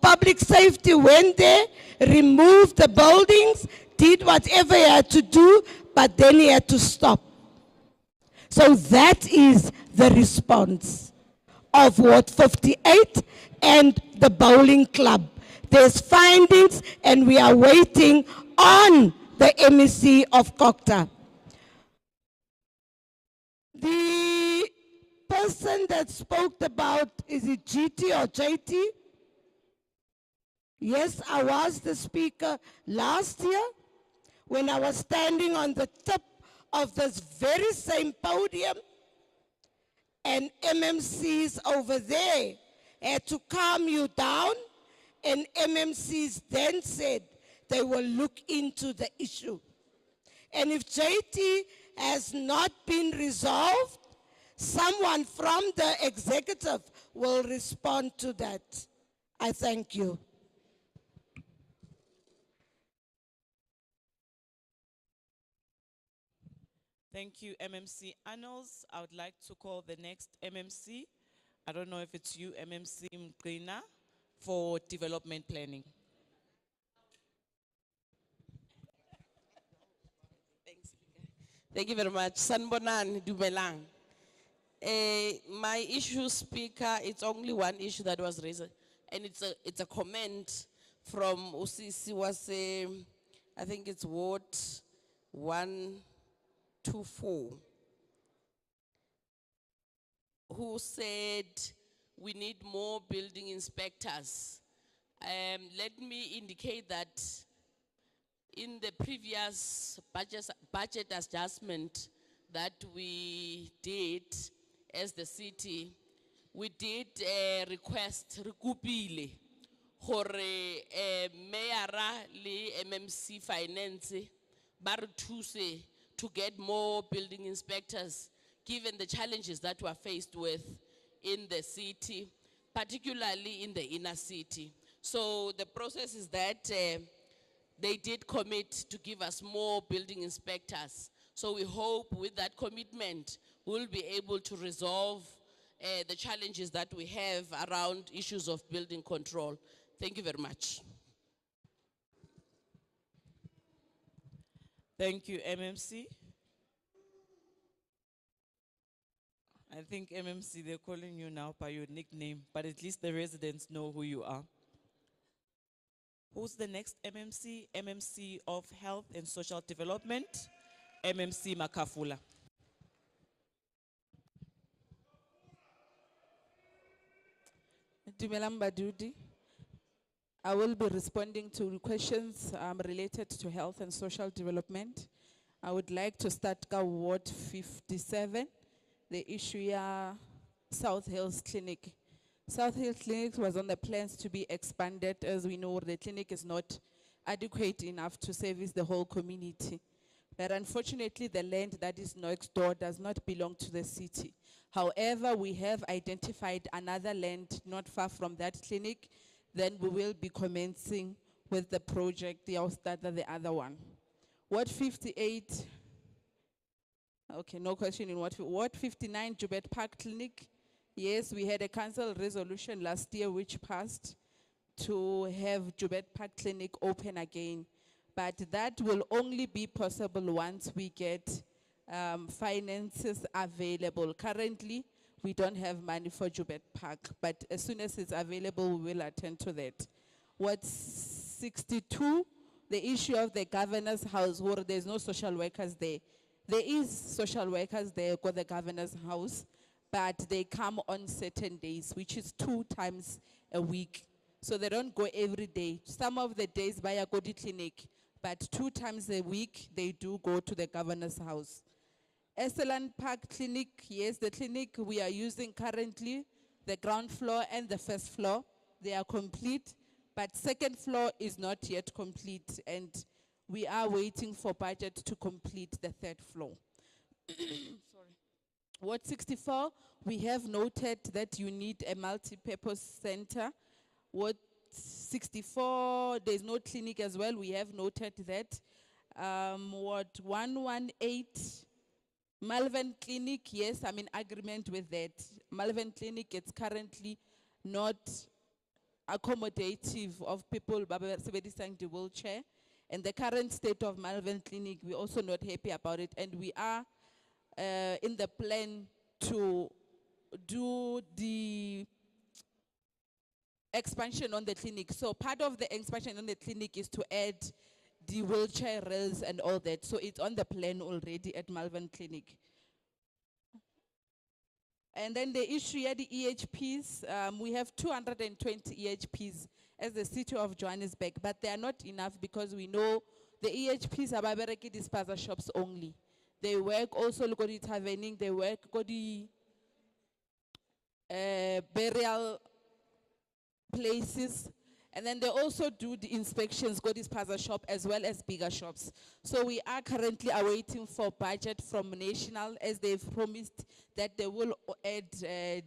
public safety went there, removed the buildings, did whatever he had to do, but then he had to stop. So that is the response of Ward 58 and the bowling club. There's findings and we are waiting on the MEC of Kokta. The person that spoke about, is it GT or JT? Yes, I was the speaker last year when I was standing on the tip of this very same podium, and MMCs over there had to calm you down, and MMCs then said they will look into the issue. And if JT has not been resolved, someone from the executive will respond to that. I thank you. Thank you, MMC Annals. I would like to call the next MMC. I don't know if it's you, MMC Mqina, for development planning. Thank you very much. Sanbonan Dumelang. My issue, Speaker, it's only one issue that was raised, and it's a comment from Usisi was I think it's Ward 1. 24, who said we need more building inspectors. Let me indicate that in the previous budget adjustment that we did as the city, we did a request, rekupile, hore mayara le MMC finance, ba re thuse to get more building inspectors, given the challenges that we're faced with in the city, particularly in the inner city. So the process is that they did commit to give us more building inspectors. So we hope with that commitment, we'll be able to resolve the challenges that we have around issues of building control. Thank you very much. Thank you, MMC. I think MMC, they're calling you now by your nickname, but at least the residents know who you are. Who's the next MMC? MMC of Health and Social Development, MMC Makafula. Dumelang Badudi. I will be responding to questions related to health and social development. I would like to start with Ward 57, the issue of South Hills Clinic. South Hills Clinic was on the plans to be expanded. As we know, the clinic is not adequate enough to service the whole community. But unfortunately, the land that is next door does not belong to the city. However, we have identified another land not far from that clinic. Then we will be commencing with the project. I'll start the other one. Ward 58, okay, no question in Ward 59, Jubet Park Clinic. Yes, we had a council resolution last year which passed to have Jubet Park Clinic open again. But that will only be possible once we get finances available. Currently, we don't have money for Jubet Park, but as soon as it's available, we will attend to that. What's 62, the issue of the governor's house, where there's no social workers there. There is social workers there for the governor's house, but they come on certain days, which is 2 times a week. So they don't go every day. Some of the days by a Godi clinic, but 2 times a week, they do go to the governor's house. Esseland Park Clinic, yes, the clinic we are using currently, the ground floor and the first floor, they are complete, but second floor is not yet complete, and we are waiting for budget to complete the third floor. Sorry. Ward 64, we have noted that you need a multi-purpose center. Ward 64, there's no clinic as well, we have noted that. Ward 118, Malvern Clinic, yes, I'm in agreement with that. Malvern Clinic, it's currently not accommodative of people in the wheelchair. And the current state of Malvern Clinic, we're also not happy about it. And we are in the plan to do the expansion on the clinic. So part of the expansion on the clinic is to add the wheelchair rails and all that. So it's on the plan already at Malvern Clinic. And then the issue here, the EHPs, we have 220 EHPs as the City of Johannesburg, but they are not enough because we know the EHPs are Babereki dispenser shops only. They work also look at the taverning, they work at the burial places. And then they also do the inspections, go this plaza shop as well as bigger shops. So we are currently awaiting for budget from national, as they've promised that they will add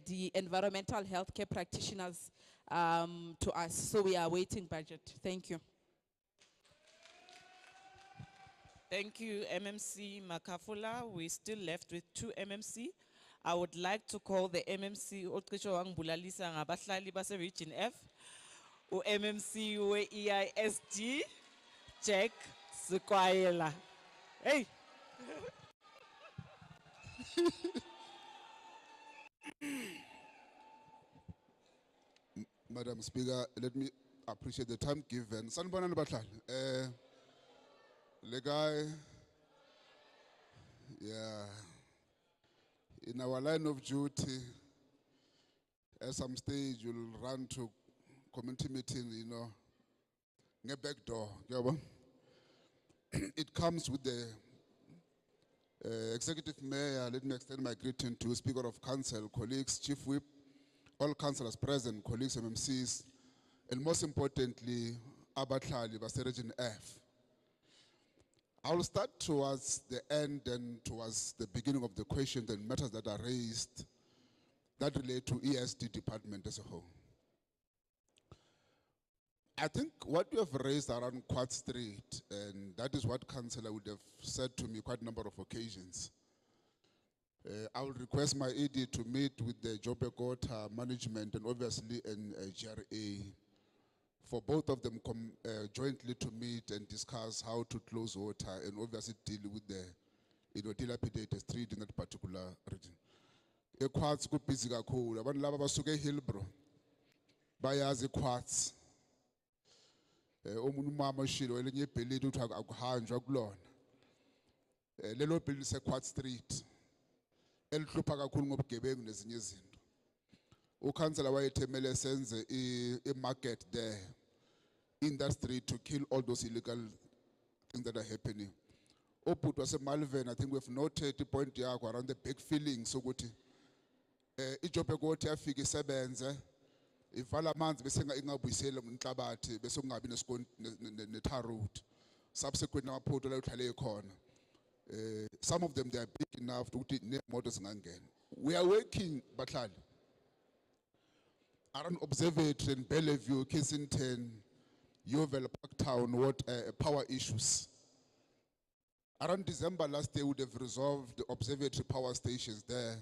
the environmental healthcare practitioners to us. So we are awaiting budget. Thank you. Thank you, MMC Makafula. We're still left with 2 MMC. I would like to call the MMC Otrisho Bulalisa Ngabahlali Base Region F. MMC EISG, Jack Sukwaela. Hey! Madam Speaker, let me appreciate the time given. Le guy, Yeah. In our line of duty, at some stage you'll run to community meeting, you know, nge back door. Yabo. It comes with the executive mayor. Let me extend my greeting to Speaker of Council, colleagues, Chief Whip, all councillors present, colleagues, MMCs, and most importantly, abahlali base Region F. I will start towards the end and towards the beginning of the questions and matters that are raised that relate to ESD department as a whole. I think what you have raised around Quad Street, and that is what Councillor would have said to me quite a number of occasions. I will request my ED to meet with the Joburg management and obviously in GRA for both of them jointly to meet and discuss how to close water and obviously deal with the dilapidated street in that particular region. Quads ku busy kakhulu abantu laba basuke eHillbrow bayazi Quads. Omunye umama oshilo elinye ibhilidi uthi akuhanjwa kulona. Lelo bhilidi seQuad Street elihlupha kakhulu ngobugebengu nezinye izinto. Ukansela wayethemele senze i-market there in that street to kill all those illegal things that are happening. Obut was a Malvern, I think we've noted the point yakho around the big feelings ukuthi iJoburg Water yafika isebenze ivala amanzi bese ingabuyisela ngenhlabathi bese kungabi ne-tar road. Subsequent amaphoto la uhlale khona. Some of them they are big enough to ukuthi nemoto zingangena. We are working bahlali around Observatory and Bellevue, Kensington, Yeovil, Parktown, what power issues. Around December last year, we would have resolved the observatory power stations there.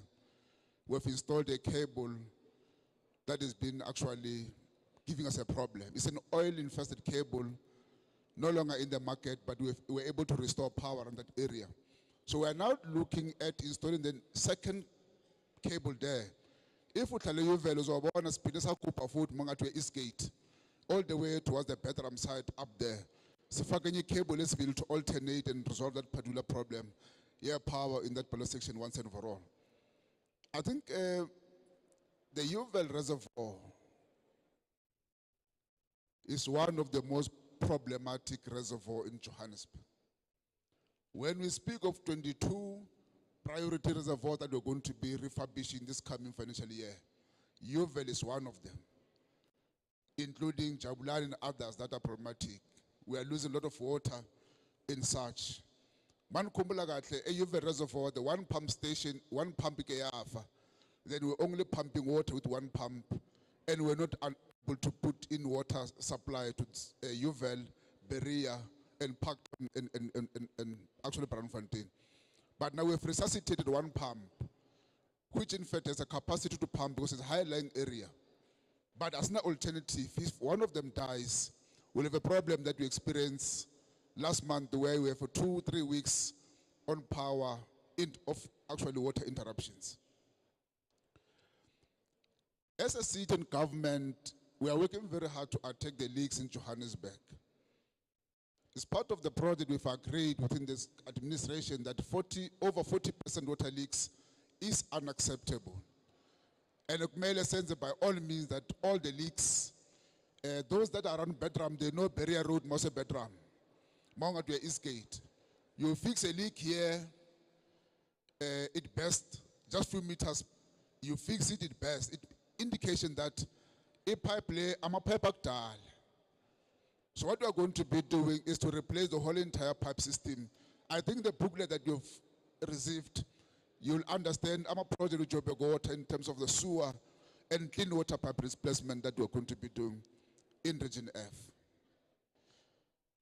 We've installed a cable that has been actually giving us a problem. It's an oil-infested cable, no longer in the market, but we were able to restore power in that area. So we are now looking at installing the second cable there. If we tell you values of one speed, food East Gate, all the way towards the bedroom side up there. So cable is built to alternate and resolve that particular problem. Yeah, power in that particular section once and for all. I think the Yeovil Reservoir is one of the most problematic reservoirs in Johannesburg. When we speak of 22 priority reservoirs that we're going to be refurbishing this coming financial year, Yeovil is one of them, including Jabulani and others that are problematic. We are losing a lot of water in such. Man kumbula kahle, Yeovil Reservoir, the one pump station, one pump ikeyafa. Then we're only pumping water with one pump, and we're not able to put in water supply to Yeovil, Berea, and Park and actually Brandfontein. But now we've resuscitated one pump, which in fact has a capacity to pump because it's a high-lying area. But as an alternative, if one of them dies, we'll have a problem that we experienced last month where we have for 2-3 weeks on power of actually water interruptions. As a city and government, we are working very hard to attack the leaks in Johannesburg. As part of the project, we've agreed within this administration that over 40% water leaks is unacceptable. And Kumele sends it by all means that all the leaks, those that are on Bedram, they know Berea Road, Mose Bedram, Mongatwe East Gate. You fix a leak here, it burst, just few meters, you fix it, it burst. It indication that a pipe lay, I'm a pipe akdal. So what we are going to be doing is to replace the whole entire pipe system. I think the booklet that you've received, you'll understand I'm a project with Joburg Water in terms of the sewer and clean water pipe replacement that we're going to be doing in Region F.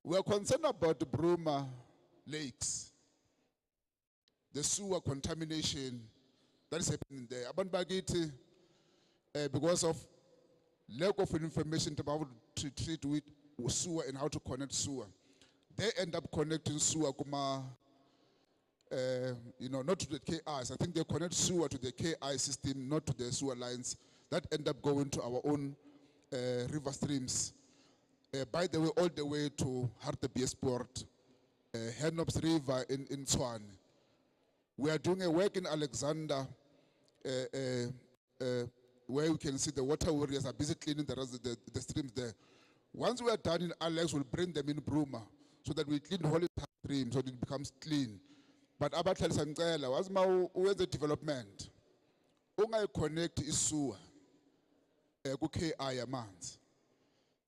We are concerned about the Bruma lakes, the sewer contamination that is happening there. Abanbagiti, because of lack of information about to treat with sewer and how to connect sewer, they end up connecting sewer kuma, not to the KIs. I think they connect sewer to the KI system, not to the sewer lines that end up going to our own river streams. By the way, all the way to Hartbeespoort, Henops River in Tshwane. We are doing a work in Alexander, where you can see the water warriors are busy cleaning the streams there. Once we are done in Alex, we'll bring them in Bruma so that we clean the whole entire stream so that it becomes clean. But abahlali sangcela wazi ma uwenze development ungayiconnect isewer ku KI amanzi.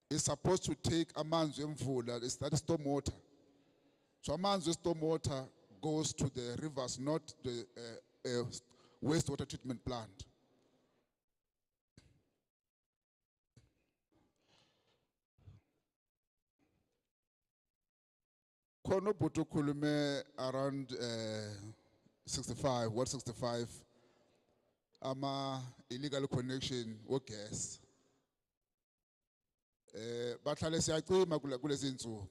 It's supposed to take amanzi emvula, that is storm water. So amanzi storm water goes to the rivers, not the wastewater treatment plant. Kono Putukulume around 65, what 65? Illegal connection or gas. Bahlale siyacima kulezi insuku.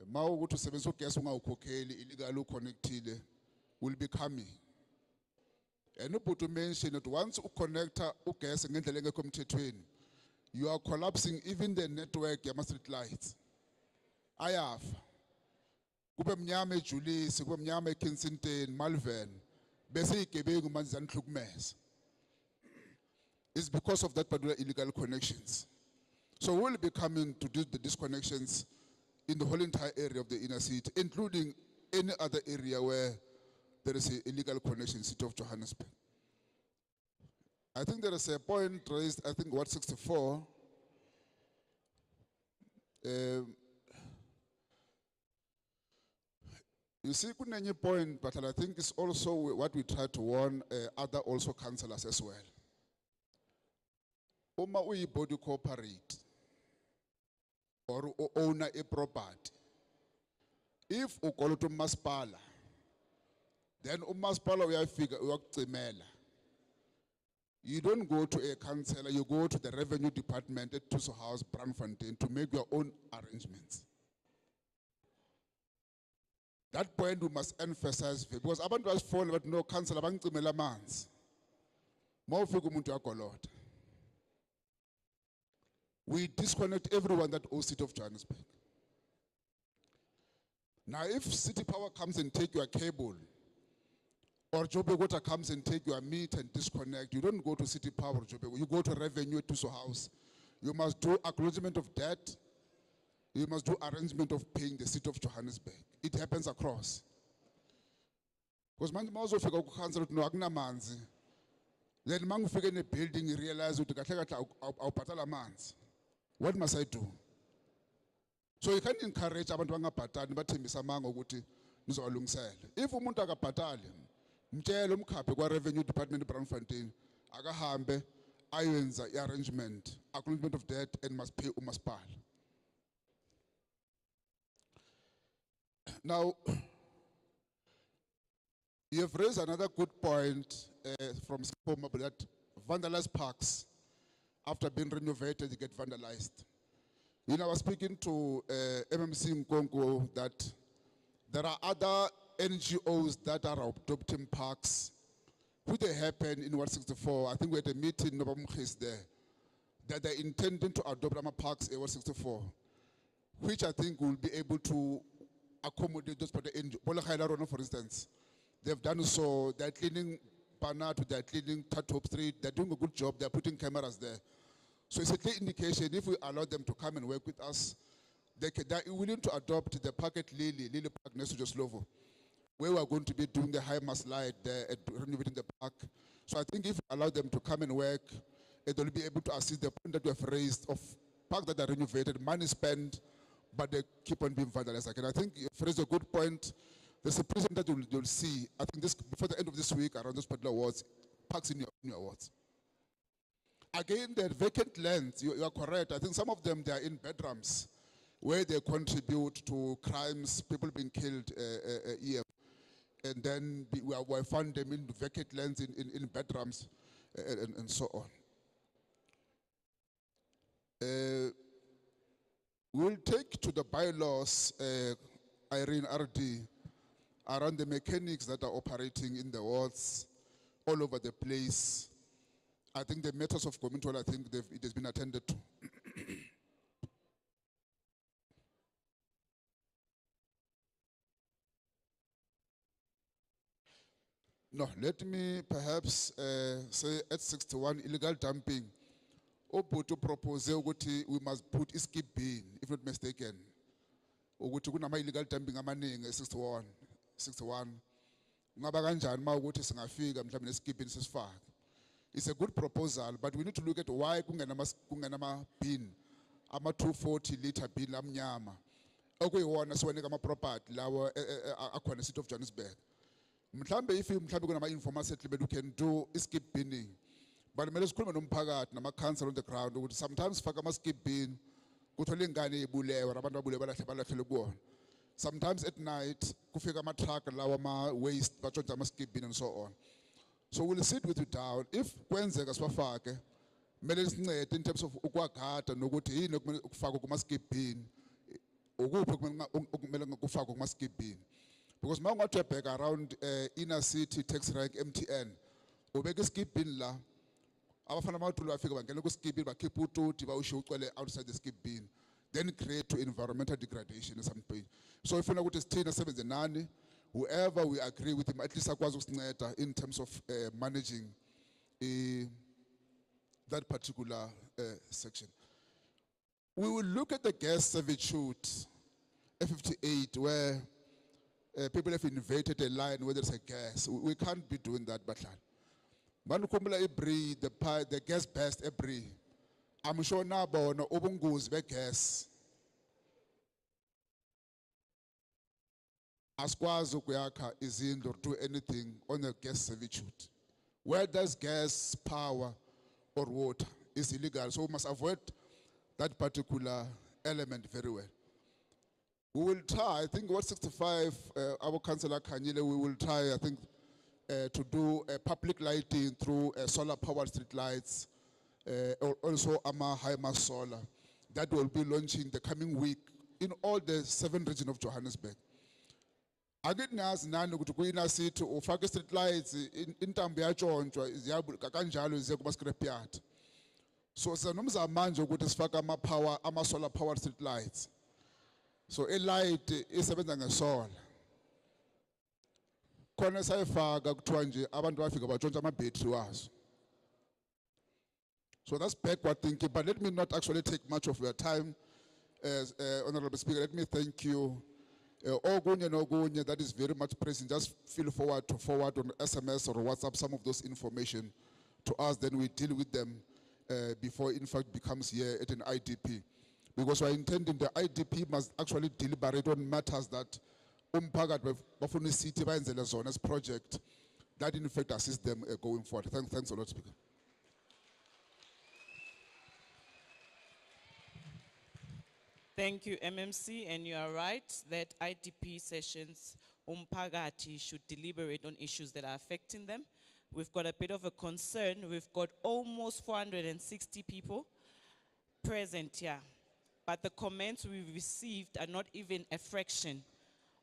Mawu ukuthi usebenzisa gas ungawukhokheli illegal connectile will be coming. And uBhuti mentioned that once you connect gas ngendlela engekho emthethweni, you are collapsing even the network yama street lights. Ayafa. Kube mnyama eJulius, kube mnyama eKensington, Malvern, bese igebengu manje zanihlukumeza. It's because of that particular illegal connections. So we'll be coming to do the disconnections in the whole entire area of the inner city, including any other area where there is an illegal connection, City of Johannesburg. I think there is a point raised, I think, what, 64? You see, kunenye point, but I think it's also what we try to warn other also councillors as well. Uma body cooperate or owner a property, if u call to masipala, then umasipala uyafika uyakucimela. You don't go to a councillor, you go to the revenue department at Tuso House, Brandfontein, to make your own arrangements. That point we must emphasize, because abantu basifona but no councillor bangicimela amanzi. Mawufika umuntu yakolota. We disconnect everyone that owes City of Johannesburg. Now, if City Power comes and take your cable, or Joburg Water comes and take your meter and disconnect, you don't go to City Power or Joburg, you go to Revenue to Tuso House. You must do acknowledgement of debt. You must do arrangement of paying the City of Johannesburg. It happens across. Because manje mawuzofika ku council no akunamanzi. Then mangufika in a building you realize ukuthi kahle kahle awubhatala amanzi. What must I do? So you can encourage abantu bangabhatali bathembisa amanga ukuthi nizowalungisela. If umuntu akabhatali, mtshela umkhaphi kwa revenue department Brandfontein akahambe ayenza arrangement, acknowledgement of debt and must pay umasipala. Now, you have raised another good point from Skipoma that vandalized parks, after being renovated, they get vandalized. You know, I was speaking to MMC Nkongo that there are other NGOs that are adopting parks, which they happen in 164. I think we had a meeting in Nobamkhis there, that they're intending to adopt parks in 164, which I think will be able to accommodate those particular NGOs. For instance, they've done so, they're cleaning Panat, they're cleaning Tatop Street, they're doing a good job, they're putting cameras there. So it's a clear indication if we allow them to come and work with us, they're willing to adopt the park at Lily Park next to Joslovo, where we are going to be doing the high mass light there and renovating the park. So I think if we allow them to come and work, it will be able to assist the point that we have raised of parks that are renovated, money spent, but they keep on being vandalized. And I think you've raised a good point. There's a present that you'll see, I think this before the end of this week around those particular awards, parks in your awards. Again, the vacant lands, you are correct. I think some of them, they are in bedrooms where they contribute to crimes, people being killed here. And then we found them in vacant lands in bedrooms and so on. We'll take to the bylaws, Irene RD, around the mechanics that are operating in the wards all over the place. I think the matters of community, I think it has been attended to. No, let me perhaps say at 61 illegal dumping. Obutu propose ukuthi we must put a skip bin, if not mistaken. Ukuthi kunama illegal dumping amaningi 61. Ngaba kanjani ma ukuthi singafika mhlawumbe neskip bin sisifake. It's a good proposal, but we need to look at why kungenama bin, ama 240 liter bin amnyama. Okuyiwona siwaneka ama property lawa akhona City of Johannesburg. Mhlambe if mhlambe kunama informal settlement, we can do skip binning. But kumele sikhulume nomphakathi nama council on the ground ukuthi sometimes faka ama skip bin kuthola ingane ibulewe abantu abulewe balahle kuwona. Sometimes at night kufika ama truck lawa ama waste batshontsha ama skip bin and so on. So we'll sit with you down. If kwenzeka sibafake kumele sincede in terms of ukwagada nokuthi yini okumele ukufaka kuma skip bin. Ukuphi okumele kufakwe kuma skip bin. Because ma ungathi back around inner city tax rank MTN ubeka skip bin la abafana abantulu bafika bangena ku skip bin bakhipha ututi bawushiya ucwele outside the skip bin, then create to environmental degradation at some point. So if una ukuthi sithina sebenze nani, whoever we agree with him at least akwazi ukusinceda in terms of managing that particular section. We will look at the gas servitude F58 where people have invaded a line where there's a gas. We can't be doing that, Batlan. Manukumbula ebri, the gas best ebri. I'm sure now about no ubungus be gas. Askwazo kuyaka is in or do anything on the gas servitude. Where does gas, power, or water is illegal? So we must avoid that particular element very well. We will try, I think what 65, our councillor Kanyile, we will try, I think, to do public lighting through solar powered street lights, or also high mass solar. That will be launching the coming week in all the 7 regions of Johannesburg. Again, as nani ukuthi inner city ufake street lights intambo yatshontshwa ziyabuka kanjalo ziye kuma scrapyard. So sinomza manje ukuthi sifaka ama solar powered street lights. So a light isebenza ngesolar. Khona sayifaka kuthiwa nje abantu bafika batshontsha ama battery wazo. So that's backward thinking, but let me not actually take much of your time, Honorable Speaker. Let me thank you. Ogunye no Ogunye, that is very much present. Just feel forward to forward on SMS or WhatsApp some of those information to us, then we deal with them before in fact becomes here at an IDP. Because we're intending the IDP must actually deliberate on matters that Bafuni City Banzela Zonas project that in fact assist them going forward. Thanks a lot, Speaker. Thank you, MMC, and you are right that IDP sessions, umpagati should deliberate on issues that are affecting them. We've got a bit of a concern. We've got almost 460 people present here, but the comments we've received are not even a fraction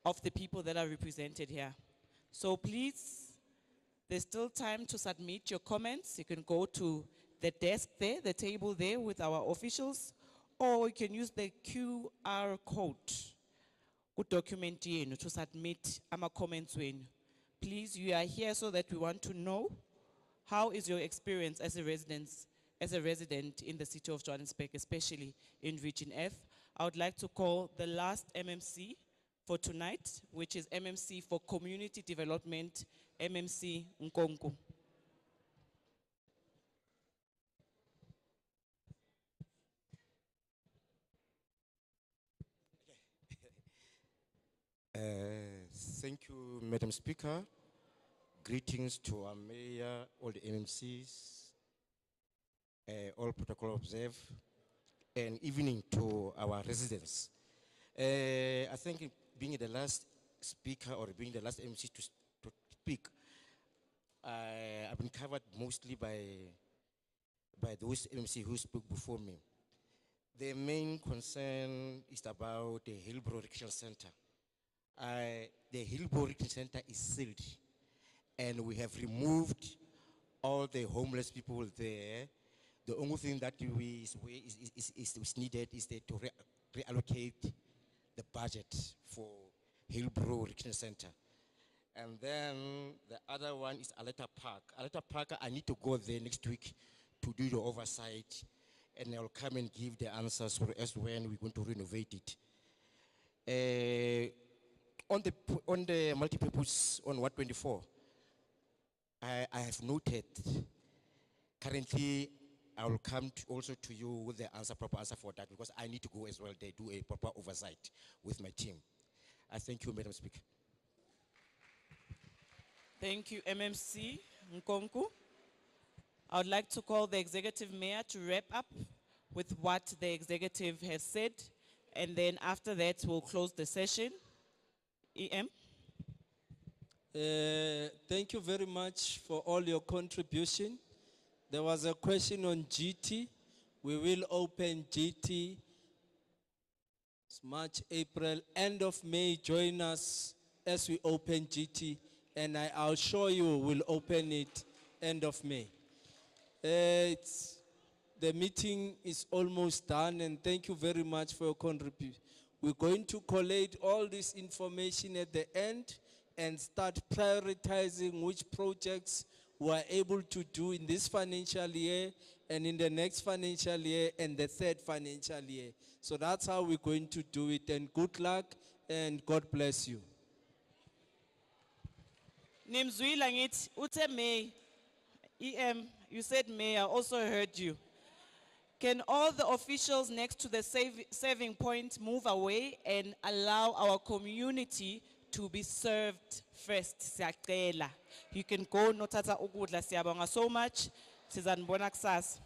of the people that are represented here. So please, there's still time to submit your comments. You can go to the desk there, the table there with our officials, or you can use the QR code document to submit our comments. Please, you are here so that we want to know how is your experience as a resident in the city of Johannesburg, especially in Region F. I would like to call the last MMC for tonight, which is MMC for Community Development, MMC Nkonku. Thank you, Madam Speaker. Greetings to our mayor, all the MMCs, all protocol observed, and evening to our residents. I think being the last speaker or being the last MC to speak, I've been covered mostly by those MC who spoke before me. The main concern is about the Hillbrow Recreation Center. The Hillbrow Recreation Center is sealed, and we have removed all the homeless people there. The only thing that is needed is to reallocate the budget for Hillbrow Recreation Center. And then the other one is Aleta Park. Aleta Park, I need to go there next week to do the oversight. And I'll come and give the answers for as when we're going to renovate it. On the multipurpose on 124, I have noted, currently I will come also to you with the proper answer for that, because I need to go as well there, do a proper oversight with my team. I thank you, Madam Speaker. Thank you, MMC Nkonku. I would like to call the executive mayor to wrap up with what the executive has said, and then after that we'll close the session. EM. Thank you very much for all your contribution. There was a question on GT. We will open GT March, April, end of May. Join us as we open GT, and I'll show you we'll open it end of May. The meeting is almost done, and thank you very much for your contribution. We're going to collate all this information at the end and start prioritizing which projects we are able to do in this financial year and in the next financial year and the third financial year. So that's how we're going to do it, and good luck and God bless you. Nimzwila ngithi uthe May. EM, you said May, I also heard you. Can all the officials next to the serving point move away and allow our community to be served first? Siyacela. You can go nothatha ukudla, siyabonga so much. Sizanibona kusasa.